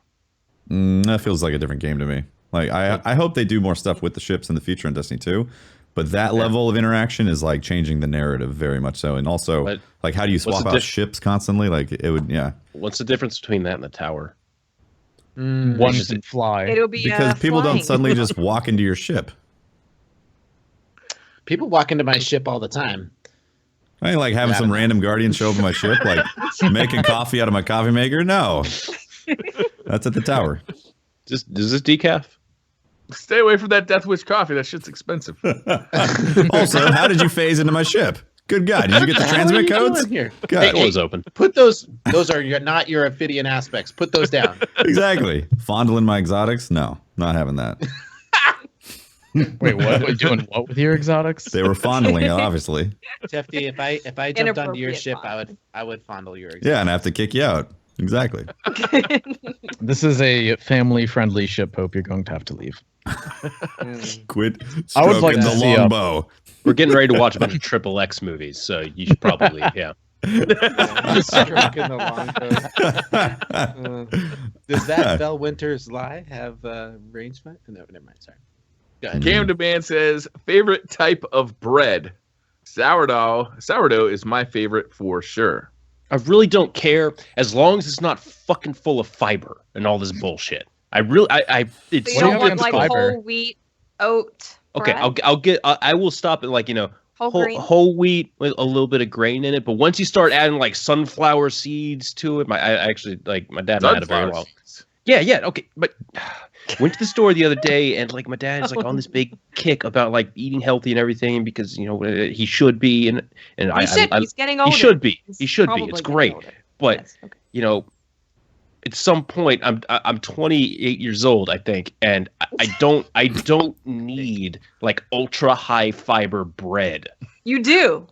That feels like a different game to me. Like I hope they do more stuff with the ships in the future in Destiny 2, but that level of interaction is like changing the narrative very much so. And also, But like, how do you what's swap the out ships constantly? Like, it would, yeah, What's the difference between that and the tower? One can fly. It'll be because people don't flying. suddenly just walk into your ship. People walk into my ship all the time. I ain't like having some random guardian show up in my ship, like making coffee out of my coffee maker. No, that's at the tower. Is this decaf? Stay away from that Death Wish coffee. That shit's expensive. Also, how did you phase into my ship? Good God, did you get the transmit codes? Here. God, Door is open. Put those are not your Ophidian aspects. Put those down. exactly. Fondling my exotics? No, not having that. Wait, what? Doing what with your exotics? They were fondling it, obviously. Tefty, if I jumped onto your Inappropriate ship, fondling. I would fondle your Yeah, and I have to kick you out. Exactly. This is a family-friendly ship. Hope you're going to have to leave. Quit I would stroking like to the see long a- bow. We're getting ready to watch a bunch of Triple X movies, so you should probably leave. Yeah. Stroking the long coat. Does that Bell Winters lie have range? No, never mind. Sorry. Go ahead. Cam Demand says, "Favorite type of bread? Sourdough. Sourdough is my favorite for sure." I really don't care as long as it's not fucking full of fiber and all this bullshit. I really, it's So you What do you don't have want against like fiber? whole wheat, oat. okay. bread? I will stop at like whole grain. whole wheat with a little bit of grain in it. But once you start adding like sunflower seeds to it, I actually like my dad and I had a very long. Yeah, okay, but went to the store the other day and like my dad's like on this big kick about like eating healthy and everything because he should be and He's getting older. he should be it's probably great, getting older. but Yes, okay. at some point I'm 28 years old I think, and I don't need like ultra high fiber bread. You do.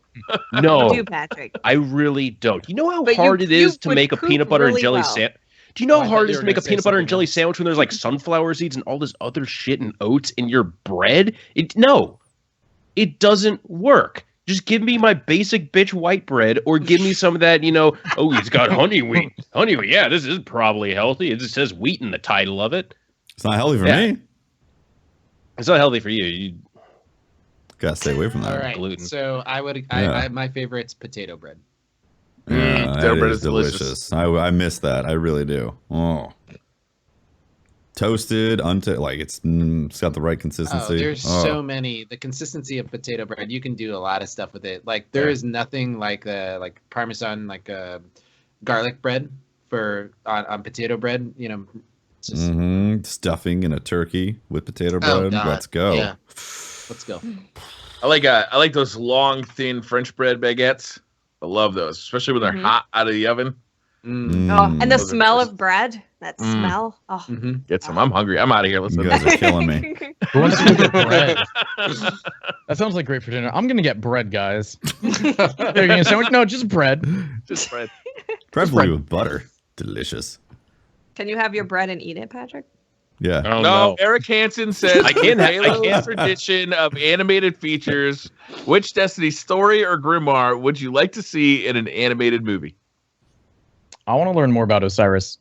No, You do, Patrick. I really don't. You know how But hard you it is to would make a poop peanut butter and really jelly well. sandwich? Do you know Oh, I how hard thought it you is were to make a gonna say peanut butter and something jelly else. sandwich when there's like sunflower seeds and all this other shit and oats in your bread? No, it doesn't work. Just give me my basic bitch white bread, or give me some of that, oh, it's got honey wheat. Honey wheat, yeah, this is probably healthy. It just says wheat in the title of it. It's not healthy for Yeah. me. It's not healthy for you. You Gotta stay away from that. All right. gluten. So Yeah. my favorite's potato bread. Potato that bread is is delicious. I miss that. I really do. Oh, toasted, like it's got the right consistency. Oh, there's Oh. so many. The consistency of potato bread, you can do a lot of stuff with it. Like there is nothing like Parmesan, garlic bread on potato bread. It's just, Stuffing in a turkey with potato Oh, bread. God. Let's go. Yeah. Let's go. I like those long, thin French bread baguettes. I love those, especially when they're Mhm. hot out of the oven. Oh, and the Those are smell just- of bread. That smell. Oh. Mm-hmm. Get some. I'm hungry. I'm out of here. Let's You guys are killing me. Who wants to get bread? That sounds like great for dinner. I'm gonna get bread, guys. They're gonna sandwich? No, just bread. Just bread. Preferably with butter. Delicious. Can you have your bread and eat it, Patrick? Yeah. Oh, No, Eric Hansen says I can't ha- I Halo's can't. tradition of animated features. Which Destiny story or grimoire would you like to see in an animated movie? I want to learn more about Osiris.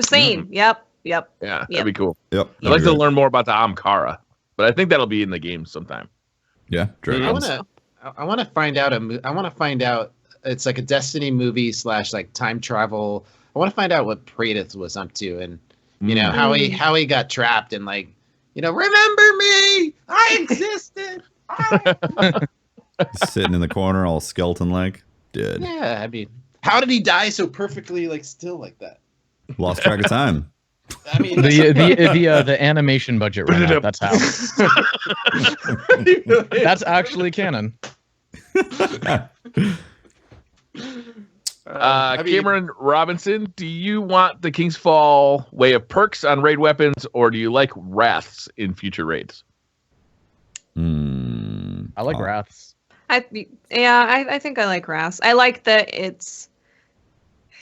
Same. Yep. Yeah, Yep. that'd be cool. Yep. I'd like to learn more about the Amkara, but I think that'll be in the game sometime. Yeah. Dragons. I want to find out I want to find out. It's like a Destiny movie / time travel. I want to find out what Praedyth was up to, and how he got trapped, and remember me, I existed. Sitting in the corner, all skeleton like. Dead. Yeah, I mean, how did he die so perfectly, still like that? Lost track of time. I mean, The animation budget ran out. That's how. That's actually canon. I mean- Cameron Robinson, do you want the King's Fall way of perks on raid weapons, or do you like wraths in future raids? I like wraths. I think I like Wrath. I like that it's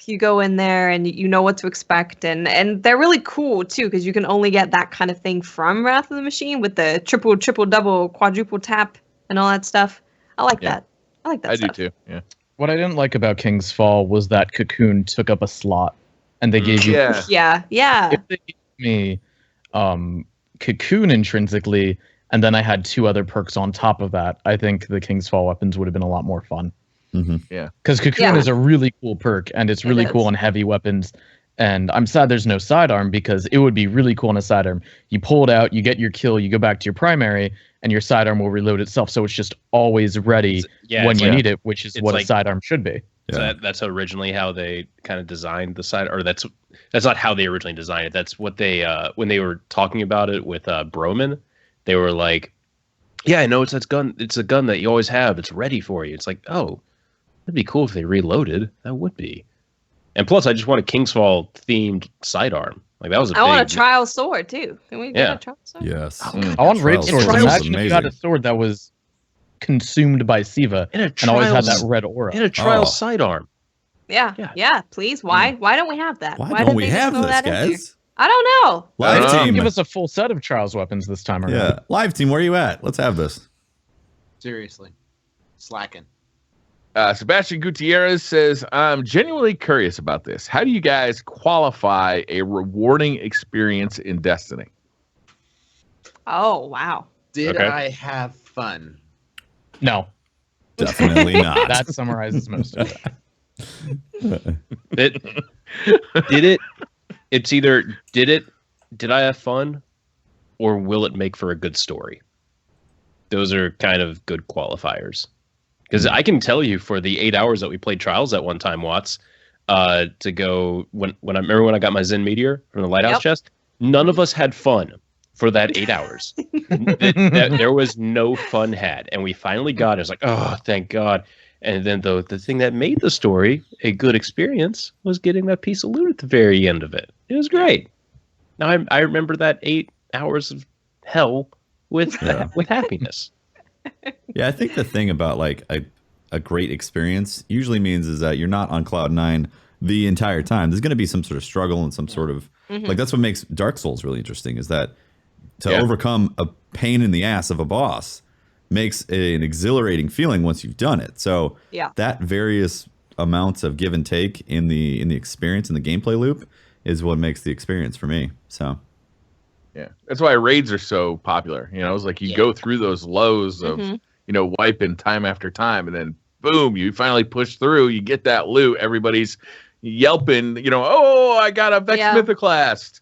you go in there and you know what to expect, and they're really cool too because you can only get that kind of thing from Wrath of the Machine with the triple, double, quadruple tap and all that stuff. I like that. I like that. I stuff. do too. Yeah. What I didn't like about King's Fall was that Cocoon took up a slot, and they gave you. Yeah. Yeah. If they gave me Cocoon intrinsically, and then I had 2 other perks on top of that, I think the King's Fall weapons would have been a lot more fun. Because Cocoon is a really cool perk, and it's really cool on heavy weapons. And I'm sad there's no sidearm, because it would be really cool on a sidearm. You pull it out, you get your kill, you go back to your primary, and your sidearm will reload itself. So it's just always ready when you need it, which is what a sidearm should be. Yeah. So that's originally how they kind of designed the side, or that's not how they originally designed it. That's what they when they were talking about it with Broman, they were like, "Yeah, I know it's gun. It's a gun that you always have. It's ready for you." It's like, oh, that'd be cool if they reloaded. That would be. And plus, I just want a Kingsfall themed sidearm. Like that was I want a trial sword too. Can we get a trial sword? Yes. I want raid Trials swords. is Imagine if you had a amazing. sword that was consumed by Siva and always had that red aura. in a trial Oh. sidearm. Yeah. Please. Why don't we have that? Why didn't don't we they just have throw this, that in there? guys? I don't know. Live team. Give us a full set of trials weapons this time around. Yeah. Live team, where are you at? Let's have this. seriously, slacking. Sebastian Gutierrez says, I'm genuinely curious about this. How do you guys qualify a rewarding experience in Destiny? Oh wow. Did Okay. I have fun? No, Definitely not. that summarizes most of it. Did it? It's either did I have fun, or will it make for a good story? Those are kind of good qualifiers. Because I can tell you, for the 8 hours that we played Trials at one time, Watts, to go when I remember when I got my Zen Meteor from the Lighthouse chest. None of us had fun for that 8 hours. There was no fun had, and we finally got it. It's like, oh, thank God. And then the thing that made the story a good experience was getting that piece of loot at the very end of it. It was great. Now I remember that 8 hours of hell with happiness. Yeah, I think the thing about like a great experience usually means is that you're not on cloud nine the entire time. There's going to be some sort of struggle and some sort of like that's what makes Dark Souls really interesting is that to overcome a pain in the ass of a boss makes an exhilarating feeling once you've done it. So that various amounts of give and take in the experience in the gameplay loop is what makes the experience for me. So yeah, that's why raids are so popular. You know, it's like you go through those lows of wiping time after time, and then boom, you finally push through. You get that loot. Everybody's yelping. Oh, I got a Vex Mythoclast.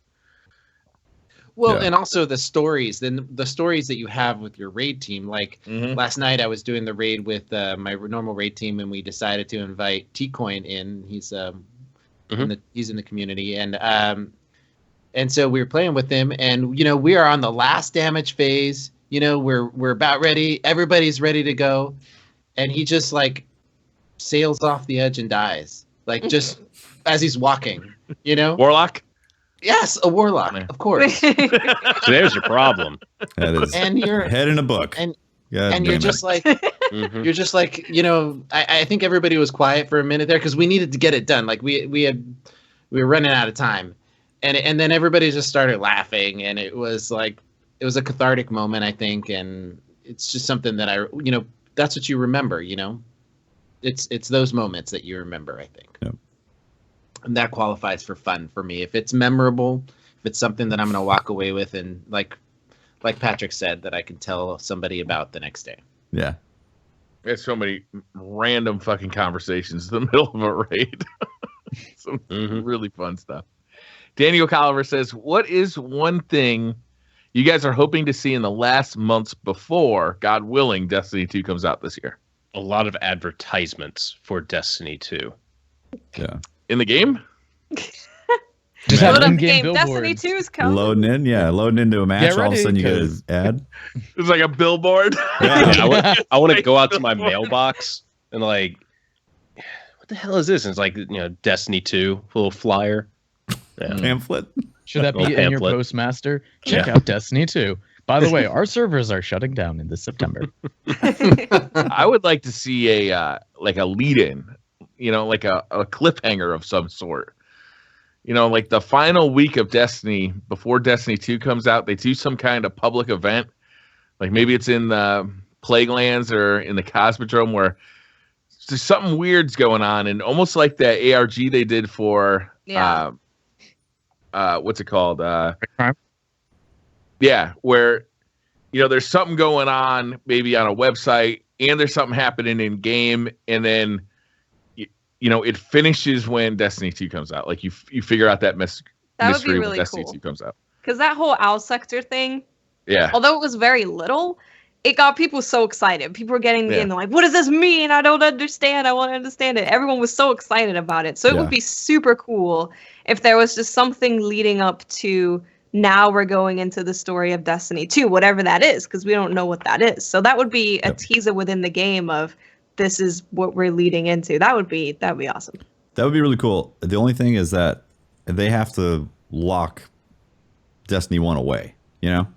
Well, and also the stories, the stories that you have with your raid team. Like last night, I was doing the raid with my normal raid team, and we decided to invite T-Coin in. He's he's in the community, and so we were playing with him, and we are on the last damage phase. We're about ready. Everybody's ready to go, and he just like sails off the edge and dies, like just as he's walking. Warlock. Yes, a warlock, of course. So there's your problem. That is, and you're head in a book, and you're just like, you're just like, I think everybody was quiet for a minute there because we needed to get it done. Like we were running out of time, and then everybody just started laughing, and it was a cathartic moment, I think, and it's just something that that's what you remember. It's those moments that you remember, I think. Yep. And that qualifies for fun for me. If it's memorable, if it's something that I'm going to walk away with, and like Patrick said, that I can tell somebody about the next day. Yeah. There's so many random fucking conversations in the middle of a raid. Some really fun stuff. Daniel Colliver says, what is one thing you guys are hoping to see in the last months before, God willing, Destiny 2 comes out this year? A lot of advertisements for Destiny 2. Yeah. In the game? Just Load have up the in-game game. Destiny billboards. 2 is coming. Loading into a match. Get All of a ready, sudden you get an ad. It's like a billboard. Yeah. I want to go out to my mailbox and like, what the hell is this? And it's like, Destiny 2, little flyer. Yeah. Pamphlet. Should that be Little in your pamphlet. postmaster? Check out Destiny 2. By the way, our servers are shutting down in this September. I would like to see a lead-in, like a cliffhanger of some sort. Like the final week of Destiny before Destiny 2 comes out, they do some kind of public event. Like maybe it's in the Plaguelands or in the Cosmodrome where there's something weird's going on, and almost like the ARG they did for what's it called? Yeah, where there's something going on maybe on a website, and there's something happening in game, and then it finishes when Destiny 2 comes out. Like you figure out that mystery really when Destiny cool. 2 comes out. Because that whole Owl Sector thing, Yeah. although it was very little, it got people so excited. People were getting in the game. They're like, what does this mean? I don't understand. I want to understand it. Everyone was so excited about it. So it would be super cool if there was just something leading up to now we're going into the story of Destiny 2, whatever that is, because we don't know what that is. So that would be a teaser within the game of this is what we're leading into. That would be awesome. That would be really cool. The only thing is that they have to lock Destiny 1 away.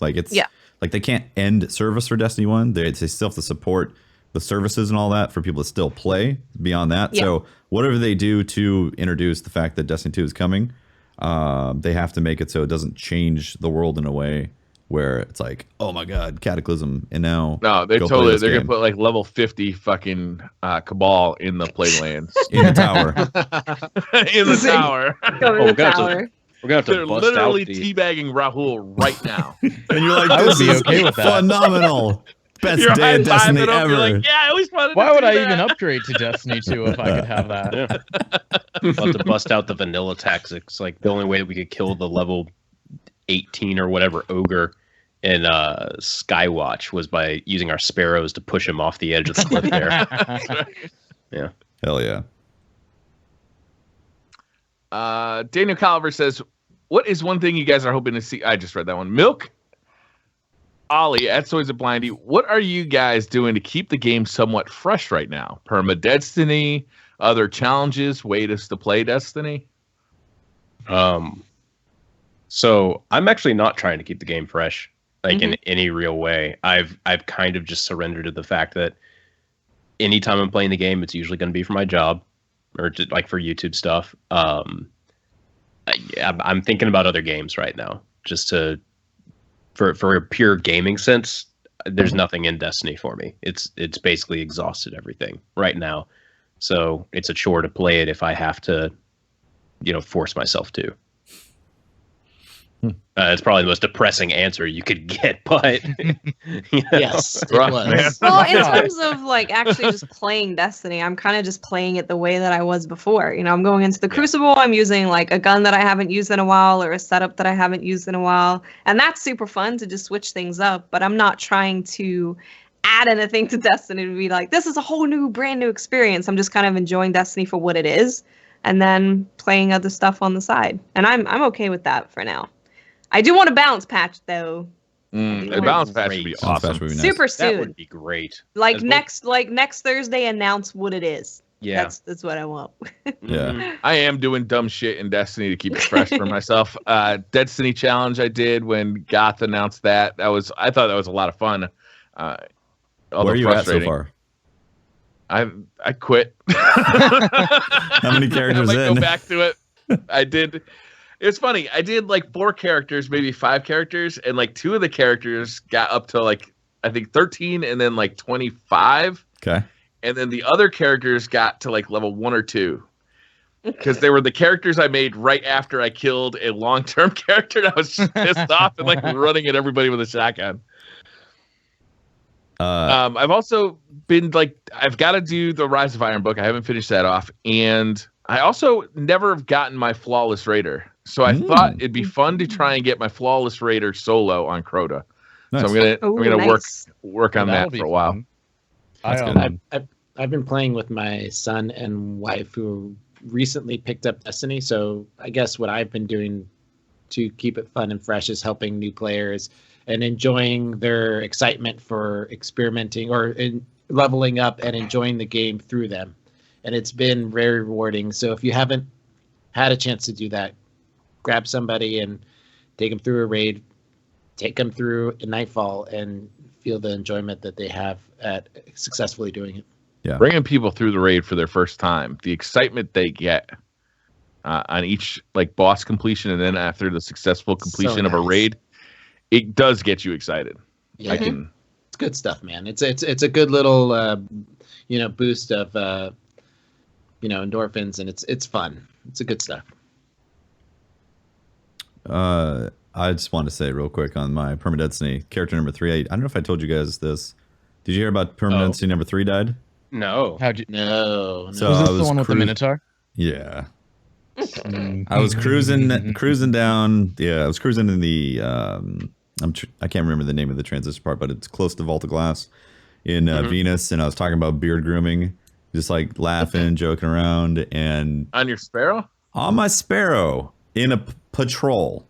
Like it's like they can't end service for Destiny 1. They still have to support the services and all that for people to still play beyond that. Yeah. So whatever they do to introduce the fact that Destiny 2 is coming, they have to make it so it doesn't change the world in a way where it's like, oh my God, Cataclysm, and now they're gonna put like level 50 fucking Cabal in the Playlands. in the tower. In the tower. Go to the tower. We're gonna have to They're bust literally out the teabagging Rahul right now. And you're like, I would this be is okay with that. phenomenal. Best You're day of high-fiving Destiny them, ever. You're like, yeah, I always wanted Why to would do I that. even upgrade to Destiny 2 if I could have that? We'll have to bust out the vanilla tactics. Like the only way that we could kill the level 18 or whatever ogre in Skywatch was by using our sparrows to push him off the edge of the cliff there. Yeah. Hell yeah. Daniel Caliver says, what is one thing you guys are hoping to see? I just read that one. Milk Ollie at Soy's a Blindy. What are you guys doing to keep the game somewhat fresh right now? Perma Destiny, other challenges, ways to play Destiny? So I'm actually not trying to keep the game fresh, like in any real way. I've kind of just surrendered to the fact that anytime I'm playing the game, it's usually going to be for my job or just like for YouTube stuff. I'm thinking about other games right now, just for a pure gaming sense. There's nothing in Destiny for me. It's basically exhausted everything right now, so it's a chore to play it if I have to, force myself to. It's probably the most depressing answer you could get, but yes, it was. Well, in terms of like actually just playing Destiny, I'm kind of just playing it the way that I was before. I'm going into the Crucible, I'm using like a gun that I haven't used in a while or a setup that I haven't used in a while, and that's super fun to just switch things up. But I'm not trying to add anything to Destiny to be like, this is a whole new, brand new experience. I'm just kind of enjoying Destiny for what it is, and then playing other stuff on the side, and I'm okay with that for now. I do want a balance patch though. A balance patch would be awesome. Would be nice. Super soon. That would be great. Like next Thursday, announce what it is. Yeah, that's what I want. Yeah, I am doing dumb shit in Destiny to keep it fresh for myself. Destiny challenge I did when Goth announced that. I thought that was a lot of fun. Where are you at so far? I quit. How many characters I in? Go back to it. I did. It's funny. I did like 4 characters, maybe 5 characters, and like 2 of the characters got up to like I think 13 and then like 25. Okay. And then the other characters got to like level 1 or 2. Because they were the characters I made right after I killed a long-term character. And I was just pissed off and like running at everybody with a shotgun. I've also been like, I've got to do the Rise of Iron book. I haven't finished that off. And I also never have gotten my Flawless Raider. So I thought it'd be fun to try and get my Flawless Raider solo on Crota. Nice. So I'm gonna nice. work on that for a while. I've been playing with my son and wife who recently picked up Destiny. So I guess what I've been doing to keep it fun and fresh is helping new players and enjoying their excitement for experimenting or leveling up and enjoying the game through them. And it's been very rewarding. So if you haven't had a chance to do that, grab somebody and take them through a raid, take them through a Nightfall, and feel the enjoyment that they have at successfully doing it. Yeah, bringing people through the raid for their first time, the excitement they get on each like boss completion, and then after the successful completion of a raid, it does get you excited. Yeah, it's good stuff, man. It's a good little boost of endorphins, and it's fun. It's a good stuff. I just wanted to say real quick on my Perma Destiny character number 3. I don't know if I told you guys this. Did you hear about Perma Destiny number 3 died? No. How'd you? No. So was this the one with the Minotaur? Yeah. I was cruising down. Yeah, I was cruising in the. I can't remember the name of the transition part, but it's close to Vault of Glass in Venus, and I was talking about beard grooming, just like laughing, joking around, and on your Sparrow. On my Sparrow in a patrol.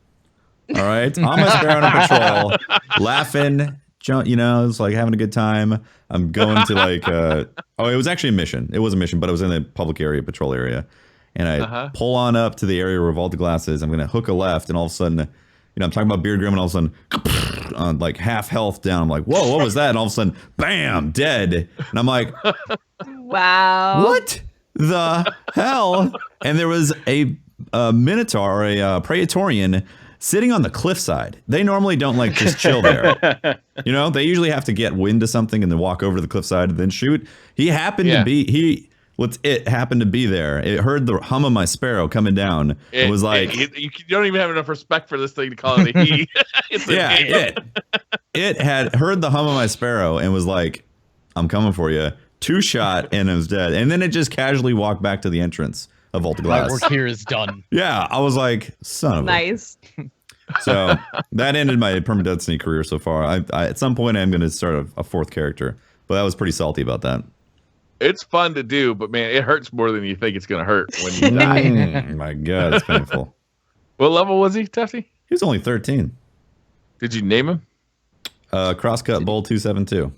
All right, on my Sparrow in a patrol, laughing. It's like having a good time. I'm going to like. It was actually a mission. It was a mission, but it was in a public area, patrol area. And I pull on up to the area where Vault of Glass is. I'm going to hook a left, and all of a sudden, I'm talking about beard grooming, and all of a sudden, on like half health down. I'm like, whoa, what was that? And all of a sudden, bam, dead. And I'm like, wow, what the hell? And there was a Minotaur, a Praetorian, sitting on the cliffside. They normally don't like just chill there. They usually have to get wind to something and then walk over to the cliffside and then shoot. He happened to be It happened to be there. It heard the hum of my Sparrow coming down. It was like you don't even have enough respect for this thing to call it a he. It had heard the hum of my Sparrow and was like, "I'm coming for you." 2 shot and it was dead. And then it just casually walked back to the entrance of Vault of Glass. My work here is done. Yeah, I was like, son of nice. So that ended my Perma Destiny career so far. I at some point I'm going to start a 4th character, but I was pretty salty about that. It's fun to do, but man, it hurts more than you think it's gonna hurt when you die. My God, it's painful. What level was he, Tufty? He was only 13. Did you name him? Crosscut Bull 272.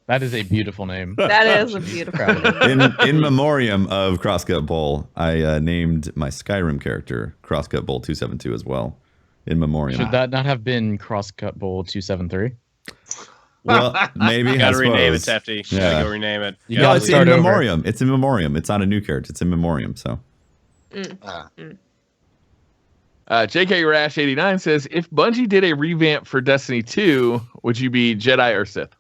That is a beautiful name. That is a beautiful name. In memoriam of Crosscut Bull, I named my Skyrim character Crosscut Bull 272 as well. In memoriam. Should that not have been Crosscut Bull 273? Well, maybe. You gotta rename it, Tefty. You Yeah. gotta go rename it. You No, gotta it's in start over. memoriam. It's in memoriam. It's not a new character. It's in memoriam. So JK Rash 89 says, if Bungie did a revamp for Destiny 2, would you be Jedi or Sith?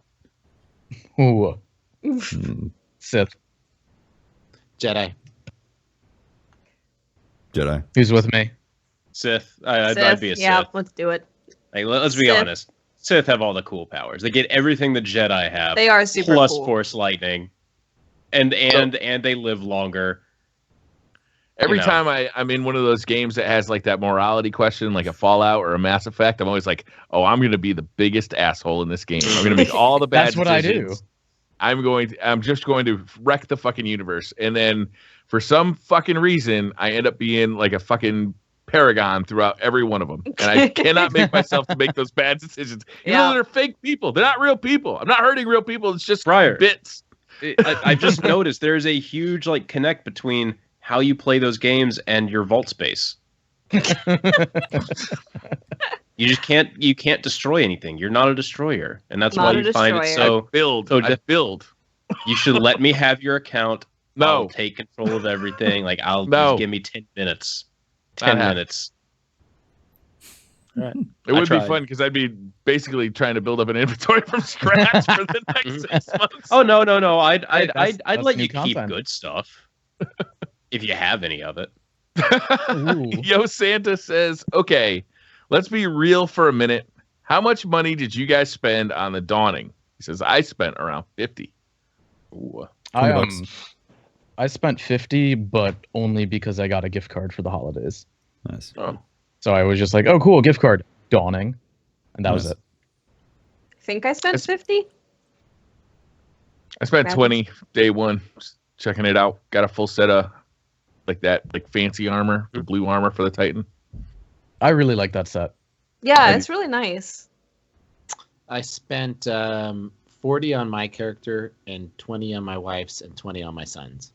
Ooh. Sith. Jedi. Jedi. Who's with me? Sith. I'd be a Sith. Yeah, let's do it. Like, let's be Sith. honest. Sith have all the cool powers. They get everything the Jedi have. They are super plus cool. Force lightning, and they live longer. Every You know. time I'm in one of those games that has like that morality question, like a Fallout or a Mass Effect, I'm always like, oh, I'm going to be the biggest asshole in this game. I'm going to make all the bad That's what I decisions. do. I'm just going to wreck the fucking universe. And then for some fucking reason, I end up being like a fucking paragon throughout every one of them. And I cannot make myself to make those bad decisions. Even though they're fake people. They're not real people. I'm not hurting real people. It's just bits. I've just noticed there's a huge like connect between how you play those games and your vault space. You can't destroy anything. You're not a destroyer, and that's Not why a you find it destroyer. so. I build. You should let me have your account. No. I'll take control of everything. Like No. just give me 10 minutes. 10 Not minutes. All right. It would be tried. fun because I'd be basically trying to build up an inventory from scratch for the next 6 months. Oh no. I'd that's let new you keep content. good stuff if you have any of it. Ooh. Yo, Santa says, okay, let's be real for a minute. How much money did you guys spend on the Dawning? He says, I spent around 50. Ooh. I spent 50, but only because I got a gift card for the holidays. Nice. Oh. So I was just like, oh, cool, gift card. Dawning. And that was Nice. it. I think I spent 50. I spent Rabbits. 20 day one, just checking it out. Got a full set of like that, like fancy armor, the blue armor for the Titan. I really like that set. Yeah, it's really nice. I spent 40 on my character and 20 on my wife's and 20 on my son's.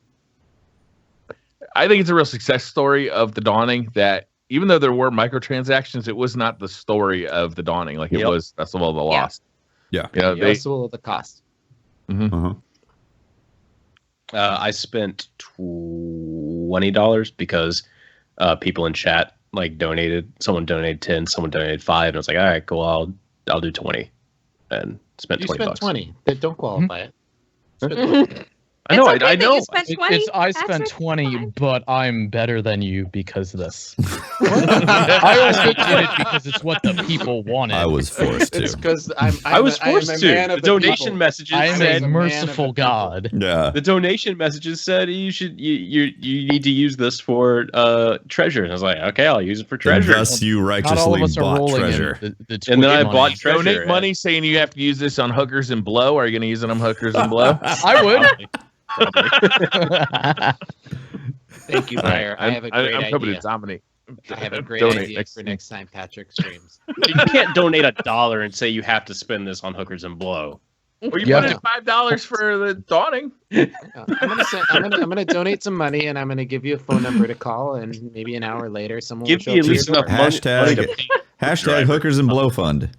I think it's a real success story of the Dawning that even though there were microtransactions, it was not the story of the Dawning like it Yep. was Festival of the Yeah. Lost. Yeah. You know, The also the cost. Uh-huh. I spent $20 because people in chat like donated. Someone donated 10, someone donated 5, and I was like, all right, cool, I'll do 20, and spent You 20 spent bucks. 20. They don't qualify it. I know, It's okay I that know. you spent 20. I That's spent actually 20, fine. but I'm better than you because of this. I only did it because it's what the people wanted. I was forced It's to. because I was forced I'm a to. man The of donation people. messages I am said a man of the merciful people. God. Yeah. the donation messages said you need to use this for treasure. And I was like, okay, I'll use it for And treasure. thus you Not all righteously of us are bought rolling treasure. in the And then I Twitch bought money. treasure. Donate money saying you have to use this on hookers and blow. Are you going to use it on hookers and blow? I would. Thank you, Meyer. I have a great I'm coming idea. to dominate. I have a great Donate idea next for time. next time Patrick streams. You can't donate $1 and say you have to spend this on hookers and blow. Or you Yeah. put in $5 for the Dawning. I'm gonna donate some money and I'm gonna give you a phone number to call, and maybe an hour later someone Give will show me up at to least your enough door. money Hashtag to pay. hashtag hookers and blow fund.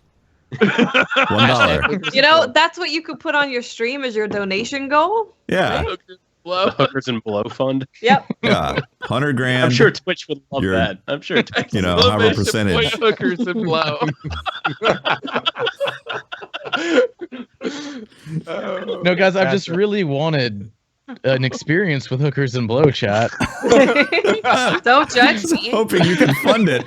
$1. You know, that's what you could put on your stream as your donation goal. Yeah. Hookers blow. The hookers and blow fund. Yep. Yeah. 100 grand. I'm sure Twitch would love You're- that. I'm sure Twitch You know, Exclamation however percentage. point, Hookers and blow. No, guys, I've just really wanted an experience with hookers and blow chat. Don't judge me. Hoping you can fund it.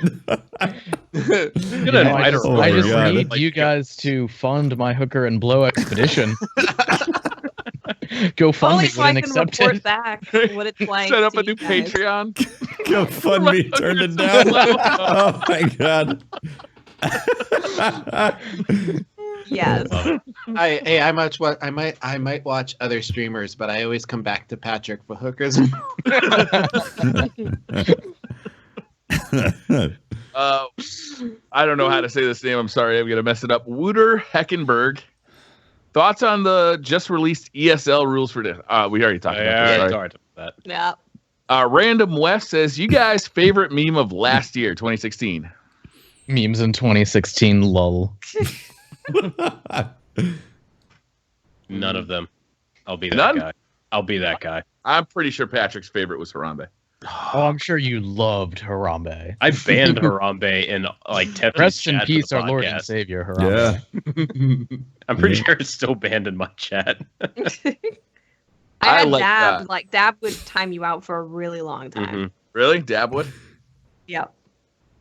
You're You gonna know, I invite just, her Oh I my just God. need Like, you guys to fund my hooker and blow expedition. Go fund Only it so when I an can accepted. report back what it's like. Set up to a new you guys. Patreon. GoFundMe turned it down. Oh my god. Yes. I might watch other streamers, but I always come back to Patrick for hookers. I don't know how to say this name. I'm sorry. I'm going to mess it up. Wouter Heckenberg. Thoughts on the just released ESL rules for this? We already talked about that. Yeah. Random West says, you guys' favorite meme of last year, 2016? Memes in 2016, lol. None of them. I'll be that None? guy. I'll be that guy. I'm pretty sure Patrick's favorite was Harambe. Oh, I'm sure you loved Harambe. I banned Harambe in like Tefty's Rest in chat for peace, the our Lord and podcast. Savior, Harambe. Yeah. I'm pretty sure it's still banned in my chat. I had like Dab. that. Like Dab would time you out for a really long time. Mhm. Really? Dabwood? Yep.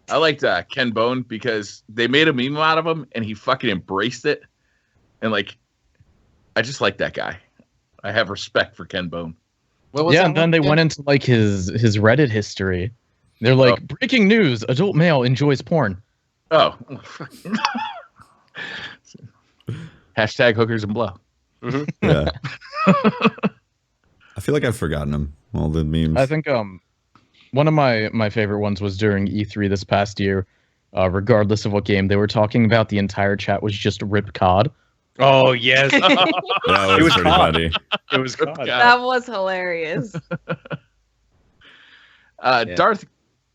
I liked Ken Bone because they made a meme out of him and he fucking embraced it. And like, I just like that guy. I have respect for Ken Bone. Yeah, and then they went into like his Reddit history. They're like, breaking news: adult male enjoys porn. Oh. Hashtag hookers and blow. Yeah. I feel like I've forgotten them. All the memes. I think one of my favorite ones was during E3 this past year. Regardless of what game they were talking about, the entire chat was just Rip COD. Oh yes, That was pretty funny. it was COD. That was hilarious. Darth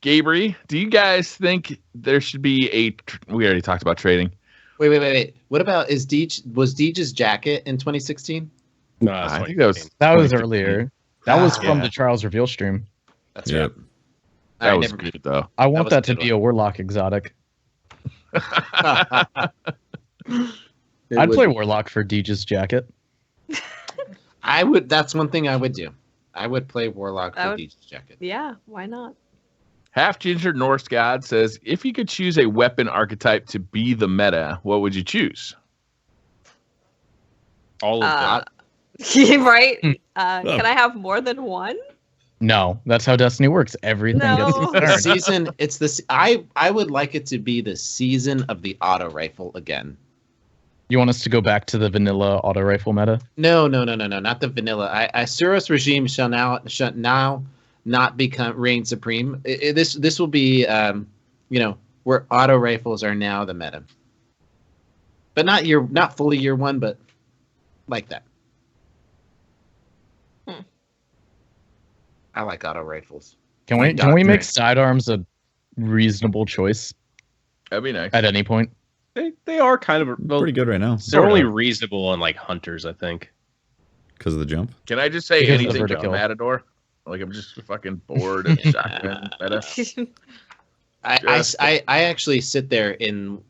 Gabry, do you guys think there should be we already talked about trading. Wait. What about was Deej's jacket in 2016? No, I think that was 2015. Earlier. That was from yeah. the Trials reveal stream. That's Yep. right. that I was never- good though. I want was that a to good be a Warlock exotic. It I'd would- play Warlock for Deej's jacket. I would. That's one thing I would do. I would play Warlock That for would- Deej's jacket. Yeah, why not? Half Ginger Norse God says, if you could choose a weapon archetype to be the meta, what would you choose? All of them. Right? Can I have more than one? No, that's how Destiny works. Everything No. gets turned. Season. It's this. I would like it to be the season of the auto rifle again. You want us to go back to the vanilla auto rifle meta? No, not the vanilla. Suros regime shall now not become reign supreme. This will be, where auto rifles are now the meta, but not fully year one, but like that. I like auto rifles. Can we make sidearms a reasonable choice That'd be nice. at any point? They are kind of Pretty good right now They're only reasonable on like hunters, I think. because of the jump. Can I just say Because of the anything but vertical. Matador? Like, I'm just fucking bored of shotgun meta. I actually sit there in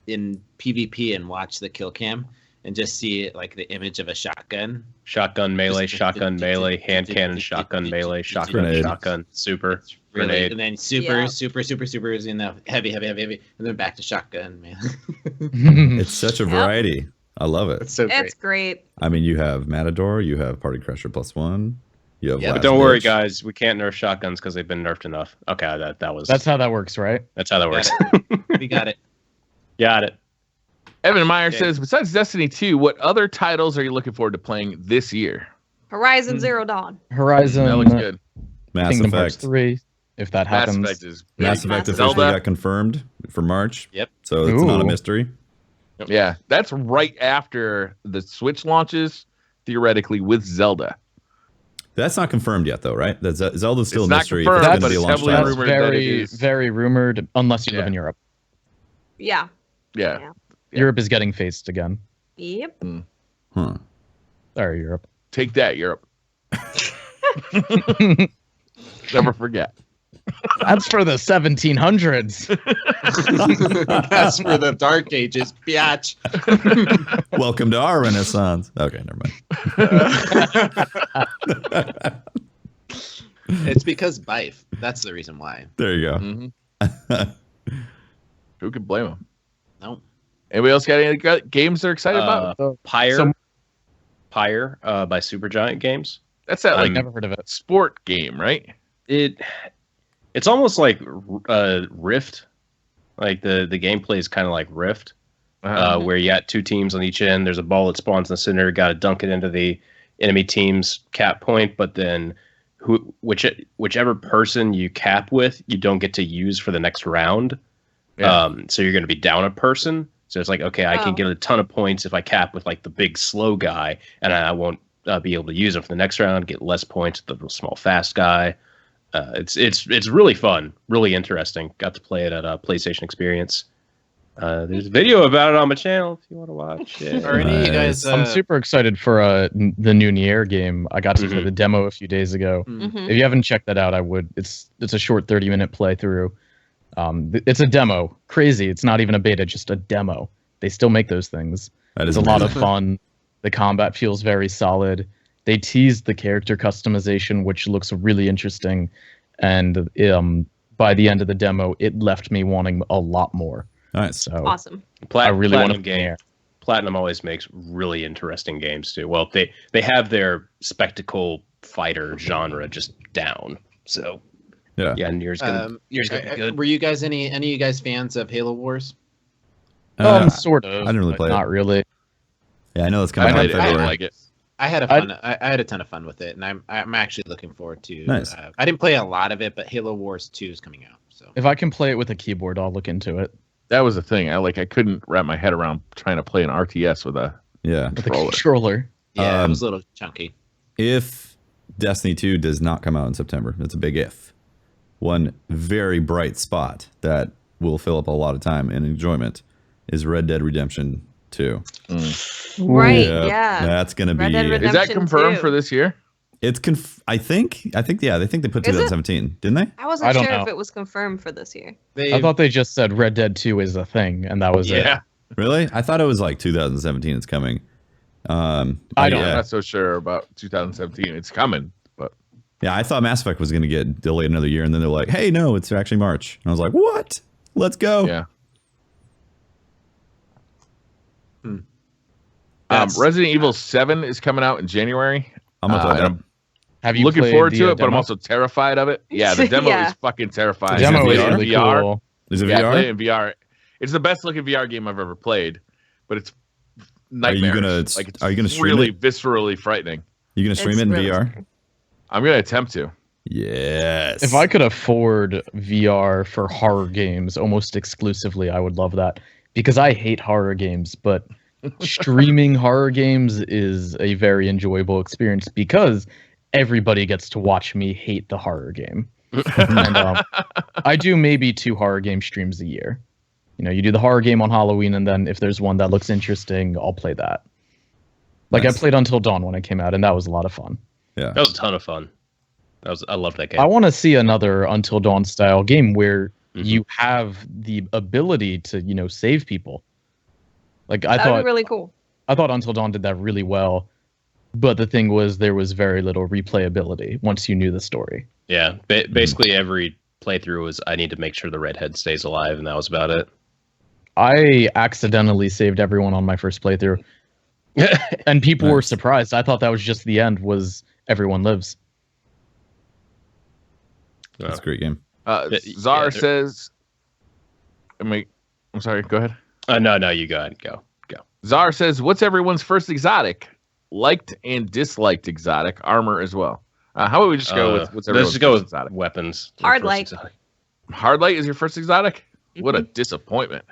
PvP and watch the kill cam and just see like the image of a shotgun. Shotgun melee, shotgun melee, hand cannon, shotgun melee, shotgun, Grenade. shotgun, super, Really, grenade. and then super, Yeah. super, heavy, and then back to shotgun, man. It's such a variety. I love it. It's so great. It's great. I mean, you have Matador, you have Party Crusher +1, you have. Yeah, But Last don't worry, Ditch. guys. We can't nerf shotguns because they've been nerfed enough. Okay, that was That's how that works, right? that's how that works. We got it. Got it. Evan Meyer Yeah. says, besides Destiny 2, what other titles are you looking forward to playing this year? Horizon Zero Dawn. Horizon, That looks good. Mass Kingdom Hearts Effect. 3, if that Mass happens. Effect is Mass big. Effect Mass officially Zelda. got confirmed for March. Yep. So it's not a Ooh. mystery. Yeah, that's right after the Switch launches, theoretically, with Zelda. That's not confirmed yet, though, right? Zelda's still It's a not mystery. confirmed, It's but going to be a it's launch heavily title. That's rumored that it very, is. very rumored, unless you live Yeah. in Europe. Yeah. Yeah. Yeah. Europe is getting faced again. Yep. Huh. Sorry, Europe. Take that, Europe. Never forget. That's for the 1700s. That's for the Dark Ages, biatch. Welcome to our Renaissance. Okay, never mind. It's because Bife. That's the reason why. There you go. Mhm. Who could blame them? No. Anybody else got any games they're excited about? Pyre by Supergiant Games. That's that like Never heard of it. sport game, right? It's almost like Rift. Like the gameplay is kind of like Rift, where you got 2 teams on each end. There's a ball that spawns in the center. Got to dunk it into the enemy team's cap point, but then whichever person you cap with, you don't get to use for the next round. Yeah. So you're going to be down a person. So it's like, okay, I can get a ton of points if I cap with like the big slow guy, and I won't be able to use him for the next round. Get less points with the small fast guy. It's really fun, really interesting. Got to play it at a PlayStation Experience. There's a video about it on my channel if you want to watch it. Are any of you guys? I'm super excited for the new Nier game. I got to play the demo a few days ago. Mhm. If you haven't checked that out, I would. It's a short 30-minute playthrough. It's a demo. Crazy. It's not even a beta, just a demo. They still make those things. That It's is a lot of amazing. fun. The combat feels very solid. They teased the character customization, which looks really interesting. And by the end of the demo, it left me wanting a lot more. Nice. So Awesome. I really want Platinum to game. Platinum always makes really interesting games too. Well, they have their spectacle fighter genre just down. So Yeah. Nier's gonna be good. Were you guys any of you guys fans of Halo Wars? Sort of. I didn't really but play it. Not really. Yeah, I know it's I coming out in played it. I didn't February. like it. I had I had a ton of fun with it, and I'm actually looking forward to. Nice. I didn't play a lot of it, but Halo Wars 2 is coming out. So If I can play it with a keyboard, I'll look into it. That was the thing. I couldn't wrap my head around trying to play an RTS with a Yeah. With a Controller. controller. yeah, it Um, was a little chunky. If Destiny 2 does not come out in September, that's a big if. One very bright spot that will fill up a lot of time and enjoyment is Red Dead Redemption 2. Right. Yep, Yeah. That's going to Red be. Dead Is that Redemption confirmed 2. for this year? It's I think yeah, they think they put Is it? 2017, didn't they? I wasn't I don't sure if know. it was confirmed for this year. I thought they just said Red Dead 2 is a thing, and that was it. Yeah. Really? I thought it was like 2017 it's coming. I don't I'm yeah. not so sure about 2017. It's coming, but Yeah, I thought Mass Effect was going to get delayed another year, and then they're like, "Hey, no, it's actually March." And I was like, "What? Let's go!" yeah. That's- Resident Evil 7 is coming out in January. I'm gonna play and that. I'm Have you looking played forward the, to it, but I'm demo? also terrified of it. Yeah, the demo Yeah. is fucking terrifying. The demo it is VR? really cool. Is it Yeah, I VR? played it in VR. It's the best looking VR game I've ever played, but it's nightmare. Like it's are you gonna stream really it? viscerally frightening. You gonna stream It's it in really VR? scary. I'm gonna attempt to. Yes. If I could afford VR for horror games almost exclusively, I would love that. Because I hate horror games, but streaming horror games is a very enjoyable experience because everybody gets to watch me hate the horror game. And I do maybe 2 horror game streams a year. You know, you do the horror game on Halloween, and then if there's one that looks interesting, I'll play that. Like Nice. I played Until Dawn when it came out, and that was a lot of fun. Yeah. That was a ton of fun. I love that game. I want to see another Until Dawn style game where Mhm. you have the ability to, you know, save people. Like I That would thought, be really cool. I thought Until Dawn did that really well, but the thing was there was very little replayability once you knew the story. Yeah, basically every playthrough was I need to make sure the redhead stays alive, and that was about it. I accidentally saved everyone on my first playthrough, and people were Nice. surprised. I thought that was just the end. Was everyone lives? That's a great game. Czar yeah, says, I'm sorry, go ahead. No, you go ahead. Go. Czar says, what's everyone's first exotic? Liked and disliked exotic armor as well. How about we just go with what's let's everyone's just go first with exotic? weapons. Hard First light. exotic. Hard light is your first exotic? What Mm-hmm. a disappointment.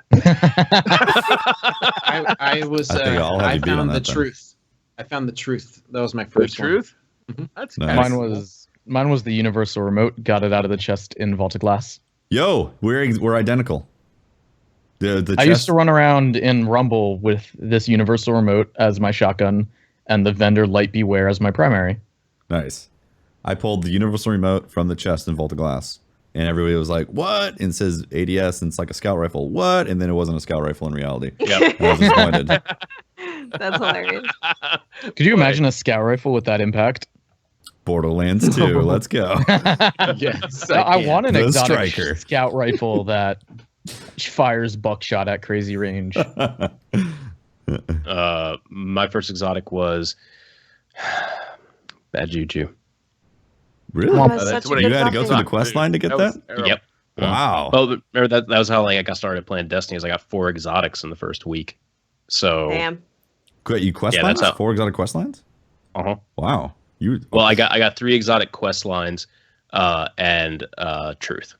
I was. I think I'll have I you beat on found the that then. truth. I found the truth. That was my The first one. truth? Mhm. That's Nice. Mine was the universal remote. Got it out of the chest in Vault of Glass. Yo, we're identical. The I used chest- to run around in Rumble with this universal remote as my shotgun and the vendor Light Beware as my primary. Nice. I pulled the universal remote from the chest in Vault of Glass, and everybody was like, "What?" And it says ADS, and it's like a scout rifle. What? And then it wasn't a scout rifle in reality. Yep. I was disappointed. That's hilarious. Could you imagine a scout rifle with that impact? Borderlands 2. Let's go. Yes, I can. want an The exotic striker. scout rifle that fires buckshot at crazy range. My first exotic was Bad Juju. Really? Oh, that's that's such what a You good had to go fucking- through the quest line to get was that? terrible. Yep. Wow. Well, remember that was how like I got started playing Destiny. Is I got 4 exotics in the first week. So Damn. You quest lines? 4 exotic quest lines? Wow. Well, I got 3 exotic quest lines, and truth.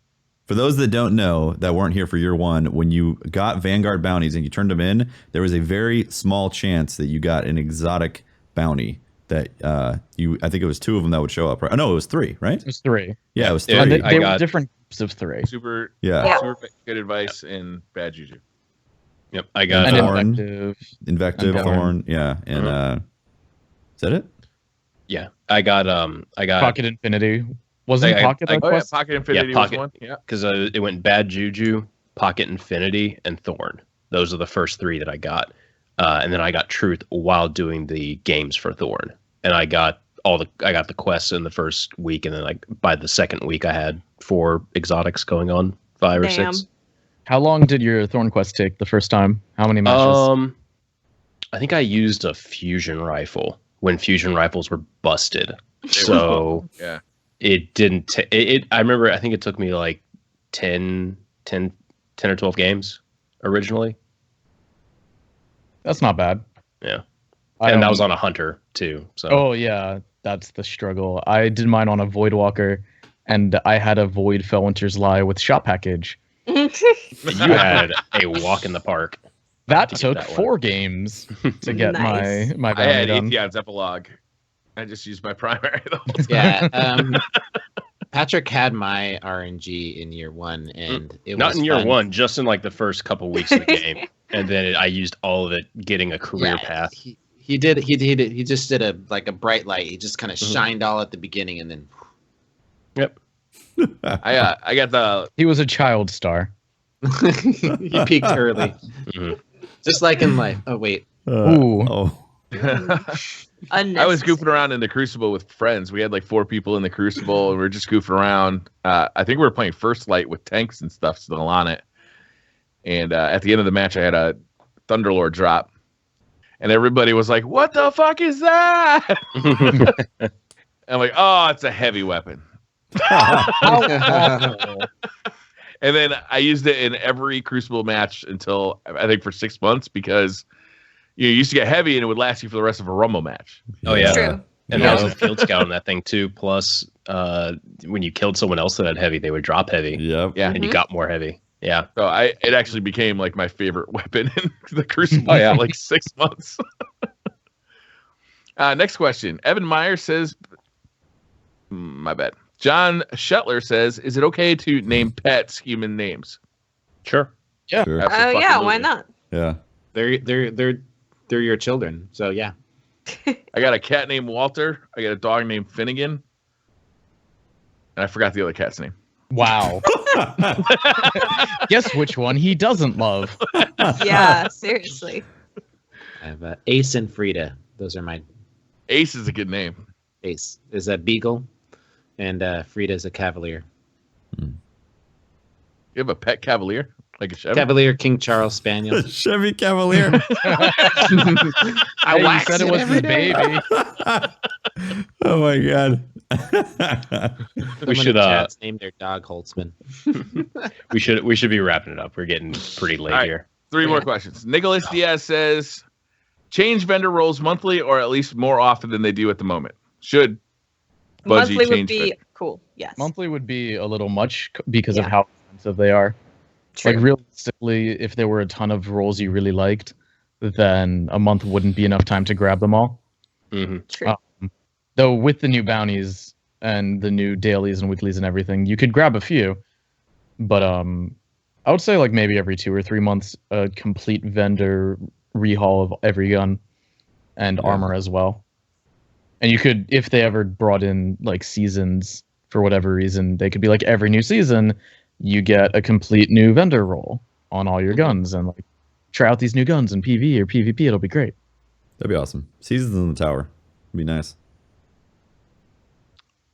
For those that don't know, that weren't here for year 1, when you got Vanguard bounties and you turned them in, there was a very small chance that you got an exotic bounty that I think it was 2 of them that would show up, right? Oh, no, it was 3, right? It was 3. Yeah, it was 3. And they were different groups of 3. Super good advice and bad juju. Yep, I got Thorn, Invective, Thorn, yeah, and is that it? Yeah, I got Pocket Infinity. Wasn't Pocket that quest? Yeah, Pocket Infinity was one. Yeah, because it went Bad Juju, Pocket Infinity, and Thorn. Those are the first 3 that I got, and then I got Truth while doing the games for Thorn, and I got the quests in the first week, and then like by the second week I had 4 exotics going on, 5 or 6. How long did your Thorn quest take the first time? How many matches? I think I used a fusion rifle when fusion rifles were busted. So yeah. It didn't. I remember. I think it took me like 10 or 12 games originally. That's not bad. Yeah, and that was on a hunter too. So. Oh yeah, that's the struggle. I did mine on a Voidwalker, and I had a Void Fellwinter's Lie with shop package. You had a walk in the park. That took 4 games to get my bounty I had done. Atheon's epilogue. I just used my primary though. Yeah. Patrick had my RNG in year 1, and it not was in year fun. 1, just in like the first couple weeks of the game, and then I used all of it getting a career path. He did. He just did a bright light. He just kind of shined all at the beginning, and then. Yep. I got the. He was a child star. He peaked early, just like in life. Oh wait. I was goofing around in the Crucible with friends. We had like 4 people in the Crucible, and we were just goofing around. I think we were playing First Light with tanks and stuff still on it. And at the end of the match, I had a Thunderlord drop, and everybody was like, "What the fuck is that?" I'm like, "Oh, it's a heavy weapon." And then I used it in every Crucible match until I think for 6 months, because you used to get heavy and it would last you for the rest of a Rumble match. Oh yeah, true. And I was a field scout on that thing too. Plus, when you killed someone else that had heavy, they would drop heavy. Yep. Yeah, and you got more heavy. Yeah. So it actually became like my favorite weapon in the Crucible for like 6 months. Next question. Evan Meyer says, my bad. John Shetler says, is it okay to name pets human names? Sure. Yeah. Sure. Oh yeah, why not? Yeah. They're your children, so yeah. I got a cat named Walter. I got a dog named Finnegan. And I forgot the other cat's name. Wow. Guess which one he doesn't love. Yeah, seriously. I have Ace and Frida. Those are my. Ace is a good name. Ace is a beagle, and Frida is a cavalier. You have a pet cavalier? Like a Chevy? Cavalier King Charles Spaniel. Chevy Cavalier. I You said it was the baby. Oh my god. We should name their dog Holtzmann. we should be wrapping it up. We're getting pretty late here. 3 more questions. Nicholas Diaz says, change vendor roles monthly or at least more often than they do at the moment. Should Budgie Monthly would change be vendor? cool. Yes. Monthly would be a little much because of how expensive they are. True. Like realistically, if there were a ton of roles you really liked, then a month wouldn't be enough time to grab them all. Mm-hmm. True. Though with the new bounties and the new dailies and weeklies and everything, you could grab a few. But I would say like maybe every 2 or 3 months, a complete vendor rehaul of every gun and armor as well. And you could, if they ever brought in like seasons for whatever reason, they could be like every new season, you get a complete new vendor role on all your guns and like try out these new guns in PV or PvP. It'll be great. That'd be awesome. Seasons in the Tower. It'd be nice.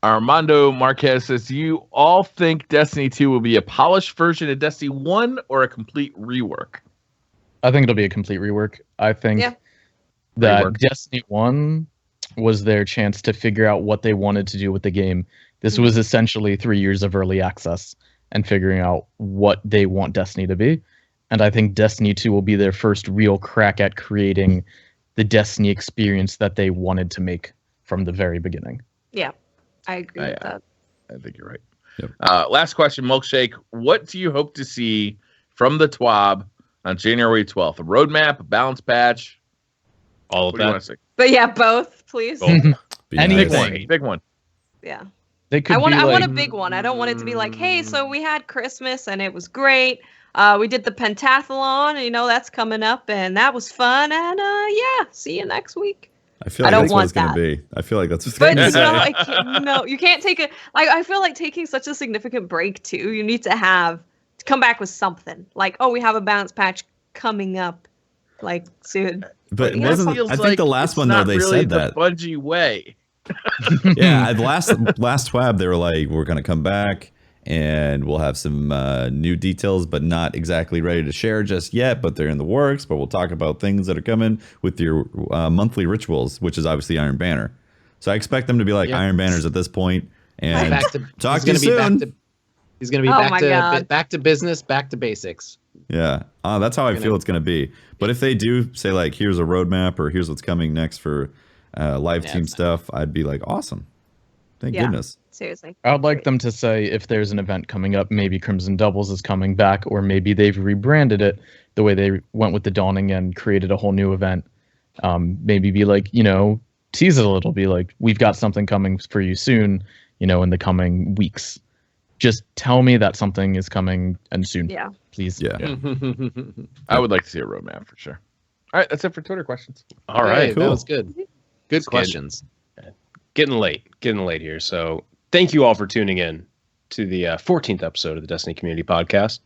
Armando Marquez says, do you all think Destiny 2 will be a polished version of Destiny 1 or a complete rework? I think it'll be a complete rework. I think that Rework. Destiny 1 was their chance to figure out what they wanted to do with the game. This was essentially 3 years of early access. and figuring out what they want Destiny to be. And I think Destiny 2 will be their first real crack at creating the Destiny experience that they wanted to make from the very beginning. Yeah, I agree with that. I think you're right. Yep. Last question, Milkshake. What do you hope to see from the TWAB on January 12th? A roadmap, a balance patch? All of What do you want that. to see? But yeah, both, please. Both. Be Anything. nice. Big one. Yeah. They could I want be a big one. I don't want it to be like, hey, so we had Christmas and it was great. We did the pentathlon, that's coming up and that was fun. And yeah, see you next week. I feel like I don't that's what it's want going to be. I feel like that's what's But going to no, be. no, you can't take I feel like taking such a significant break too. You need to come back with something. Like, oh, we have a balance patch coming up, like soon. But Yeah, wasn't Feels I think like the last it's one though not they really said the that. Bungie way. Yeah, last TWAB they were like, we're going to come back and we'll have some new details, but not exactly ready to share just yet. But they're in the works. But we'll talk about things that are coming with your monthly rituals, which is obviously Iron Banner. So I expect them to be like Yeah. Iron Banners at this point. And Back to, talk he's to you gonna be soon. back to. He's gonna be Oh my God. back to business, back to basics. Yeah, that's how I feel it's going to be. But if they do say like, here's a roadmap or here's what's coming next for live Yeah, team it's stuff, I'd be like, awesome. Thank Yeah. goodness. Seriously. I would like Great. them to say if there's an event coming up, maybe Crimson Doubles is coming back, or maybe they've rebranded it the way they went with the Dawning and created a whole new event. Maybe be like, tease it a little, be like, we've got something coming for you soon, in the coming weeks. Just tell me that something is coming and soon, Yeah. please. Yeah. I would like to see a roadmap for sure. All right, that's it for Twitter questions. All right. Hey, cool. that was good. Good good. questions. Getting late here. So thank you all for tuning in to the 14th episode of the Destiny Community Podcast.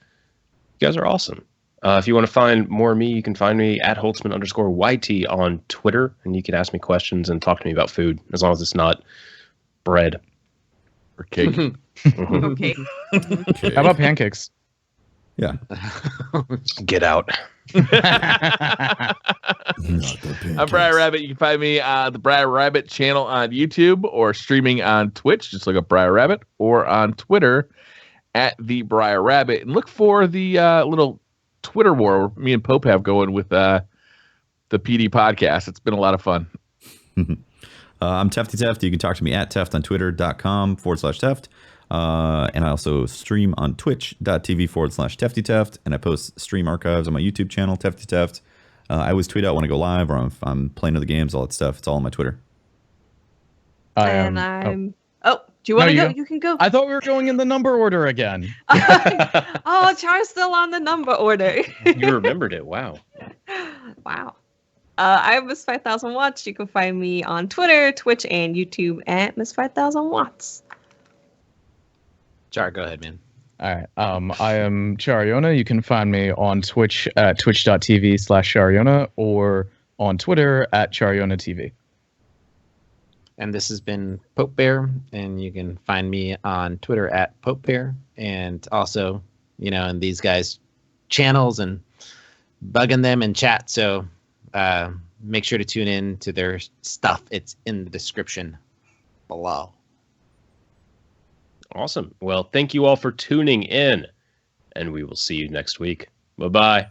You guys are awesome. If you want to find more of me, you can find me at Holtzmann_YT on Twitter, and you can ask me questions and talk to me about food, as long as it's not bread. Or cake. Okay. Okay. How about pancakes? Yeah. Get out. I'm Briar Rabbit. You can find me on the Briar Rabbit channel on YouTube or streaming on Twitch. Just look up Briar Rabbit, or on Twitter at the Briar Rabbit. And look for the little Twitter war me and Pope have going with the PD podcast. It's been a lot of fun. I'm Tefty Teft. You can talk to me at Teft on twitter.com/Teft. And I also stream on twitch.tv/Tefty Teft. And I post stream archives on my YouTube channel, Tefty Teft. I always tweet out when I go live or I'm playing other games, all that stuff. It's all on my Twitter. And I'm. Oh, do you want to go? You can go. I thought we were going in the number order again. Oh, Char's still on the number order. You remembered it. Wow. Wow. I'm Miss 5000 Watts. You can find me on Twitter, Twitch, and YouTube at Miss 5000 Watts. Char, go ahead, man. All right. I am Chariona. You can find me on Twitch at twitch.tv/Chariona or on Twitter at Chariona TV. And this has been Pope Bear, and you can find me on Twitter at Pope Bear, and also, in these guys' channels and bugging them in chat. So make sure to tune in to their stuff. It's in the description below. Awesome. Well, thank you all for tuning in, and we will see you next week. Bye-bye.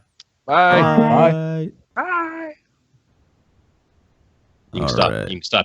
Bye. Bye. Bye. You can All stop. right. You can stop